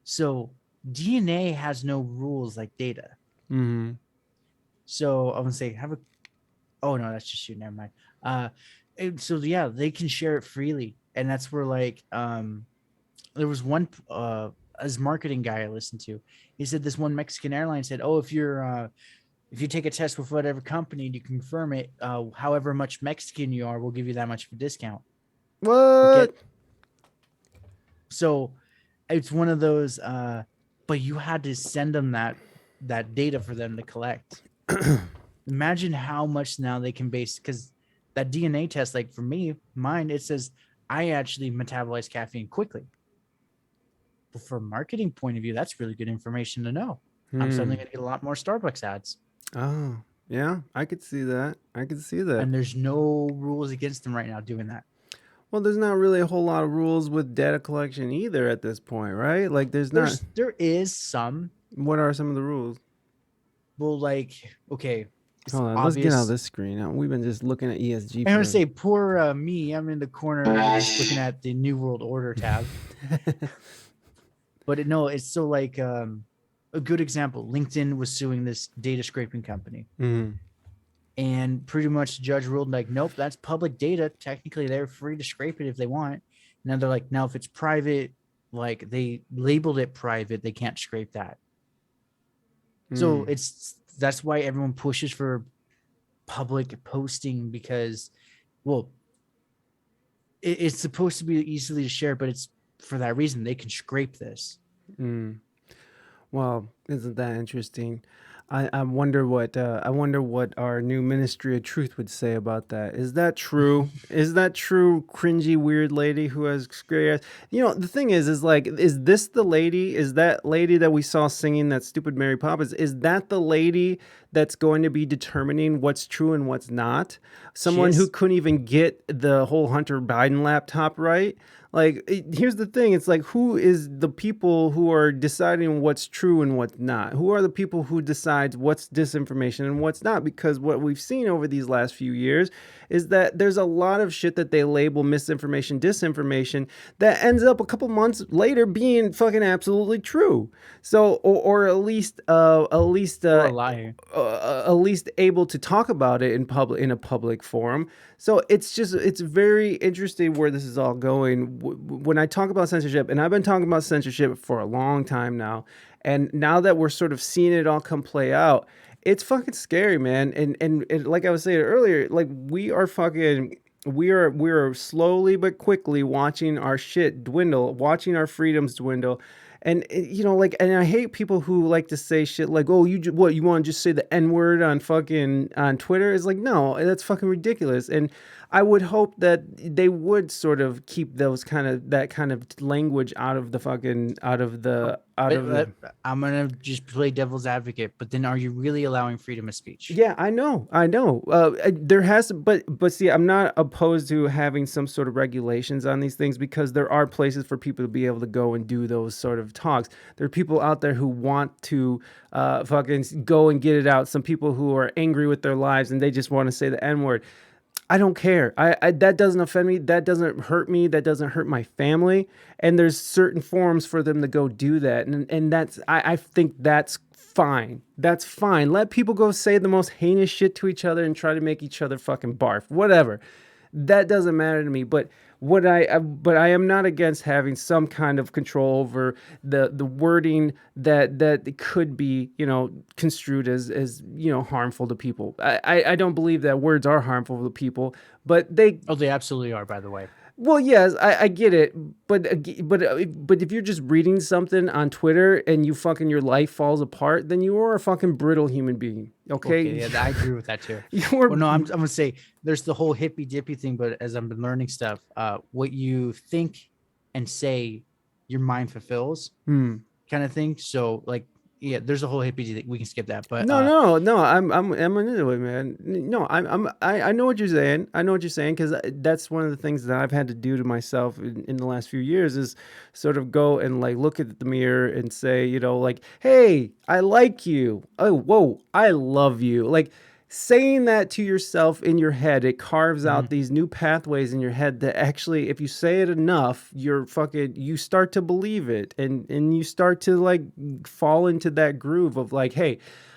So DNA has no rules like data. Mm-hmm. So I'm gonna say oh no, that's just you. Never mind. So yeah, they can share it freely, and that's where like there was one as marketing guy I listened to. He said this one Mexican airline said, "Oh, if you take a test with whatever company and you confirm it, however much Mexican you are, we'll give you that much of a discount." What? So it's one of those. But you had to send them that data for them to collect. Imagine how much now they can base, because that DNA test, like for mine, it says I actually metabolize caffeine quickly. But from a marketing point of view, that's really good information to know. I'm suddenly going to get a lot more Starbucks ads. Oh, yeah, I could see that. And there's no rules against them right now doing that. Well, there's not really a whole lot of rules with data collection either at this point, right? Like there is some. What are some of the rules? Well, like, okay. Hold on, let's get out of this screen. We've been just looking at ESG. I'm going to say, poor me. I'm in the corner just looking at the New World Order tab. But it's so like a good example. LinkedIn was suing this data scraping company. Mm-hmm. And pretty much the judge ruled like, nope, that's public data. Technically, they're free to scrape it if they want. And then they're like, now if it's private, like they labeled it private, they can't scrape that. So that's why everyone pushes for public posting, because, well, it's supposed to be easily to share, but it's for that reason they can scrape this. Well, isn't that interesting? I wonder what our new Ministry of Truth would say about that. Is that true? Is that true? Cringy weird lady who has scary ass. You know, the thing is like, is this the lady? Is that lady that we saw singing that stupid Mary Poppins? Is that the lady that's going to be determining what's true and what's not? Someone who couldn't even get the whole Hunter Biden laptop right. Like, here's the thing. It's like, who is the people who are deciding what's true and what's not? Who are the people who decide decides what's disinformation and what's not, because what we've seen over these last few years is that there's a lot of shit that they label misinformation, disinformation, that ends up a couple months later being fucking absolutely true. So, or at least Or a lie. at least able to talk about it in a public forum. So it's very interesting where this is all going. When I talk about censorship, and I've been talking about censorship for a long time now, and now that we're sort of seeing it all play out, it's fucking scary, man. And like I was saying earlier, like we are slowly but quickly watching our shit dwindle, watching our freedoms dwindle. And like, and I hate people who like to say shit like, "Oh, you want to just say the N-word on Twitter?" It's like, no, that's fucking ridiculous. And I would hope that they would sort of keep that kind of language out of the I'm gonna just play devil's advocate, but then are you really allowing freedom of speech? Yeah, I know. There has, but see, I'm not opposed to having some sort of regulations on these things, because there are places for people to be able to go and do those sort of talks. There are people out there who want to fucking go and get it out. Some people who are angry with their lives and they just want to say the N-word. I don't care. I that doesn't offend me. That doesn't hurt me. That doesn't hurt my family. And there's certain forums for them to go do that. And that's, I think that's fine. That's fine. Let people go say the most heinous shit to each other and try to make each other fucking barf. Whatever. That doesn't matter to me. But I am not against having some kind of control over the wording that could be, construed as harmful to people. I don't believe that words are harmful to people, but they absolutely are, by the way. Well, yes, I get it, but if you're just reading something on Twitter and your life falls apart, then you are a fucking brittle human being. Okay, yeah, I agree with that too. Well, no, I'm gonna say there's the whole hippy dippy thing, but as I've been learning stuff, what you think and say, your mind fulfills, kind of thing. So like, yeah, there's a whole hippie thing. We can skip that, but no, I'm into it, man. No, I know what you're saying. I know what you're saying, because that's one of the things that I've had to do to myself in the last few years, is sort of go and like look at the mirror and say, like, hey, I like you. Oh, whoa, I love you. Like, saying that to yourself in your head, it carves out these new pathways in your head that actually, if you say it enough, you start to believe it, and you start to like fall into that groove of like, hey,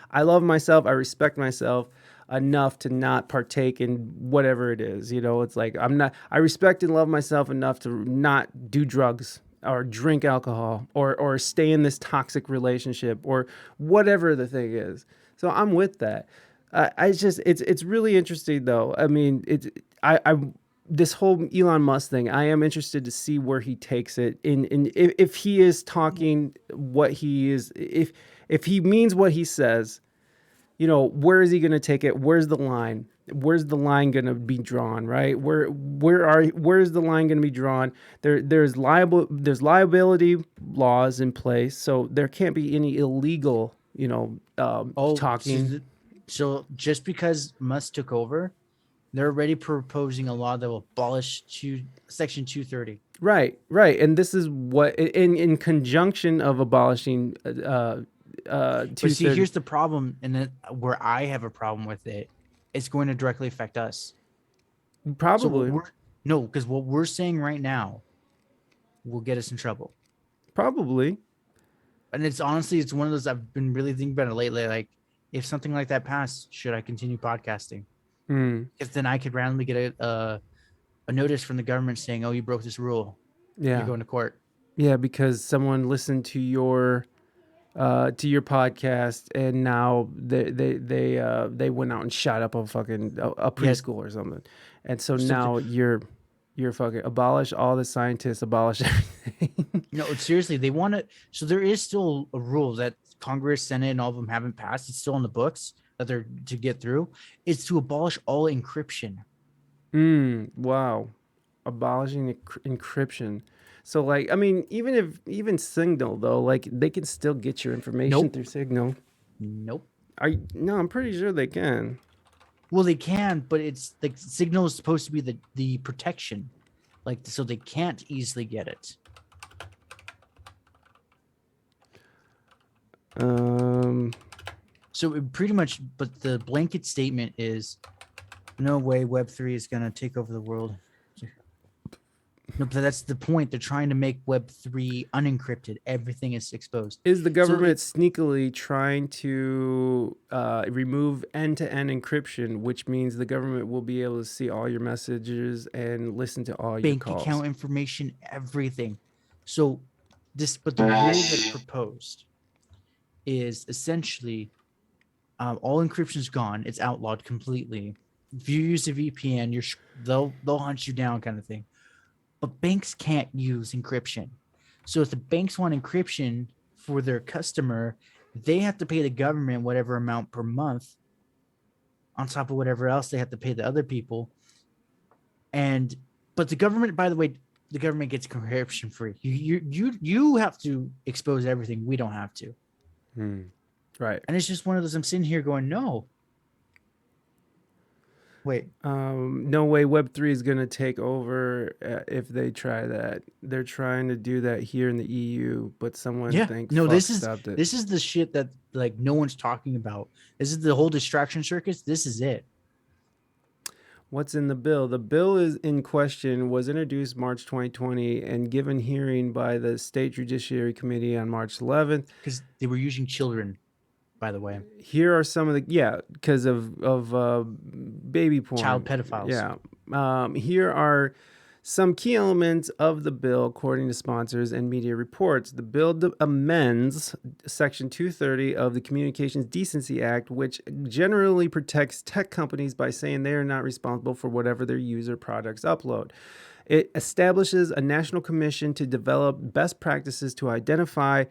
I love myself, I respect myself enough to not partake in whatever it is. It's like, I respect and love myself enough to not do drugs or drink alcohol or stay in this toxic relationship or whatever the thing is. So I'm with that. It's really interesting though. I mean, this whole Elon Musk thing, I am interested to see where he takes it if he is talking what he is, if he means what he says, where is he going to take it? Where's the line? Where's the line going to be drawn? Right? Where's the line going to be drawn? There's liability laws in place. So there can't be any illegal, talking. So just because Musk took over, they're already proposing a law that will abolish Section 230. Right. And this is what, in conjunction of abolishing But see, here's the problem, and then where I have a problem with it, it's going to directly affect us. Probably. Because what we're saying right now will get us in trouble. Probably. And it's one of those, I've been really thinking about it lately, like, if something like that passed, should I continue podcasting? If then I could randomly get a notice from the government saying, "Oh, you broke this rule. Yeah, you're going to court." Yeah, because someone listened to your podcast and now they went out and shot up a fucking a preschool or something, and so now you're fucking abolish all the scientists, abolish everything. No, seriously, they want to. So there is still a rule that Congress, Senate, and all of them haven't passed. It's still on the books that they're to get through. It's to abolish all encryption. Wow, abolishing encryption. So like, I mean, even Signal though, like they can still get your information through Signal. Nope. No, I'm pretty sure they can. Well, they can, but it's like Signal is supposed to be the protection, like so they can't easily get it. So it pretty much, but the blanket statement is, no way Web3 is going to take over the world. No, but that's the point. They're trying to make Web3 unencrypted. Everything is exposed. Is the government sneakily trying to remove end-to-end encryption, which means the government will be able to see all your messages and listen to all your Bank calls? account information, everything. So but the rule that's proposed is essentially all encryption is gone. It's outlawed completely. If you use a VPN, they'll hunt you down, kind of thing. But banks can't use encryption. So if the banks want encryption for their customer, they have to pay the government whatever amount per month on top of whatever else they have to pay the other people. But the government, by the way, the government gets encryption free. You have to expose everything. We don't have to. Right. And it's just one of those, I'm sitting here going, no. Wait. No way Web3 is going to take over if they try that. They're trying to do that here in the EU, but someone thinks stopped it. This is the shit that like no one's talking about. This is the whole distraction circus. This is it. What's in the bill? The bill is in question was introduced March 2020 and given hearing by the State Judiciary Committee on March 11th. Because they were using children, by the way. Here are some of the because of baby porn, child pedophiles. Here are some key elements of the bill, according to sponsors and media reports. The bill amends Section 230 of the Communications Decency Act, which generally protects tech companies by saying they are not responsible for whatever their user products upload. It establishes a national commission to develop best practices to identify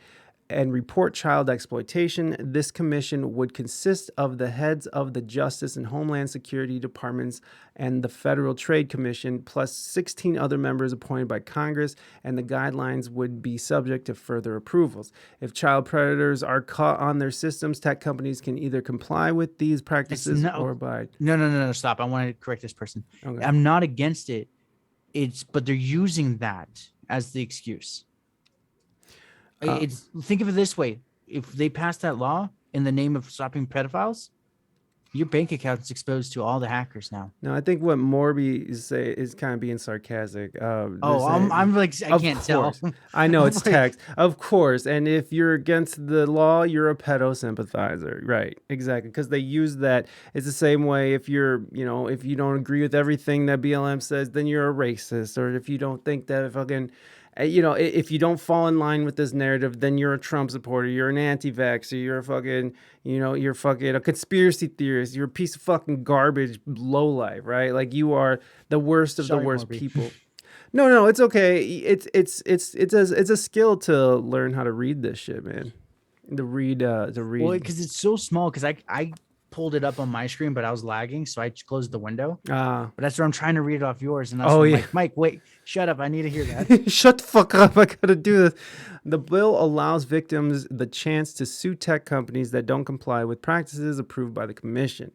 and report child exploitation. This commission would consist of the heads of the Justice and Homeland Security Departments and the Federal Trade Commission, plus 16 other members appointed by Congress, and the guidelines would be subject to further approvals. If child predators are caught on their systems, tech companies can either comply with these practices or abide. No, stop. I want to correct this person. Okay. I'm not against it. But they're using that as the excuse. Think of it this way: if they pass that law in the name of stopping pedophiles, your bank account is exposed to all the hackers now. No, I think what Morby is kind of being sarcastic. I'm like, I can't tell. I know it's text, of course. And if you're against the law, you're a pedo sympathizer, right? Exactly, because they use that. It's the same way if if you don't agree with everything that BLM says, then you're a racist, or if you don't think that if you don't fall in line with this narrative, then you're a Trump supporter, you're an anti-vaxxer, you're a fucking, you're fucking a conspiracy theorist, you're a piece of fucking garbage lowlife, right? Like you are the worst of the worst people. No, it's okay. It's a skill to learn how to read this shit, man. To read. Well, because it's so small. Because I pulled it up on my screen, but I was lagging, so I closed the window. But that's where I'm trying to read it off yours, and that's like, Mike, wait, shut up! I need to hear that. Shut the fuck up! I gotta do this. The bill allows victims the chance to sue tech companies that don't comply with practices approved by the commission.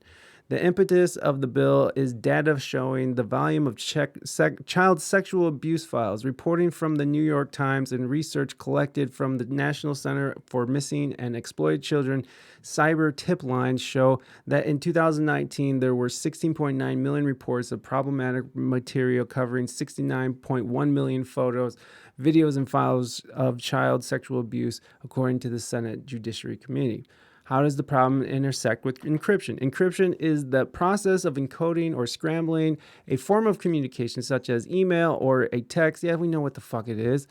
The impetus of the bill is data showing the volume of child sexual abuse files, reporting from the New York Times, and research collected from the National Center for Missing and Exploited Children cyber tip lines show that in 2019, there were 16.9 million reports of problematic material covering 69.1 million photos, videos, and files of child sexual abuse, according to the Senate Judiciary Committee. How does the problem intersect with encryption? Encryption is the process of encoding or scrambling a form of communication such as email or a text. Yeah, we know what the fuck it is.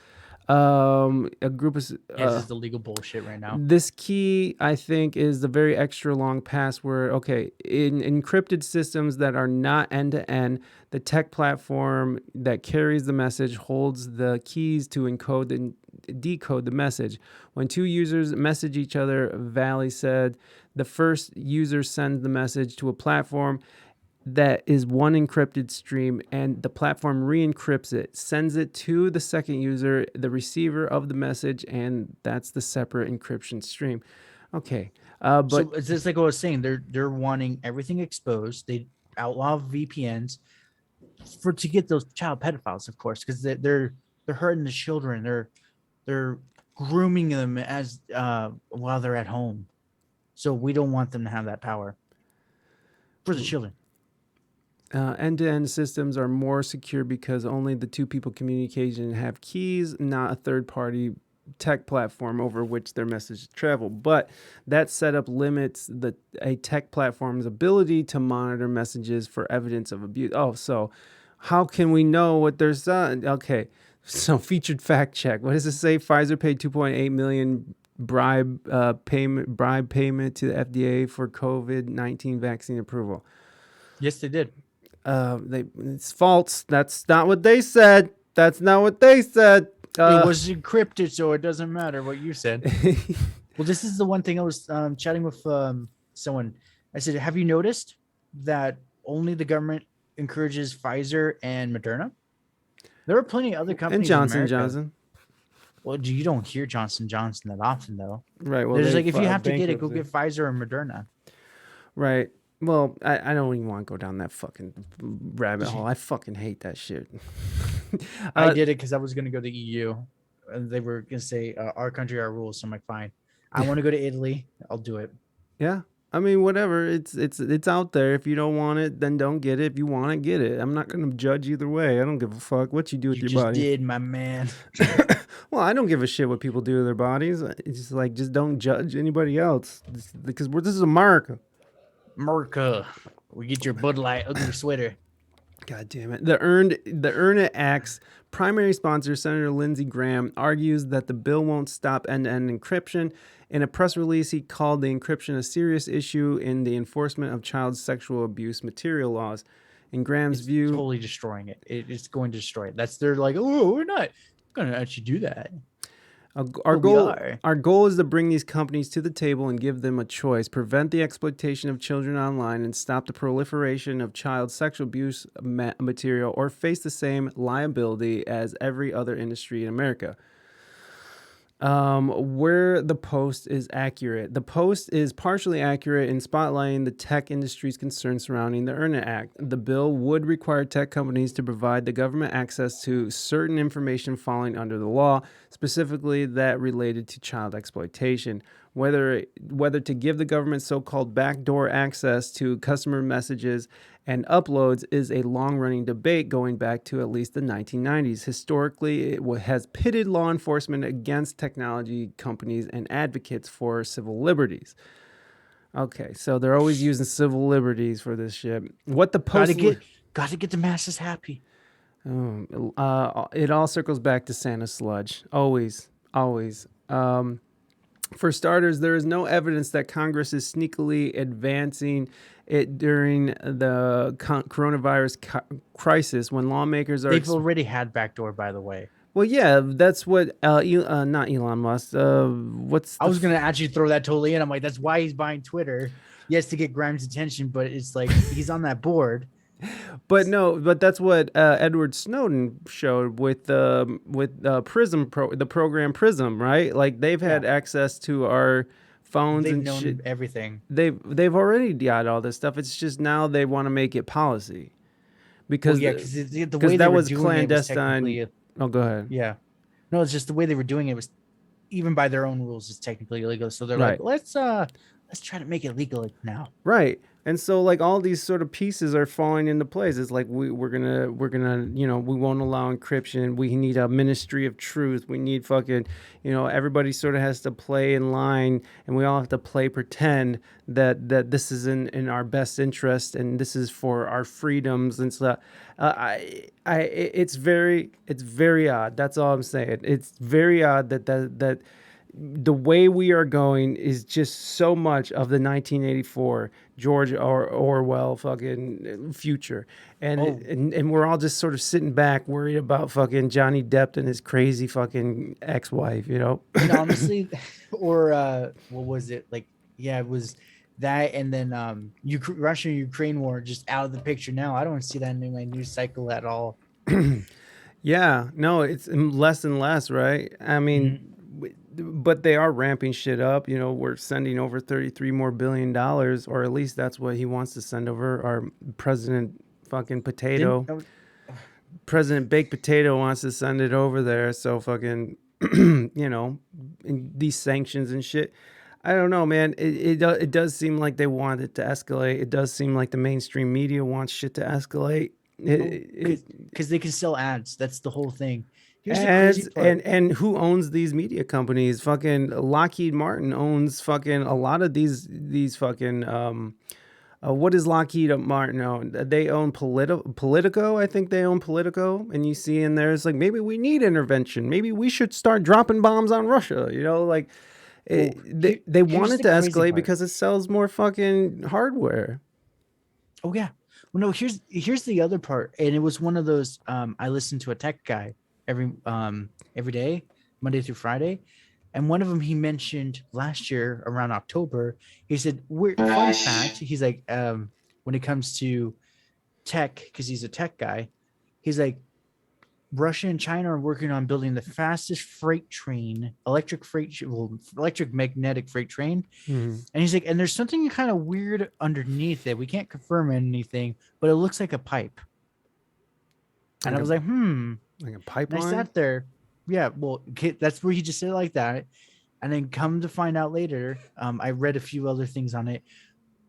A group of... this is the legal bullshit right now. This key, I think, is the very extra long password. Okay, in encrypted systems that are not end-to-end, the tech platform that carries the message holds the keys to encode and decode the message. When two users message each other, Valley said, the first user sends the message to a platform that is one encrypted stream, and the platform re-encrypts it, sends it to the second user, the receiver of the message, and that's the separate encryption stream. Okay, but so it's just like what I was saying. They're wanting everything exposed. They outlaw VPNs to get those child pedophiles, of course, because they're hurting the children. They're grooming them as while they're at home. So we don't want them to have that power for the children. End-to-end systems are more secure because only the two people communicating have keys, not a third-party tech platform over which their message travel. But that setup limits a tech platform's ability to monitor messages for evidence of abuse. Oh, so how can we know what they're saying? Okay, so featured fact check. What does it say? Pfizer paid 2.8 million bribe payment to the FDA for COVID-19 vaccine approval. Yes, they did. It's false. That's not what they said. That's not what they said. It was encrypted, so it doesn't matter what you said. Well, this is the one thing I was chatting with someone. I said, have you noticed that only the government encourages Pfizer and Moderna? There are plenty of other companies. And Johnson in America. Johnson. Well, you don't hear Johnson Johnson that often, though. Right. Well, there's like, if you have to get it, go get Pfizer or Moderna. Right. Well, I don't even want to go down that fucking rabbit hole. I fucking hate that shit. I did it because I was going to go to EU. And they were going to say, our country, our rules. So I'm like, fine. I want to go to Italy. I'll do it. Yeah. I mean, whatever. It's out there. If you don't want it, then don't get it. If you want it, get it. I'm not going to judge either way. I don't give a fuck what you do with your body. You just did, my man. Well, I don't give a shit what people do with their bodies. It's just like, just don't judge anybody else. Because this is America. America. We get your Bud Light ugly sweater. God damn it. The Earn It Act's primary sponsor, Senator Lindsey Graham, argues that the bill won't stop end-to-end encryption. In a press release, he called the encryption a serious issue in the enforcement of child sexual abuse material laws. In Graham's view... totally destroying it. It's going to destroy it. They're like, oh, we're not going to actually do that. Our goal is to bring these companies to the table and give them a choice, prevent the exploitation of children online, and stop the proliferation of child sexual abuse material, or face the same liability as every other industry in America. Where the Post is accurate. The Post is partially accurate in spotlighting the tech industry's concerns surrounding the Earn It Act. The bill would require tech companies to provide the government access to certain information falling under the law, specifically that related to child exploitation. Whether to give the government so-called backdoor access to customer messages and uploads is a long-running debate going back to at least the 1990s. Historically, it has pitted law enforcement against technology companies and advocates for civil liberties. Okay, so they're always using civil liberties for this shit. What the Post... Gotta get the masses happy. It all circles back to Santa sludge. Always. For starters, there is no evidence that Congress is sneakily advancing it during the coronavirus crisis when lawmakers are... They've already had backdoor, by the way. Well, yeah, that's what... not Elon Musk. I was going to actually throw that totally in. I'm like, that's why he's buying Twitter. Yes, to get Grimes' attention, but it's like he's on that board. But that's what Edward Snowden showed with Prism, the program Prism, right? Like they've had access to our phones and known shit. Everything. They've already got all this stuff. It's just now they want to make it policy because the way that they was were clandestine. Oh, go ahead. Yeah, no, it's just the way they were doing it was even by their own rules is technically illegal. So they're right. like, let's try to make it legal now. Right. And so like all these sort of pieces are falling into place. It's like we're gonna we won't allow encryption. We need a ministry of truth. We need fucking everybody sort of has to play in line, and we all have to play pretend that this is in our best interest and this is for our freedoms and stuff. It's very odd. That's all I'm saying. It's very odd that the way we are going is just so much of the 1984 George Orwell fucking future. And we're all just sort of sitting back worried about fucking Johnny Depp and his crazy fucking ex-wife, And honestly, or what was it? Like, yeah, it was that. And then Russia-Ukraine war just out of the picture now. I don't see that in my news cycle at all. Yeah, no, it's less and less, right? I mean, but they are ramping shit up. We're sending over $33 billion, or at least that's what he wants to send over. Our President fucking Potato, President Baked Potato wants to send it over there. So fucking, these sanctions and shit. I don't know, man. It does seem like they want it to escalate. It does seem like the mainstream media wants shit to escalate. Because they can sell ads. That's the whole thing. Here's the crazy part. And who owns these media companies? Fucking Lockheed Martin owns fucking a lot of these fucking what does Lockheed Martin own? They own Politico. I think they own Politico. And you see in there, it's like, maybe we need intervention. Maybe we should start dropping bombs on Russia. You know, like they want it to escalate because it sells more fucking hardware. Oh yeah. Well, no. Here's the other part, and it was one of those. I listen to a tech guy every day, Monday through Friday. And one of them, he mentioned last year around October, he said, fun fact, he's like, when it comes to tech, because he's a tech guy, he's like, Russia and China are working on building the fastest freight train, electric magnetic freight train. Mm-hmm. And he's like, and there's something kind of weird underneath it. We can't confirm anything, but it looks like a pipe. And I was like, like a pipeline. And I sat there. Yeah, well, that's where he just said it like that. And then come to find out later, I read a few other things on it.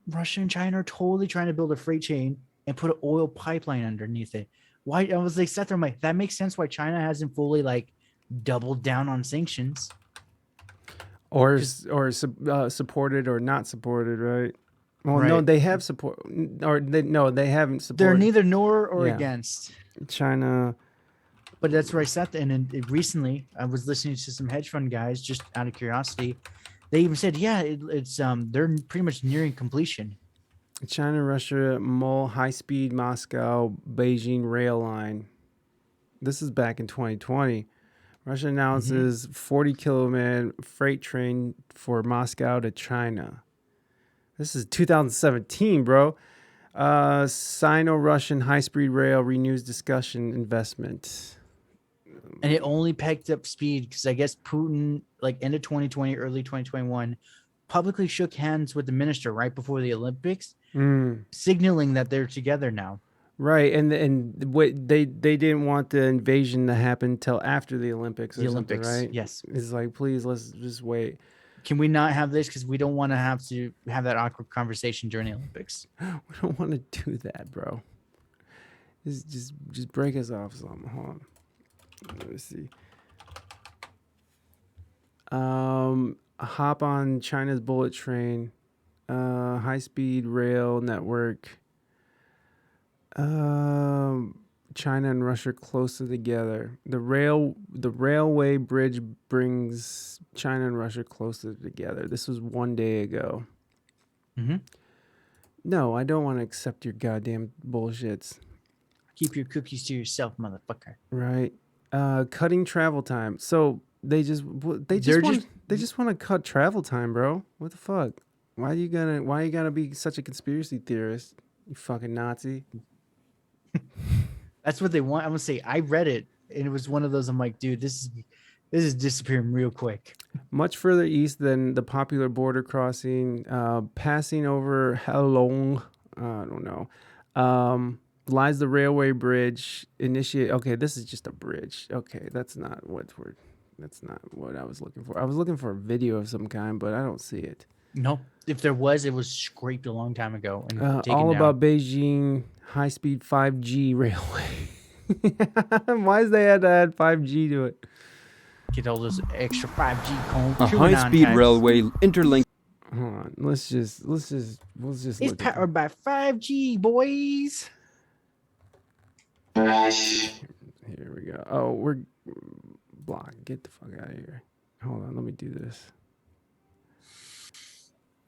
Russia and China are totally trying to build a freight chain and put an oil pipeline underneath it. Why? I was like, sat there, I'm like, that makes sense why China hasn't fully like doubled down on sanctions. Or supported or not supported, right? Well, Right. no, they have support, or they haven't supported. They're neither nor or against. China. But that's where I sat there, and recently I was listening to some hedge fund guys just out of curiosity. They even said, yeah, it's they're pretty much nearing completion. China, Russia, Mole, high-speed Moscow, Beijing rail line. This is back in 2020. Russia announces 40-kilometer freight train for Moscow to China. This is 2017, bro. Sino-Russian high-speed rail renews discussion investment. And it only picked up speed because I guess Putin, like end of 2020, early 2021, publicly shook hands with the minister right before the Olympics, signaling that they're together now. Right, and what they didn't want the invasion to happen till after the Olympics. The Olympics, right? yes. It's like, please, let's just wait. Can we not have this because we don't want to have that awkward conversation during the Olympics? We don't want to do that, bro. Just break us off something. Hold on. Let me see. Hop on China's bullet train, high-speed rail network. China and Russia closer together. The railway bridge brings China and Russia closer together. This was 1 day ago. Mm-hmm. No, I don't want to accept your goddamn bullshits. Keep your cookies to yourself, motherfucker. Right. Cutting travel time. So they just want to cut travel time, bro. What the fuck? Why you gotta be such a conspiracy theorist? You fucking Nazi. That's what they want. I'm gonna say I read it and it was one of those. I'm like, dude, this is disappearing real quick. Much further east than the popular border crossing, passing over Halong. I don't know. Lies the railway bridge. Okay, this is just a bridge. Okay, that's not what I was looking for. I was looking for a video of some kind, but I don't see it. No, if there was, it was scraped a long time ago. And taken all down. about Beijing high-speed 5G railway. Why is they had to add 5G to it? Get all those extra 5G A high-speed railway interlink. Hold on. Let's just. It's powered by 5G, boys. Here we go. Oh, we're blocked. Get the fuck out of here. Hold on. Let me do this.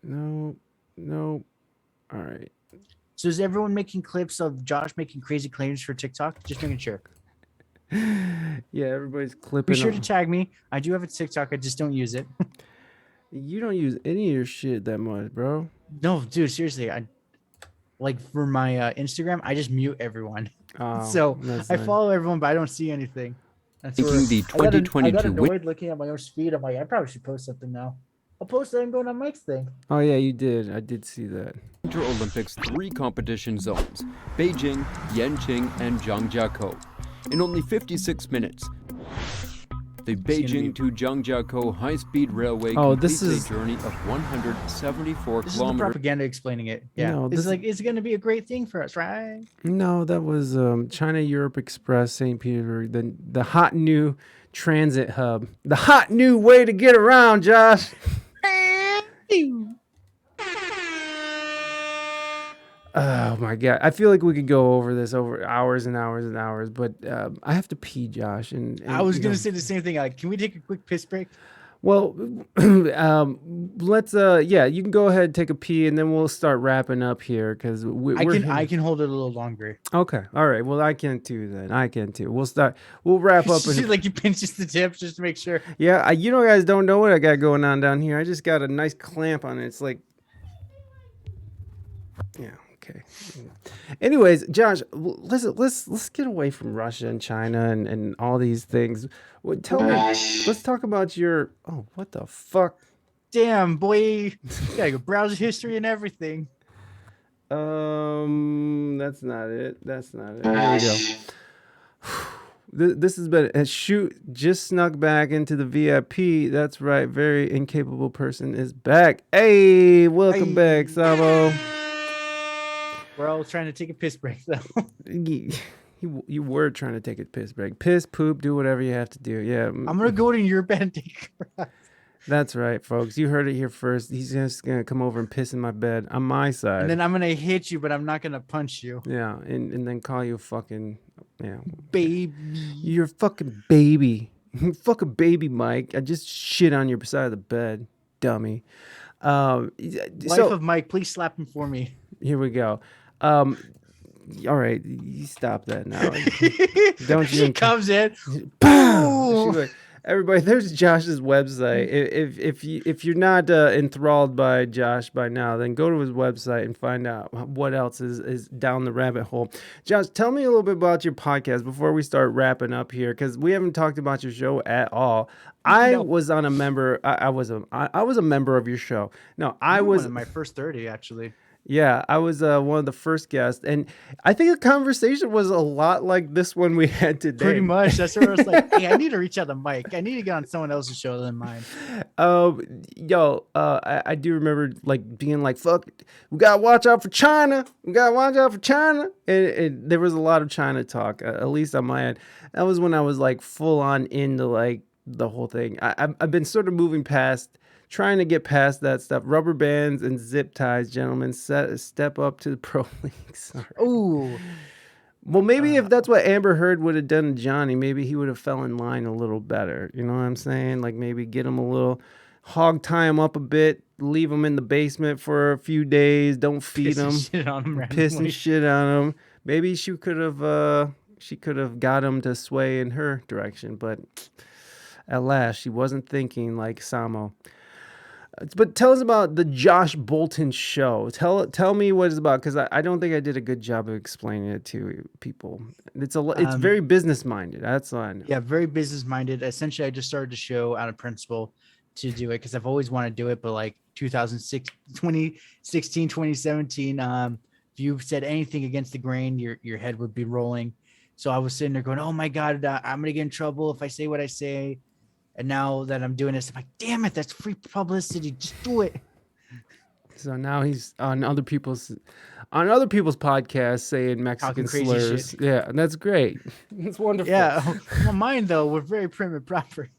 No. All right. So is everyone making clips of Josh making crazy claims for TikTok? Just making sure. Yeah, everybody's clipping. Be sure to tag me. I do have a TikTok. I just don't use it. You don't use any of your shit that much, bro. No, dude. Seriously, like for my Instagram, I just mute everyone. So I follow everyone, but I don't see anything. That's Making the 2022 I got annoyed looking at my own feed. I'm like, I probably should post something now. I'll post it and go on Mike's thing. Oh yeah, you did. I did see that. Winter Olympics 3 competition zones: Beijing, Yanqing, and Zhangjiakou. In only 56 minutes, the Beijing to Zhangjiakou high-speed railway Oh, completes this is- a journey of 174 This is the kilometers. propaganda explaining it. Yeah, No, it's this- like it's gonna be a great thing for us, right? No, that was China Europe Express St. Petersburg, the hot new transit hub, the hot new way to get around, Josh. Oh my god, I feel like we could go over this over hours and hours and hours, but I have to pee, Josh. And I was you gonna know, say the same thing. Like, can we take a quick piss break? well, let's yeah, you can go ahead and take a pee, and then we'll start wrapping up here because I can hold it a little longer. Okay, all right. Well, I can too. Then I can too. We'll wrap up. See, like you pinch just the tips just to make sure. Yeah, you know, guys don't know what I got going on down here. I just got a nice clamp on it. It's like, yeah, okay. Anyways, Josh, let's get away from Russia and China and all these things. Tell me, let's talk about your. Oh, what the fuck? Damn, boy, you gotta go browser history and everything. That's not it. That's not it. Here we go. This has been a shoot. Just snuck back into the VIP. That's right. Very incapable person is back. Hey, welcome back, Sabo. We're all trying to take a piss break though. You were trying to take a piss break. Piss, poop, do whatever you have to do. Yeah. I'm gonna go to your bed and take a crap. That's right, folks. You heard it here first. He's just gonna come over and piss in my bed on my side. And then I'm gonna hit you, but I'm not gonna punch you. Yeah, and then call you a fucking Baby. You're a fucking baby. Fucking baby, Mike. I just shit on your side of the bed, dummy. Wife of Mike, please slap him for me. Here we go. All right, you stop that now. Don't you? She comes in. Boom! Everybody, there's Josh's website. If you're not enthralled by Josh by now, then go to his website and find out what else is down the rabbit hole. Josh, tell me a little bit about your podcast before we start wrapping up here, because we haven't talked about your show at all. I was a member of your show. No, I was one of my first 30 actually. Yeah, I was one of the first guests, and I think the conversation was a lot like this one we had today. Pretty much. That's where I was like, hey, I need to reach out to Mike. I need to get on someone else's show other than mine. I do remember like being like, fuck, we gotta watch out for China. We gotta watch out for China. And there was a lot of China talk, at least on my end. That was when I was like full on into like the whole thing. I've been sort of trying to get past that stuff. Rubber bands and zip ties, gentlemen. Step up to the pro league. Sorry. Ooh. Well, maybe if that's what Amber Heard would have done to Johnny, maybe he would have fell in line a little better. You know what I'm saying? Like maybe get him a little, tie him up a bit, leave him in the basement for a few days. Don't feed him. Shit on him Piss and shit on him. Maybe she could have got him to sway in her direction, but at last she wasn't thinking like Samo. But tell us about the Josh Bolton Show. Tell me what it's about, because I don't think I did a good job of explaining it to people. It's very business minded. That's all I know. Yeah, very business minded. Essentially, I just started the show out of principle to do it because I've always wanted to do it. But like 2016, 2017, if you said anything against the grain, your head would be rolling. So I was sitting there going, oh my God, I'm going to get in trouble if I say what I say. And now that I'm doing this, I'm like, damn it, that's free publicity. Just do it. So now he's on other people's podcasts saying Mexican slurs. Shit. Yeah, and that's great. It's wonderful. Yeah. Well, mine though, we're very prim and proper.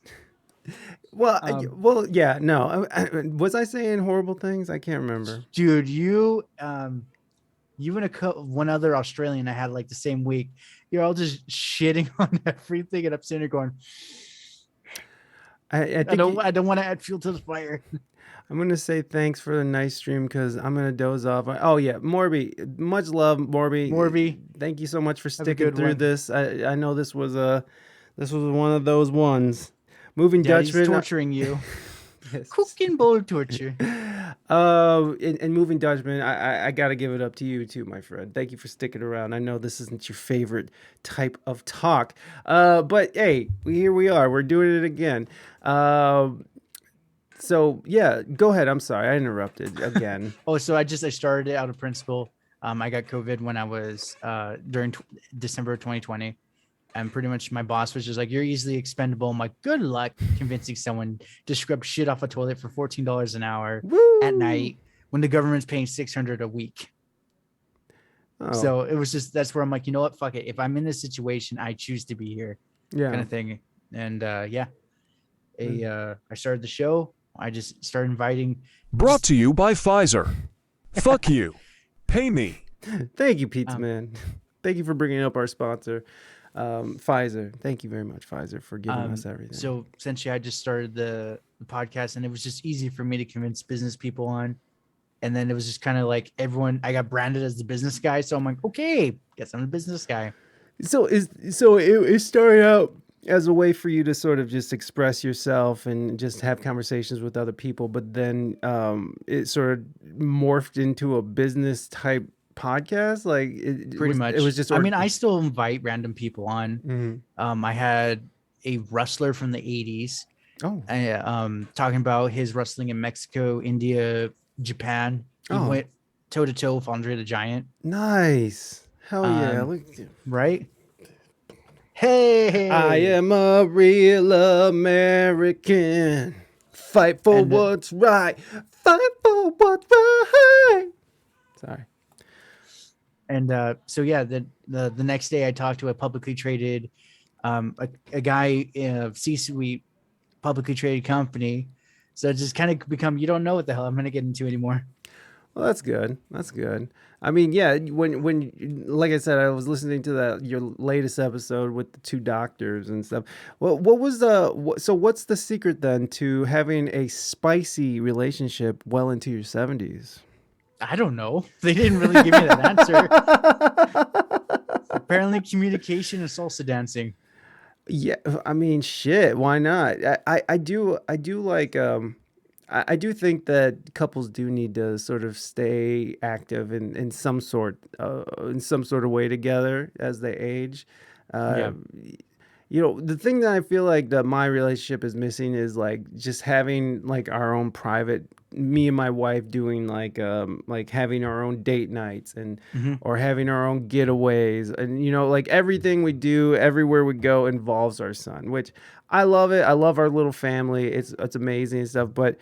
Well, yeah, no. Was I saying horrible things? I can't remember. Dude, you and one other Australian I had like the same week. You're all just shitting on everything, and I'm sitting there going, I don't want to add fuel to the fire. I'm going to say thanks for the nice stream because I'm going to doze off. Oh, yeah. Morby. Much love, Morby. Morby. Thank you so much for sticking through this. I know this was one of those ones. Moving Daddy's Dutchman. torturing you. Yes. Cooking bowl torture. And Moving Dutchman, I got to give it up to you too, my friend. Thank you for sticking around. I know this isn't your favorite type of talk. But hey, here we are. We're doing it again. So yeah, go ahead. I'm sorry, I interrupted again. So I started it out of principle. I got COVID when I was during December of 2020, And pretty much my boss was just like, "You're easily expendable." I'm like, "Good luck convincing someone to scrub shit off a toilet for $14 an hour at night when the government's paying $600 a week." Oh, So it was just, that's where I'm like, you know what, fuck it. If I'm in this situation, I choose to be here, yeah. kind of thing. And I started the show. I just started inviting. Brought to you by Pfizer. Fuck you. Pay me. Thank you, Pizza Man. Thank you for bringing up our sponsor, Pfizer. Thank you very much, Pfizer, for giving us everything. So essentially, I just started the podcast, and it was just easy for me to convince business people on. And then it was just kind of like everyone, I got branded as the business guy. So I'm like, okay, guess I'm the business guy. So it started out as a way for you to sort of just express yourself and just have conversations with other people, but then it sort of morphed into a business type podcast. Like Pretty much. It was just. I mean, I still invite random people on. Mhm. I had a wrestler from the 80s. Oh. Talking about his wrestling in Mexico, India, Japan. He Oh. went toe to toe with Andre the Giant. Nice. Hell yeah. Look. Right? Hey, I am a real American. Fight for And, what's right. Fight for what's right. Sorry. And so yeah, the next day I talked to a publicly traded, a guy in a C-suite publicly traded company. So it's just kind of become, you don't know what the hell I'm going to get into anymore. Well, that's good. That's good. I mean, yeah, when like I said, I was listening to your latest episode with the two doctors and stuff. Well, what's the secret then to having a spicy relationship well into your 70s? I don't know. They didn't really give me that answer. Apparently communication and salsa dancing. Yeah, I mean, shit, why not? I do like I do think that couples do need to sort of stay active in some sort of way together as they age. Yeah. You know, the thing that I feel like that my relationship is missing is like just having like our own private, me and my wife doing like having our own date nights and or having our own getaways, and you know, like everything we do everywhere we go involves our son, which I love it. I love our little family. It's amazing and stuff. But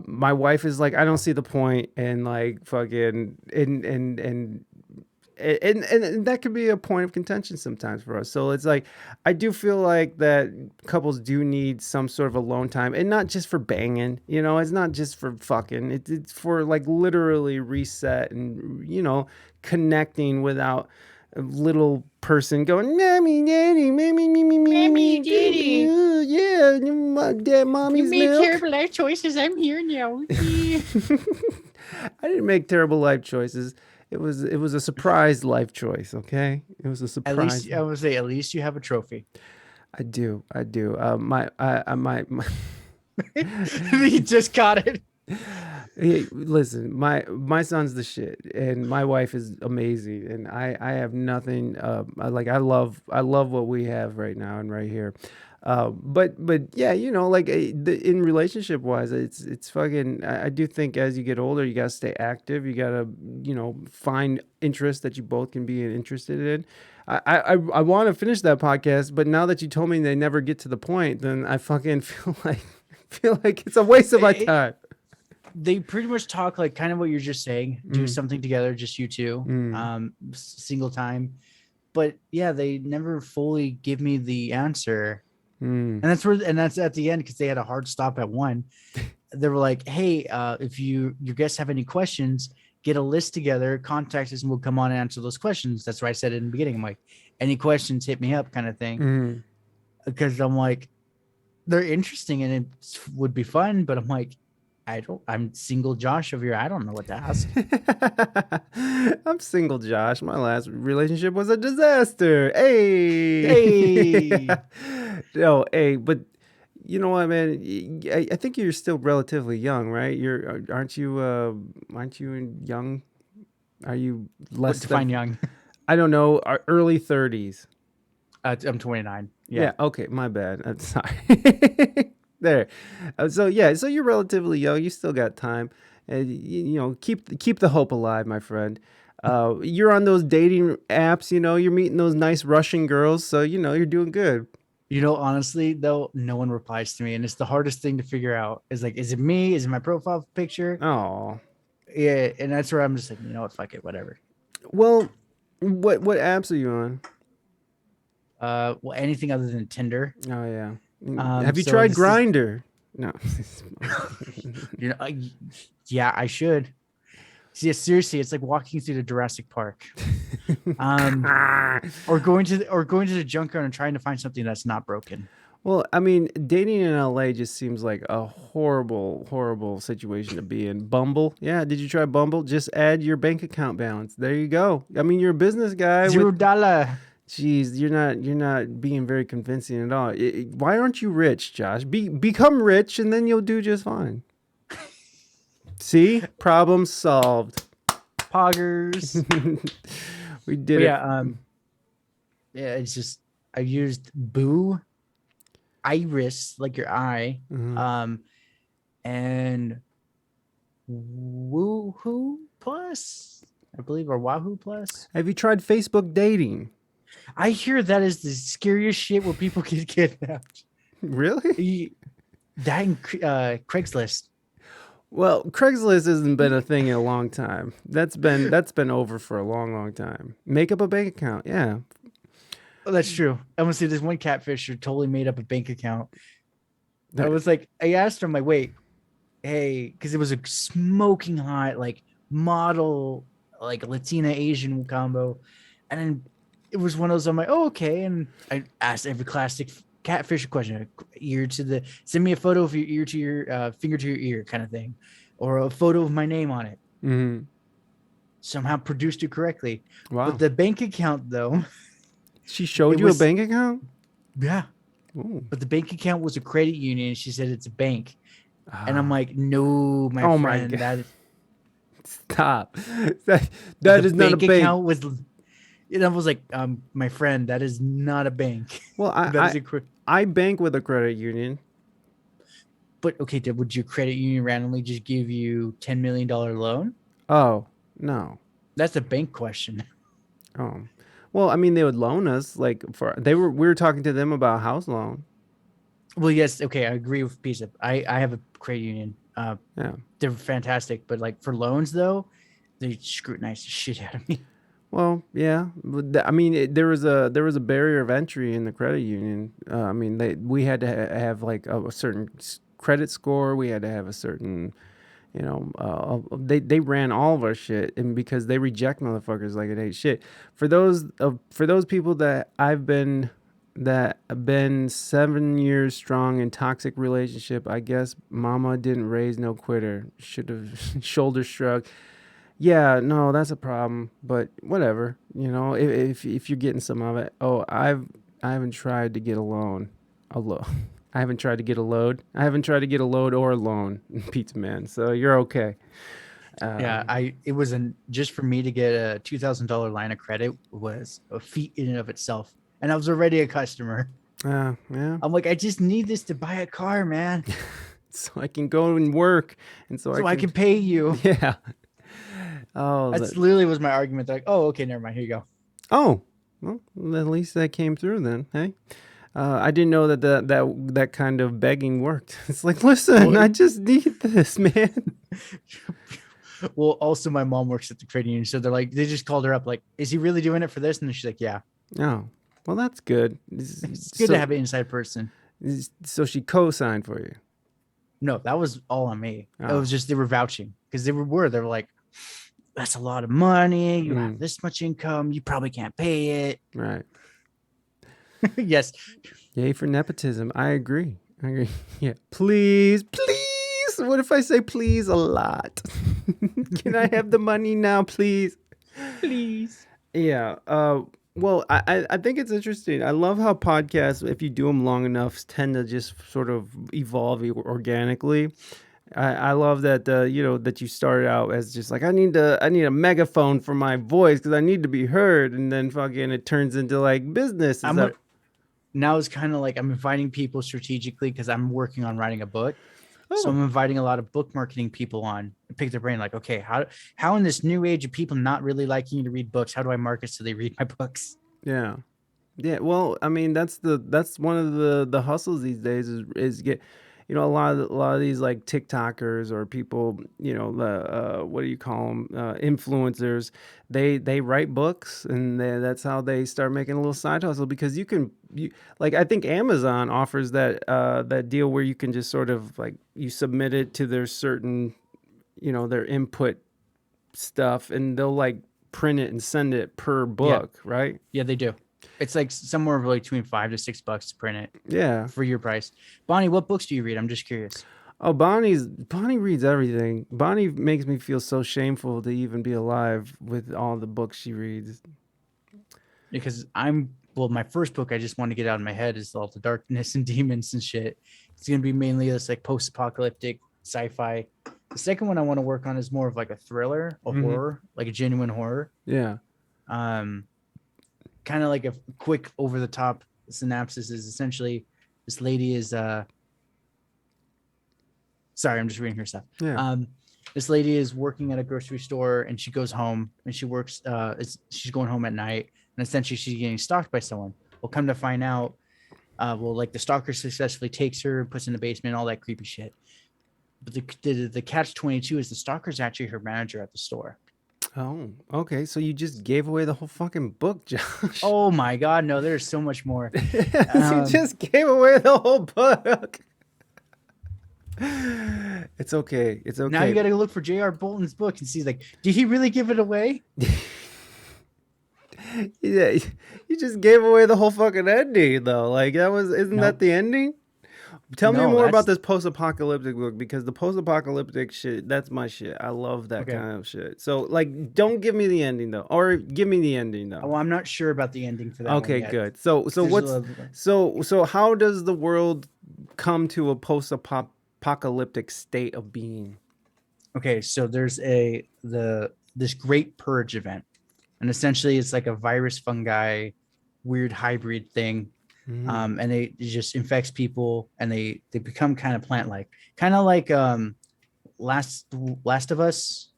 my wife is like, I don't see the point in like fucking and that could be a point of contention sometimes for us. So it's like, I do feel like that couples do need some sort of alone time, and not just for banging, you know, it's not just for fucking, it's for like literally reset and, you know, connecting without a little person going, mommy, daddy, mommy, daddy. Yeah, my dad, mommy's milk. terrible life choices. I'm here now. I didn't make terrible life choices. It was a surprise life choice. Okay, it was a surprise. At least I would say, at least you have a trophy. I do. My He just got it. Hey, listen, my son's the shit, and my wife is amazing, and I have nothing. I love what we have right now and right here. But yeah, you know, like in relationship wise, it's fucking. I do think as you get older, you gotta stay active. You gotta, you know, find interests that you both can be interested in. I want to finish that podcast, but now that you told me they never get to the point, then I fucking feel like it's a waste of my time. They pretty much talk like kind of what you're just saying. Do something together, just you two, single time. But yeah, they never fully give me the answer. And that's at the end, because they had a hard stop at 1. They were like, hey, if your guests have any questions, get a list together, contact us, and we'll come on and answer those questions. That's what I said in the beginning. I'm like, any questions, hit me up, kind of thing. Because I'm like, they're interesting and it would be fun, but I'm like, I'm single Josh over here. I don't know what to ask. I'm single Josh. My last relationship was a disaster. Hey. No, hey, but you know what, man? I think you're still relatively young, right? Aren't you young? Are you less Define young? I don't know. Early 30s. I'm 29. Yeah. Okay. My bad. I'm sorry. There. So you're relatively young. You still got time. And you know, keep the hope alive, my friend. You're on those dating apps, you're meeting those nice Russian girls, so you're doing good. Honestly, though, no one replies to me, and it's the hardest thing to figure out. Is like, is it me? Is it my profile picture? Oh, Yeah, and that's where I'm just like, you know what, fuck it, whatever. well, what apps are you on? Well, anything other than Tinder. Oh yeah. Have you so tried this is- Grinder? No. Yeah, I should. See, seriously, it's like walking through the Jurassic Park, or going to the junkyard and trying to find something that's not broken. Well, I mean, dating in LA just seems like a horrible, horrible situation to be in. Bumble, yeah. Did you try Bumble? Just add your bank account balance. There you go. I mean, you're a business guy. $0. Jeez, you're not being very convincing at all. Why aren't you rich, Josh? Become rich, and then you'll do just fine. See, problem solved. Poggers. We did it. Yeah, yeah. It's just I used Boo, Iris, like your eye, and Woohoo Plus, I believe, or Wahoo Plus. Have you tried Facebook dating? I hear that is the scariest shit where people get kidnapped. Really? That and Craigslist. Well, Craigslist hasn't been a thing in a long time. That's been over for a long, long time. Make up a bank account, yeah. Oh, that's true. I want to say this one catfisher totally made up a bank account. I was like, I asked him, like, wait, hey, because it was a smoking hot, like, model, like, Latina Asian combo. And then it was one of those, I'm like, oh, okay. And I asked every classic catfish question, send me a photo of your ear to your finger to your ear kind of thing, or a photo of my name on it. Mm-hmm. Somehow produced it correctly. Wow. But the bank account, though. She showed you a bank account? Yeah. Ooh. But the bank account was a credit union. She said it's a bank. And I'm like, no, my friend. My God. That Stop. That is not a bank. Account was, and I was like, my friend, that is not a bank. Well, I bank with a credit union. But okay, would your credit union randomly just give you $10 million loan? Oh, no. That's a bank question. Oh. Well, I mean, they would loan us we were talking to them about a house loan. Well, yes, okay, I agree with Pisa. I have a credit union. Yeah. They're fantastic, but like for loans though, they scrutinize the shit out of me. Well, yeah. I mean, there was a barrier of entry in the credit union. I mean, we had to have like a certain credit score. We had to have a certain, they ran all of our shit, and because they reject motherfuckers like it ain't shit. For those people that have been 7 years strong in toxic relationship, I guess mama didn't raise no quitter. Should have shoulder shrug. Yeah, no, that's a problem, but whatever. If you're getting some of it. Oh, I haven't tried to get a loan. I haven't tried to get a load. I haven't tried to get a load or a loan, Pizza Man. So you're okay. It was just for me to get a $2,000 line of credit was a feat in and of itself, and I was already a customer. Yeah. I'm like, I just need this to buy a car, man, so I can go and work, and so I can pay you. Yeah. Oh, that's literally was my argument. They're like, oh, okay, never mind. Here you go. Oh, well, at least that came through then. Hey, I didn't know that kind of begging worked. It's like, listen, I just need this, man. Well, also my mom works at the credit union, so they just called her up, like, is he really doing it for this? And she's like, yeah. Oh, well, that's good. It's good to have an inside person. So she co-signed for you? No, that was all on me. Oh. It was just they were vouching because they were like, that's a lot of money. You have this much income. You probably can't pay it. Right. Yes. Yay for nepotism. I agree. Yeah. Please. What if I say please a lot? Can I have the money now, please? Please. Yeah. Well, I think it's interesting. I love how podcasts, if you do them long enough, tend to just sort of evolve organically. I love that that you started out as just like I need a megaphone for my voice because I need to be heard, and then fucking it turns into like business. Now it's kind of like I'm inviting people strategically because I'm working on writing a book. So Oh. I'm inviting a lot of book marketing people on to pick their brain. Like, okay, how in this new age of people not really liking to read books, how do I market so they read my books? Yeah. Yeah, well, I mean, that's one of the hustles these days is get, a lot of these like TikTokers or people, the what do you call them, influencers. They write books, and that's how they start making a little side hustle, because like, I think Amazon offers that deal where you can just sort of like you submit it to their certain, their input stuff, and they'll like print it and send it per book, right? Yeah, they do. It's like somewhere like between $5 to $6 to print it Yeah. for your price. Bonnie, what books do you read? I'm just curious. Oh, Bonnie reads everything. Bonnie makes me feel so shameful to even be alive with all the books she reads. Because my first book I just want to get out of my head is all the darkness and demons and shit. It's gonna be mainly this like post-apocalyptic sci-fi. The second one I want to work on is more of like a thriller, a horror, like a genuine horror. Yeah. Kind of like a quick over-the-top synopsis is essentially this lady is sorry, I'm just reading her stuff. Yeah. This lady is working at a grocery store, and she goes home, and she works she's going home at night, and essentially she's getting stalked by someone. Well, come to find out, like the stalker successfully takes her and puts her in the basement, all that creepy shit. But the catch-22 is the stalker's actually her manager at the store. Oh, okay. So you just gave away the whole fucking book, Josh. Oh my God, no, there's so much more. You just gave away the whole book. It's okay. It's okay. Now you got to look for J.R. Bolton's book and see, like, did he really give it away? Yeah, you just gave away the whole fucking ending, though. Like, isn't that the ending? Tell me more about this post-apocalyptic book, because the post-apocalyptic shit, that's my shit. I love that kind of shit. So, like, don't give me the ending, though. Or give me the ending, though. Well, I'm not sure about the ending for that one Okay, yet. good. So how does the world come to a post-apocalyptic state of being? Okay, so there's this great purge event. And essentially it's like a virus fungi weird hybrid thing. And it just infects people, and they become kind of plant-like, kind of like Last of Us.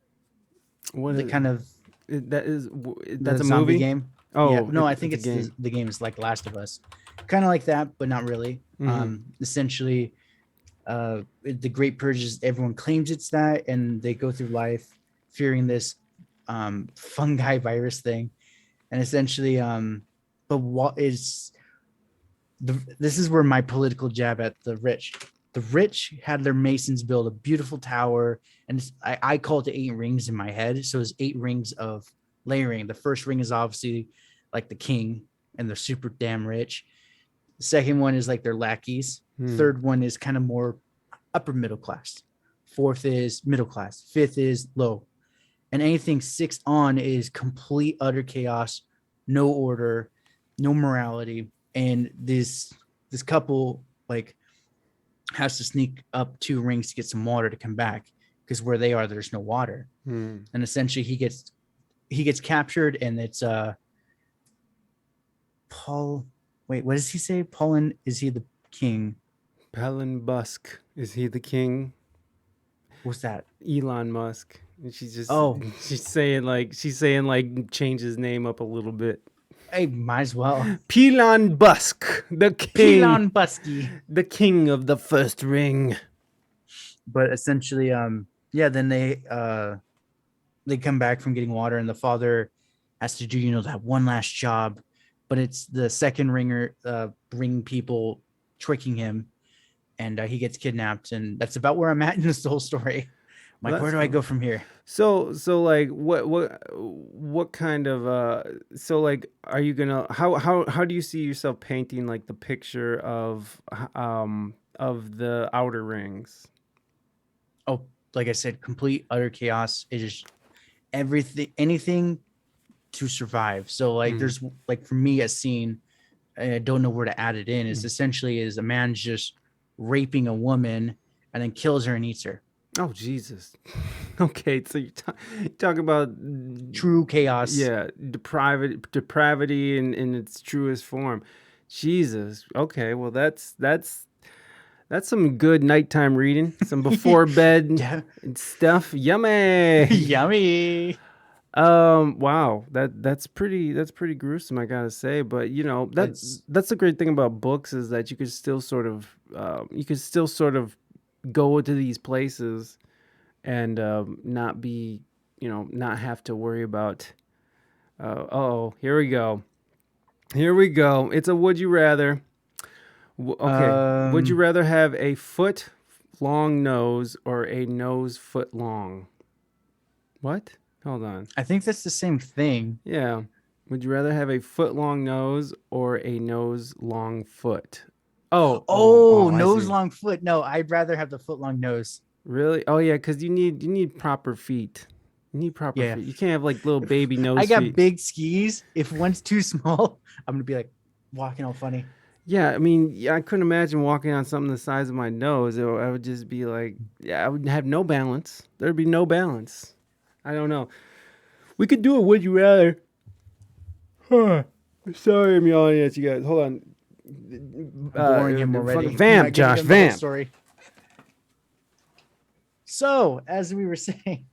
What the is, kind of that's a zombie movie game? Oh, yeah, no, I think it's the game is like Last of Us, kind of like that, but not really. Essentially, the Great Purge is everyone claims it's that, and they go through life fearing this fungi virus thing, and essentially, but what is this is where my political jab at the rich. The rich had their masons build a beautiful tower, and I call it the 8 rings in my head. So there's 8 rings of layering. The first ring is obviously like the king, and they're super damn rich. The second one is like their lackeys. Third one is kind of more upper middle class. Fourth is middle class. Fifth is low. And anything sixth on is complete utter chaos, no order, no morality. And this couple like has to sneak up 2 rings to get some water to come back, because where they are, there's no water. And essentially he gets captured, and it's Paul. Wait, what does he say? Paulin, is he the king? Elon Musk, is he the king? What's that? Elon Musk. And she's just she's saying like change his name up a little bit. Hey, might as well. Elon Musk, the king. Elon Busky, the king of the first ring. But essentially, then they come back from getting water, and the father has to do that one last job, but it's the second ringer ring people tricking him, and he gets kidnapped, and that's about where I'm at in this whole story. Like, where do I go from here? So like what kind of so like are you gonna how do you see yourself painting like the picture of the outer rings? Oh, like I said, complete utter chaos. It is anything to survive. So like there's like, for me, a scene, I don't know where to add it in, is essentially is a man just raping a woman and then kills her and eats her. Oh, Jesus. Okay, so you're talking about true chaos. Yeah, depravity in its truest form. Jesus. Okay, well that's That's some good nighttime reading. Some before bed Yeah. stuff. Yummy. Yummy. Wow. That's pretty gruesome, I gotta say. But you know, It's that's the great thing about books is that you could still sort of go into these places and not be, not have to worry about. Oh, here we go. Here we go. It's a would you rather. Okay. Would you rather have a foot long nose or a nose foot long? What? Hold on. I think that's the same thing. Yeah. Would you rather have a foot long nose or a nose long foot? Oh, I nose see. long foot. No, I'd rather have the foot long nose. Really? Oh yeah, because you need proper feet. You need proper Yeah. feet. You can't have like little baby nose I got feet. big skis. If one's too small, I'm gonna be like walking all funny. Yeah, I mean, yeah, I couldn't imagine walking on something the size of my nose. I would just be like, yeah, I would have no balance. There'd be no balance. I don't know. We could do a would you rather. Sorry, I'm yelling at you guys. Hold on. Boring him already. Vamp, You're not giving Josh, him the whole vamp. story. So, as we were saying,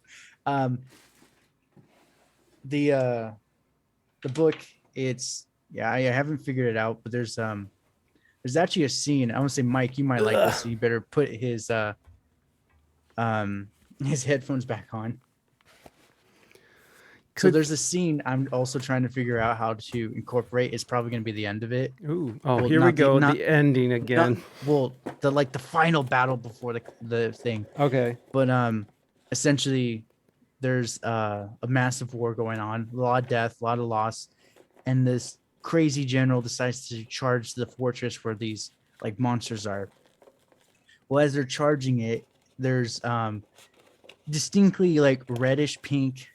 the book, I haven't figured it out, but there's actually a scene. I want to say, Mike, you might like this, so you better put his headphones back on. So there's a scene I'm also trying to figure out how to incorporate. It's probably going to be the end of it. Ooh. Oh, Well, here we not the- go. not- The ending again. The final battle before the thing. Okay. But essentially there's a massive war going on, a lot of death, a lot of loss, and this crazy general decides to charge the fortress where these like monsters are. Well, as they're charging it, there's distinctly like reddish pink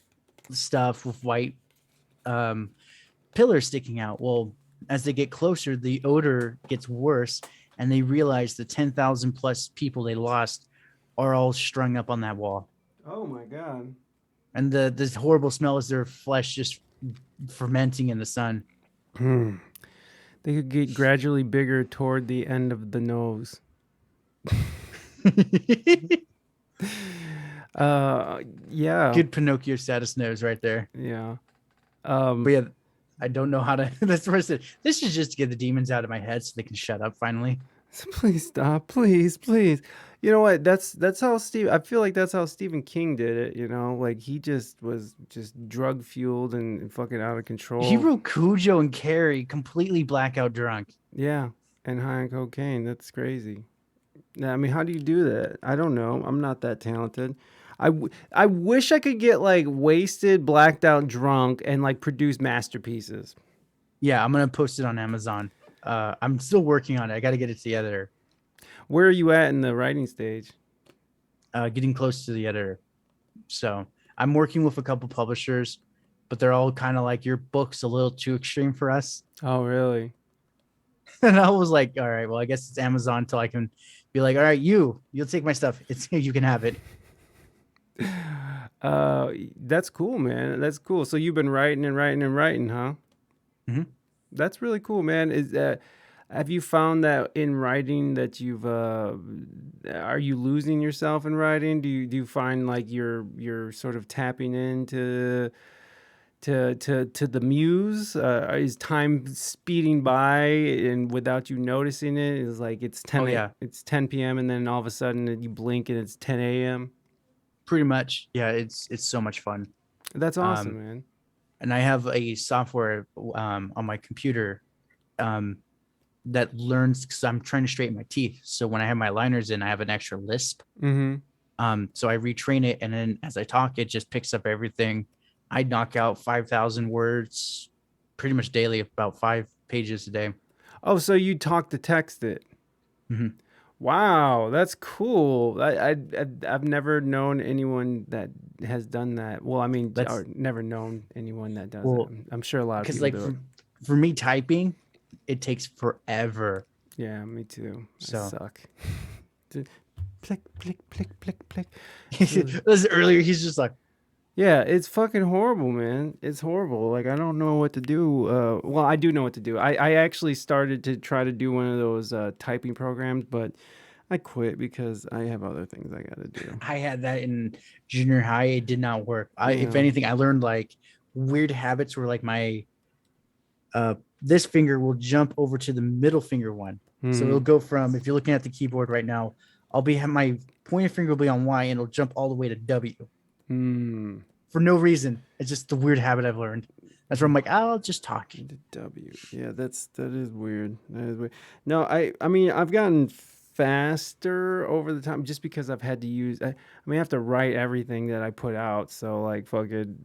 stuff with white pillars sticking out. Well, as they get closer, the odor gets worse, and they realize the 10,000 plus people they lost are all strung up on that wall. Oh my god. And this horrible smell is their flesh just fermenting in the sun. They could get gradually bigger toward the end of the nose. Yeah. Good Pinocchio status nose right there. Yeah. But yeah, I don't know how to. That's what I said. This is just to get the demons out of my head so they can shut up finally. Please stop. Please. You know what? That's how I feel like that's how Stephen King did it, you know? Like he just was just drug fueled and fucking out of control. He wrote Cujo and Carrie completely blackout drunk. Yeah. And high on cocaine. That's crazy. I mean, how do you do that? I don't know. I'm not that talented. I wish I could get like wasted, blacked out, drunk, and like produce masterpieces. Yeah, I'm gonna post it on Amazon. I'm still working on it. I got to get it to the editor. Where are you at in the writing stage? Getting close to the editor. So I'm working with a couple publishers, but they're all kind of like, your book's a little too extreme for us. Oh, really? And I was like, all right, well, I guess it's Amazon until I can be like, all right, you'll take my stuff. You can have it. That's cool, man. That's cool. So you've been writing, huh? Mhm. That's really cool, man. Have you found that in writing that are you losing yourself in writing? Do you find like you're sort of tapping into to the muse? Is time speeding by and without you noticing it? Is like it's 10 it's 10 p.m. and then all of a sudden you blink and it's 10 a.m. Pretty much. Yeah, it's so much fun. That's awesome, man. And I have a software on my computer that learns, because I'm trying to straighten my teeth. So when I have my liners in, I have an extra lisp. Mm-hmm. So I retrain it, and then as I talk, it just picks up everything. I knock out 5,000 words pretty much daily, about 5 pages a day. Oh, so you talk to text it? Mhm. Wow, that's cool. I've never known anyone that has done that. Well, I mean, or never known anyone that does it. I'm sure a lot of people do it. For me, typing, it takes forever. Yeah, me too. So. I suck. Plick, plick, plick, plick, plick. This earlier, he's just like, yeah, it's fucking horrible, man. It's horrible. Like, I don't know what to do. Well, I do know what to do. I actually started to try to do one of those typing programs, but I quit because I have other things I got to do. I had that in junior high. It did not work. If Yeah. anything, I learned like weird habits where like my this finger will jump over to the middle finger one. So it'll go from, if you're looking at the keyboard right now, my pointer finger will be on Y and it'll jump all the way to W for no reason. It's just the weird habit I've learned. That's where I'm like, I'll just talk. The W. Yeah, that is weird. That is weird. No, I mean, I've gotten faster over the time just because I've had to use. I have to write everything that I put out. So like, fucking,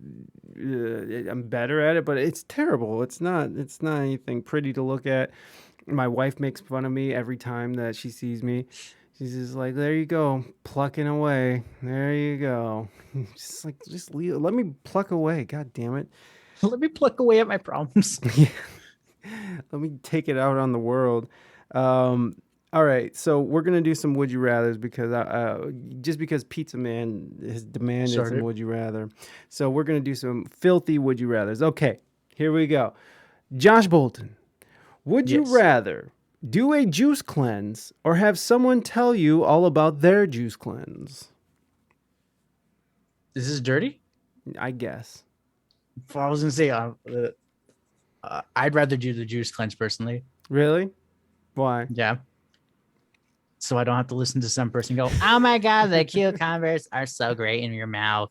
I'm better at it. But it's terrible. It's not anything pretty to look at. My wife makes fun of me every time that she sees me. She's just like, there you go, plucking away. There you go. Just leave. Let me pluck away. God damn it. Let me pluck away at my problems. Yeah. Let me take it out on the world. All right, so we're gonna do some would you rather's because just because Pizza Man has demanded some would you rather. So we're gonna do some filthy would you rather's. Okay, here we go. Josh Bolton, would you rather do a juice cleanse or have someone tell you all about their juice cleanse? Is this dirty? I guess. I was gonna say, I'd rather do the juice cleanse personally. Really? Why? Yeah. So I don't have to listen to some person go, oh my God, the cucumbers are so great in your mouth.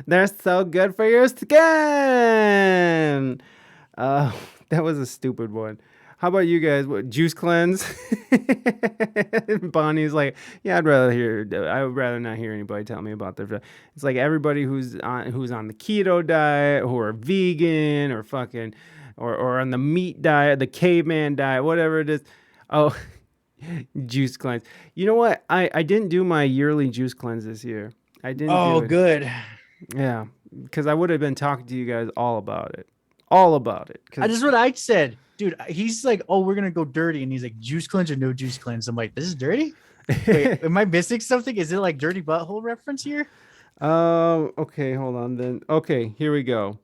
They're so good for your skin. That was a stupid one. How about you guys? What, juice cleanse? Bonnie's like, yeah, I would rather not hear anybody tell me about their. It's like everybody who's on the keto diet, who are vegan or fucking, or on the meat diet, the caveman diet, whatever it is. Oh, juice cleanse. You know what? I didn't do my yearly juice cleanse this year. I didn't. Oh, good. Yeah, because I would have been talking to you guys all about it. All about it. This is what I said. Dude, he's like, oh, we're going to go dirty. And he's like, juice cleanse or no juice cleanse? I'm like, this is dirty? Wait, am I missing something? Is it like dirty butthole reference here? Okay, hold on then. Okay, here we go.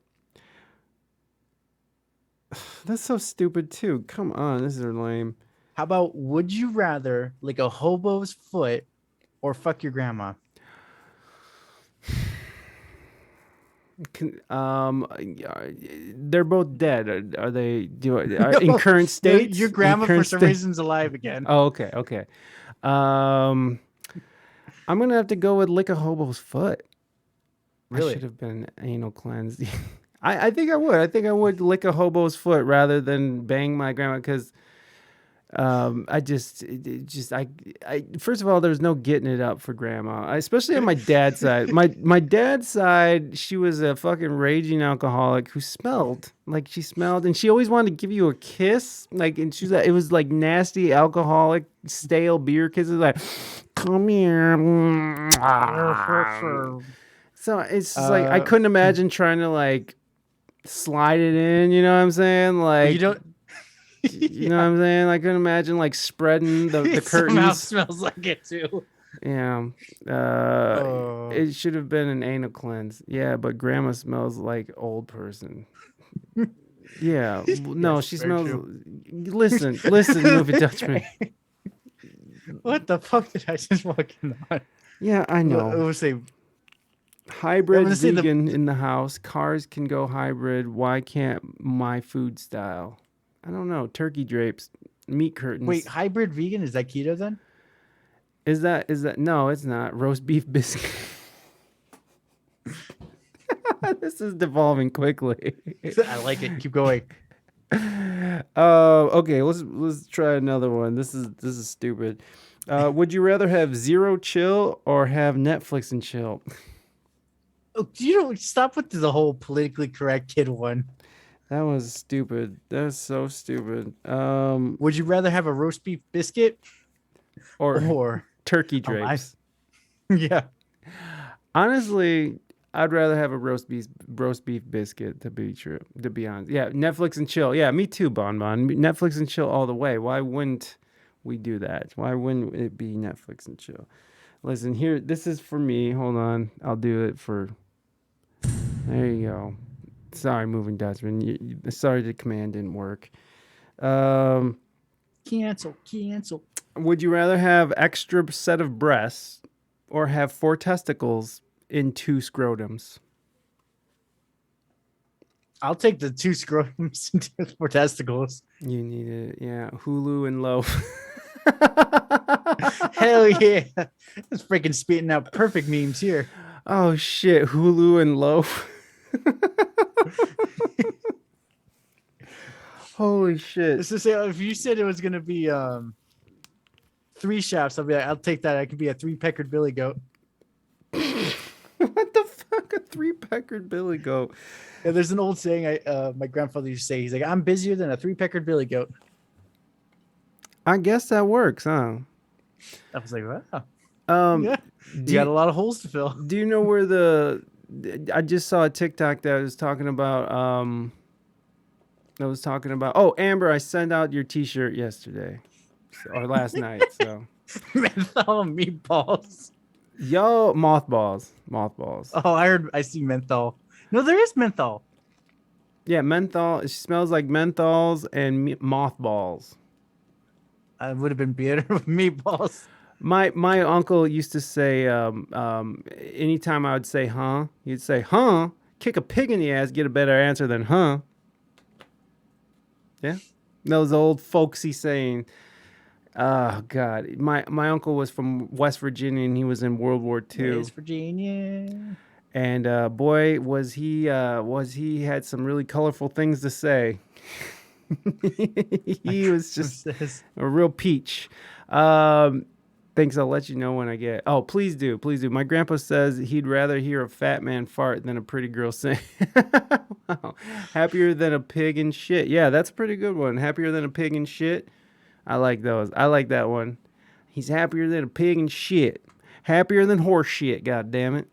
That's so stupid too. Come on, this is lame. How about, would you rather lick a hobo's foot or fuck your grandma? They're both dead. Are they in current states? Your grandma for some reason's alive again. Oh, okay. I'm gonna have to go with lick a hobo's foot. Really? I should have been anal cleansed. I think I would. I think I would lick a hobo's foot rather than bang my grandma because first of all, there's no getting it up for grandma, especially on my dad's side. My dad's side, she was a fucking raging alcoholic who smelled, and she always wanted to give you a kiss, and she's like, it was like nasty alcoholic stale beer kisses, like, come here. So it's just like I couldn't imagine trying to like slide it in, you know what I'm saying? Like, you don't. You know what I'm saying? I couldn't imagine like spreading the curtains. Somehow smells like it too. Yeah. It should have been an anal cleanse. Yeah, but grandma smells like old person. Yeah. No, Yes, she very smells. true. Listen, move it, touch me. What the fuck did I just walk in on? Yeah, I know. I would say hybrid vegan in the house. Cars can go hybrid. Why can't my food style? I don't know. Turkey drapes, meat curtains. Wait, hybrid vegan, is that keto then? Is that no, it's not. Roast beef biscuit. This is devolving quickly. I like it. Keep going. Okay, let's try another one. This is stupid. Would you rather have zero chill or have Netflix and chill? Oh, you don't stop with the whole politically correct kid one. That was stupid. That's so stupid. Would you rather have a roast beef biscuit or turkey drapes? Yeah. Honestly, I'd rather have a roast beef biscuit to be honest. Yeah, Netflix and chill. Yeah, me too, Bon. Netflix and chill all the way. Why wouldn't we do that? Why wouldn't it be Netflix and chill? Listen, here, this is for me. Hold on. I'll do it for. There you go. Sorry, moving Dutchman. Sorry the command didn't work. Cancel. Would you rather have extra set of breasts or have 4 testicles in 2 scrotums? I'll take the 2 scrotums and 4 testicles. You need it. Yeah. Hulu and loaf. Hell yeah. It's freaking spitting out perfect memes here. Oh, shit. Hulu and loaf. Holy shit. This is if you said it was gonna be 3 shafts, I'll be like, I'll take that. I could be a 3-peckered billy goat. What the fuck? A 3-peckered billy goat. Yeah, there's an old saying my grandfather used to say. He's like, I'm busier than a 3-peckered billy goat. I guess that works, huh? I was like, wow. Yeah. You got a lot of holes to fill. Do you know where I just saw a TikTok that was talking about oh, Amber, I sent out your t-shirt yesterday or last night. So menthol meatballs. Yo, mothballs. Oh, I see menthol. No, there is menthol. Yeah, menthol. It smells like menthols and mothballs. I would have been better with meatballs. My uncle used to say, anytime I would say, huh, he'd say, huh, kick a pig in the ass, get a better answer than, huh. Yeah. Those old folksy saying, oh, God. My uncle was from West Virginia, and he was in World War II. West Virginia. And boy, was he had some really colorful things to say. He was just a real peach. Thanks. I'll let you know when I get. Oh, please do. My grandpa says he'd rather hear a fat man fart than a pretty girl sing. Wow. Happier than a pig in shit. Yeah, that's a pretty good one. Happier than a pig in shit. I like those. I like that one. He's happier than a pig in shit. Happier than horse shit. God damn it.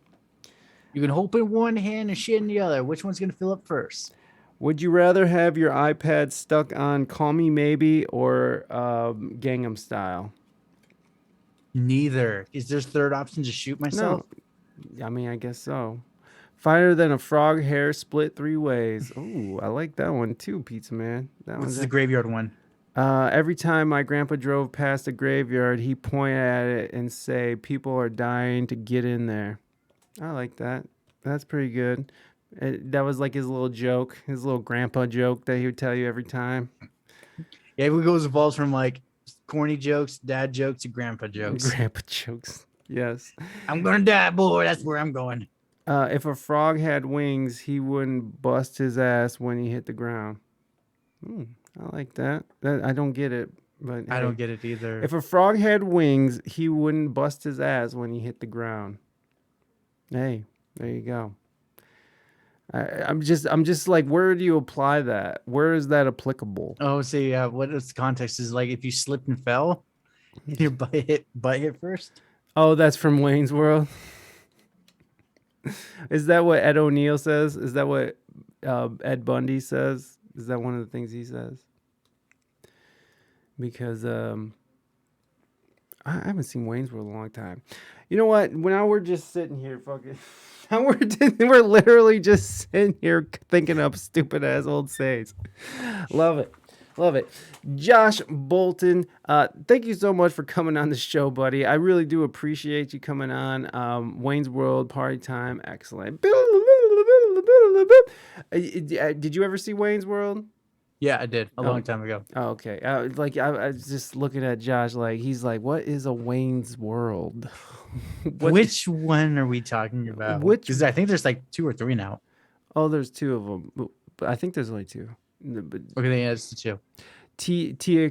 You can hope in one hand and shit in the other. Which one's gonna fill up first? Would you rather have your iPad stuck on Call Me Maybe or Gangnam Style? Neither. Is there a third option to shoot myself? No. I mean, I guess so. Finer than a frog hair split 3 ways. Ooh, I like that one too, Pizza Man. That What's the graveyard one? Every time my grandpa drove past a graveyard, he pointed at it and say, people are dying to get in there. I like that. That's pretty good. That was like his little joke, his little grandpa joke that he would tell you every time. Yeah, it evolves from like corny jokes, dad jokes to grandpa jokes. Grandpa jokes. Yes. I'm gonna die, boy. That's where I'm going. If a frog had wings, he wouldn't bust his ass when he hit the ground. I like that. I don't get it, but I don't get it either. If a frog had wings, he wouldn't bust his ass when he hit the ground. Hey, there you go. I'm just like, where do you apply that? Where is that applicable? Oh, see, what is the context is like if you slipped and fell, your butt hit first. Oh, that's from Wayne's World. Is that what Ed O'Neill says? Is that what Ed Bundy says? Is that one of the things he says? Because I haven't seen Wayne's World in a long time. You know what? Now we're just sitting here fucking... Now we're literally just sitting here thinking up stupid ass old sayings. Love it. Josh Bolton, thank you so much for coming on the show, buddy. I really do appreciate you coming on. Wayne's World, party time, excellent. Did you ever see Wayne's World? Yeah, I did a long time ago. Oh, okay. I was just looking at Josh like he's like, what is a Wayne's World? Which one are we talking about? Because I think there's like 2 or 3 now. Oh, there's 2 of them, but I think there's only 2. Okay, yeah, it's the 2. Tia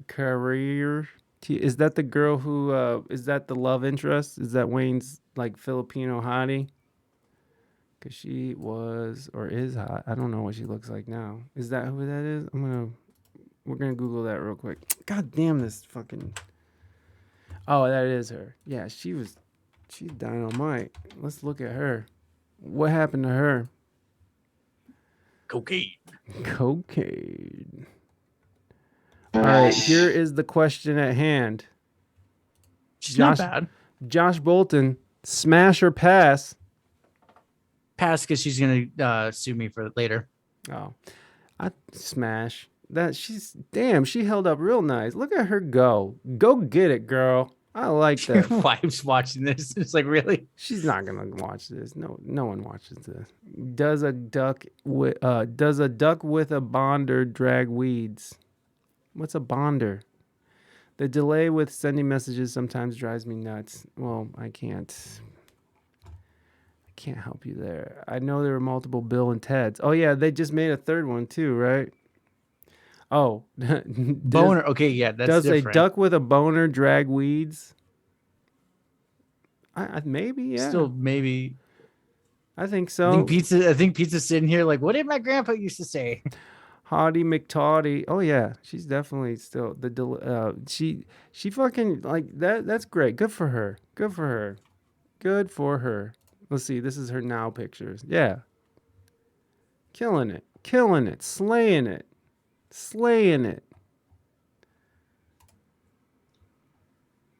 Carrere. Is that the girl who? Is that the love interest? Is that Wayne's like Filipino hottie? Cause she was or is hot. I don't know what she looks like now. Is that who that is? We're gonna Google that real quick. God damn this fucking. Oh, that is her. Yeah, she's dynamite. Let's look at her. What happened to her? Cocaine. All right, here is the question at hand. She's not bad. Josh Bolton, smash or pass? Pass, because she's gonna sue me for it later. Oh, I smash. She held up real nice. Look at her go. Go get it, girl. I like Your that. wife's watching this. It's like, really? She's not gonna watch this. No one watches this. Does a duck with a bonder drag weeds? What's a bonder? The delay with sending messages sometimes drives me nuts. Well, I can't help you there. I know there were multiple Bill and Teds. Oh yeah, they just made a third one too, right? Oh, Boner. Okay, yeah, that's does different. a duck with a boner drag weeds? Maybe, yeah. Still, maybe. I think so. I think Pizza's sitting here like, what did my grandpa used to say? Hottie McToddy. Oh yeah, she's definitely still she fucking like that. That's great. Good for her. Good for her. Good for her. Let's see. This is her now pictures. Yeah. Killing it. Killing it. Slaying it. Slaying it.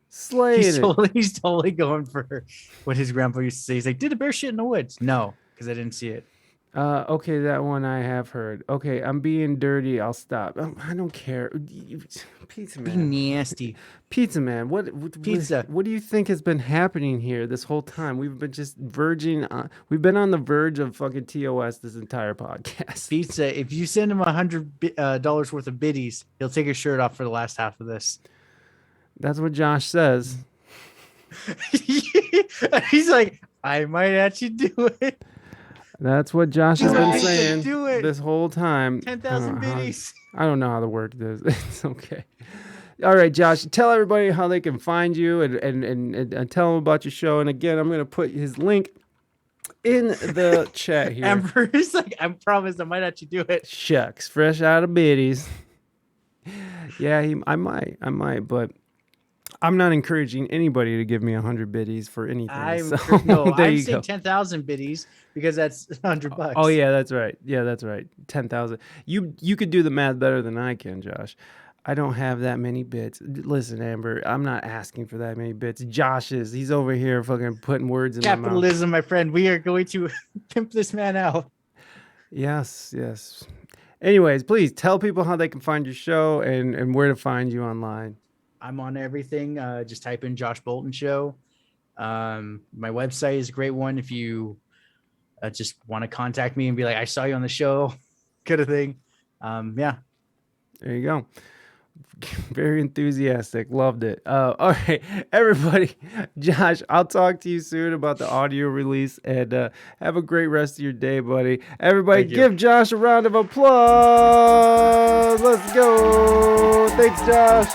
Slaying it. He's totally going for what his grandpa used to say. He's like, did a bear shit in the woods? No, because I didn't see it. Okay, that one I have heard. Okay, I'm being dirty. I'll stop. I don't care. Pizza Man. Be nasty. Pizza Man. What Pizza. What do you think has been happening here this whole time? We've been just verging on. We've been on the verge of fucking TOS this entire podcast. Pizza. If you send him $100 worth of biddies, he'll take his shirt off for the last half of this. That's what Josh says. He's like, I might actually do it. That's what Josh has been Do saying it. this whole time. 10,000 biddies. I don't know how to work this. It's okay. All right, Josh, tell everybody how they can find you and tell them about your show. And again, I'm going to put his link in the chat here. Amber's like, I promise I might actually do it. Shucks, fresh out of biddies. Yeah, I might, but I'm not encouraging anybody to give me 100 biddies for anything. I'm there saying 10,000 biddies because that's $100. Oh yeah, that's right. Yeah, that's right. 10,000. You could do the math better than I can, Josh. I don't have that many bits. Listen, Amber, I'm not asking for that many bits. Josh is. He's over here fucking putting words in my mouth. Capitalism, my friend. We are going to pimp this man out. Yes. Anyways, please tell people how they can find your show and where to find you online. I'm on everything. Just type in Josh Bolton Show. My website is a great one if you just want to contact me and be like, I saw you on the show, kind of thing. Yeah. There you go. Very enthusiastic. Loved it. All right, everybody. Josh, I'll talk to you soon about the audio release, and have a great rest of your day, buddy. Everybody, give Josh a round of applause. Let's go. Thanks, Josh.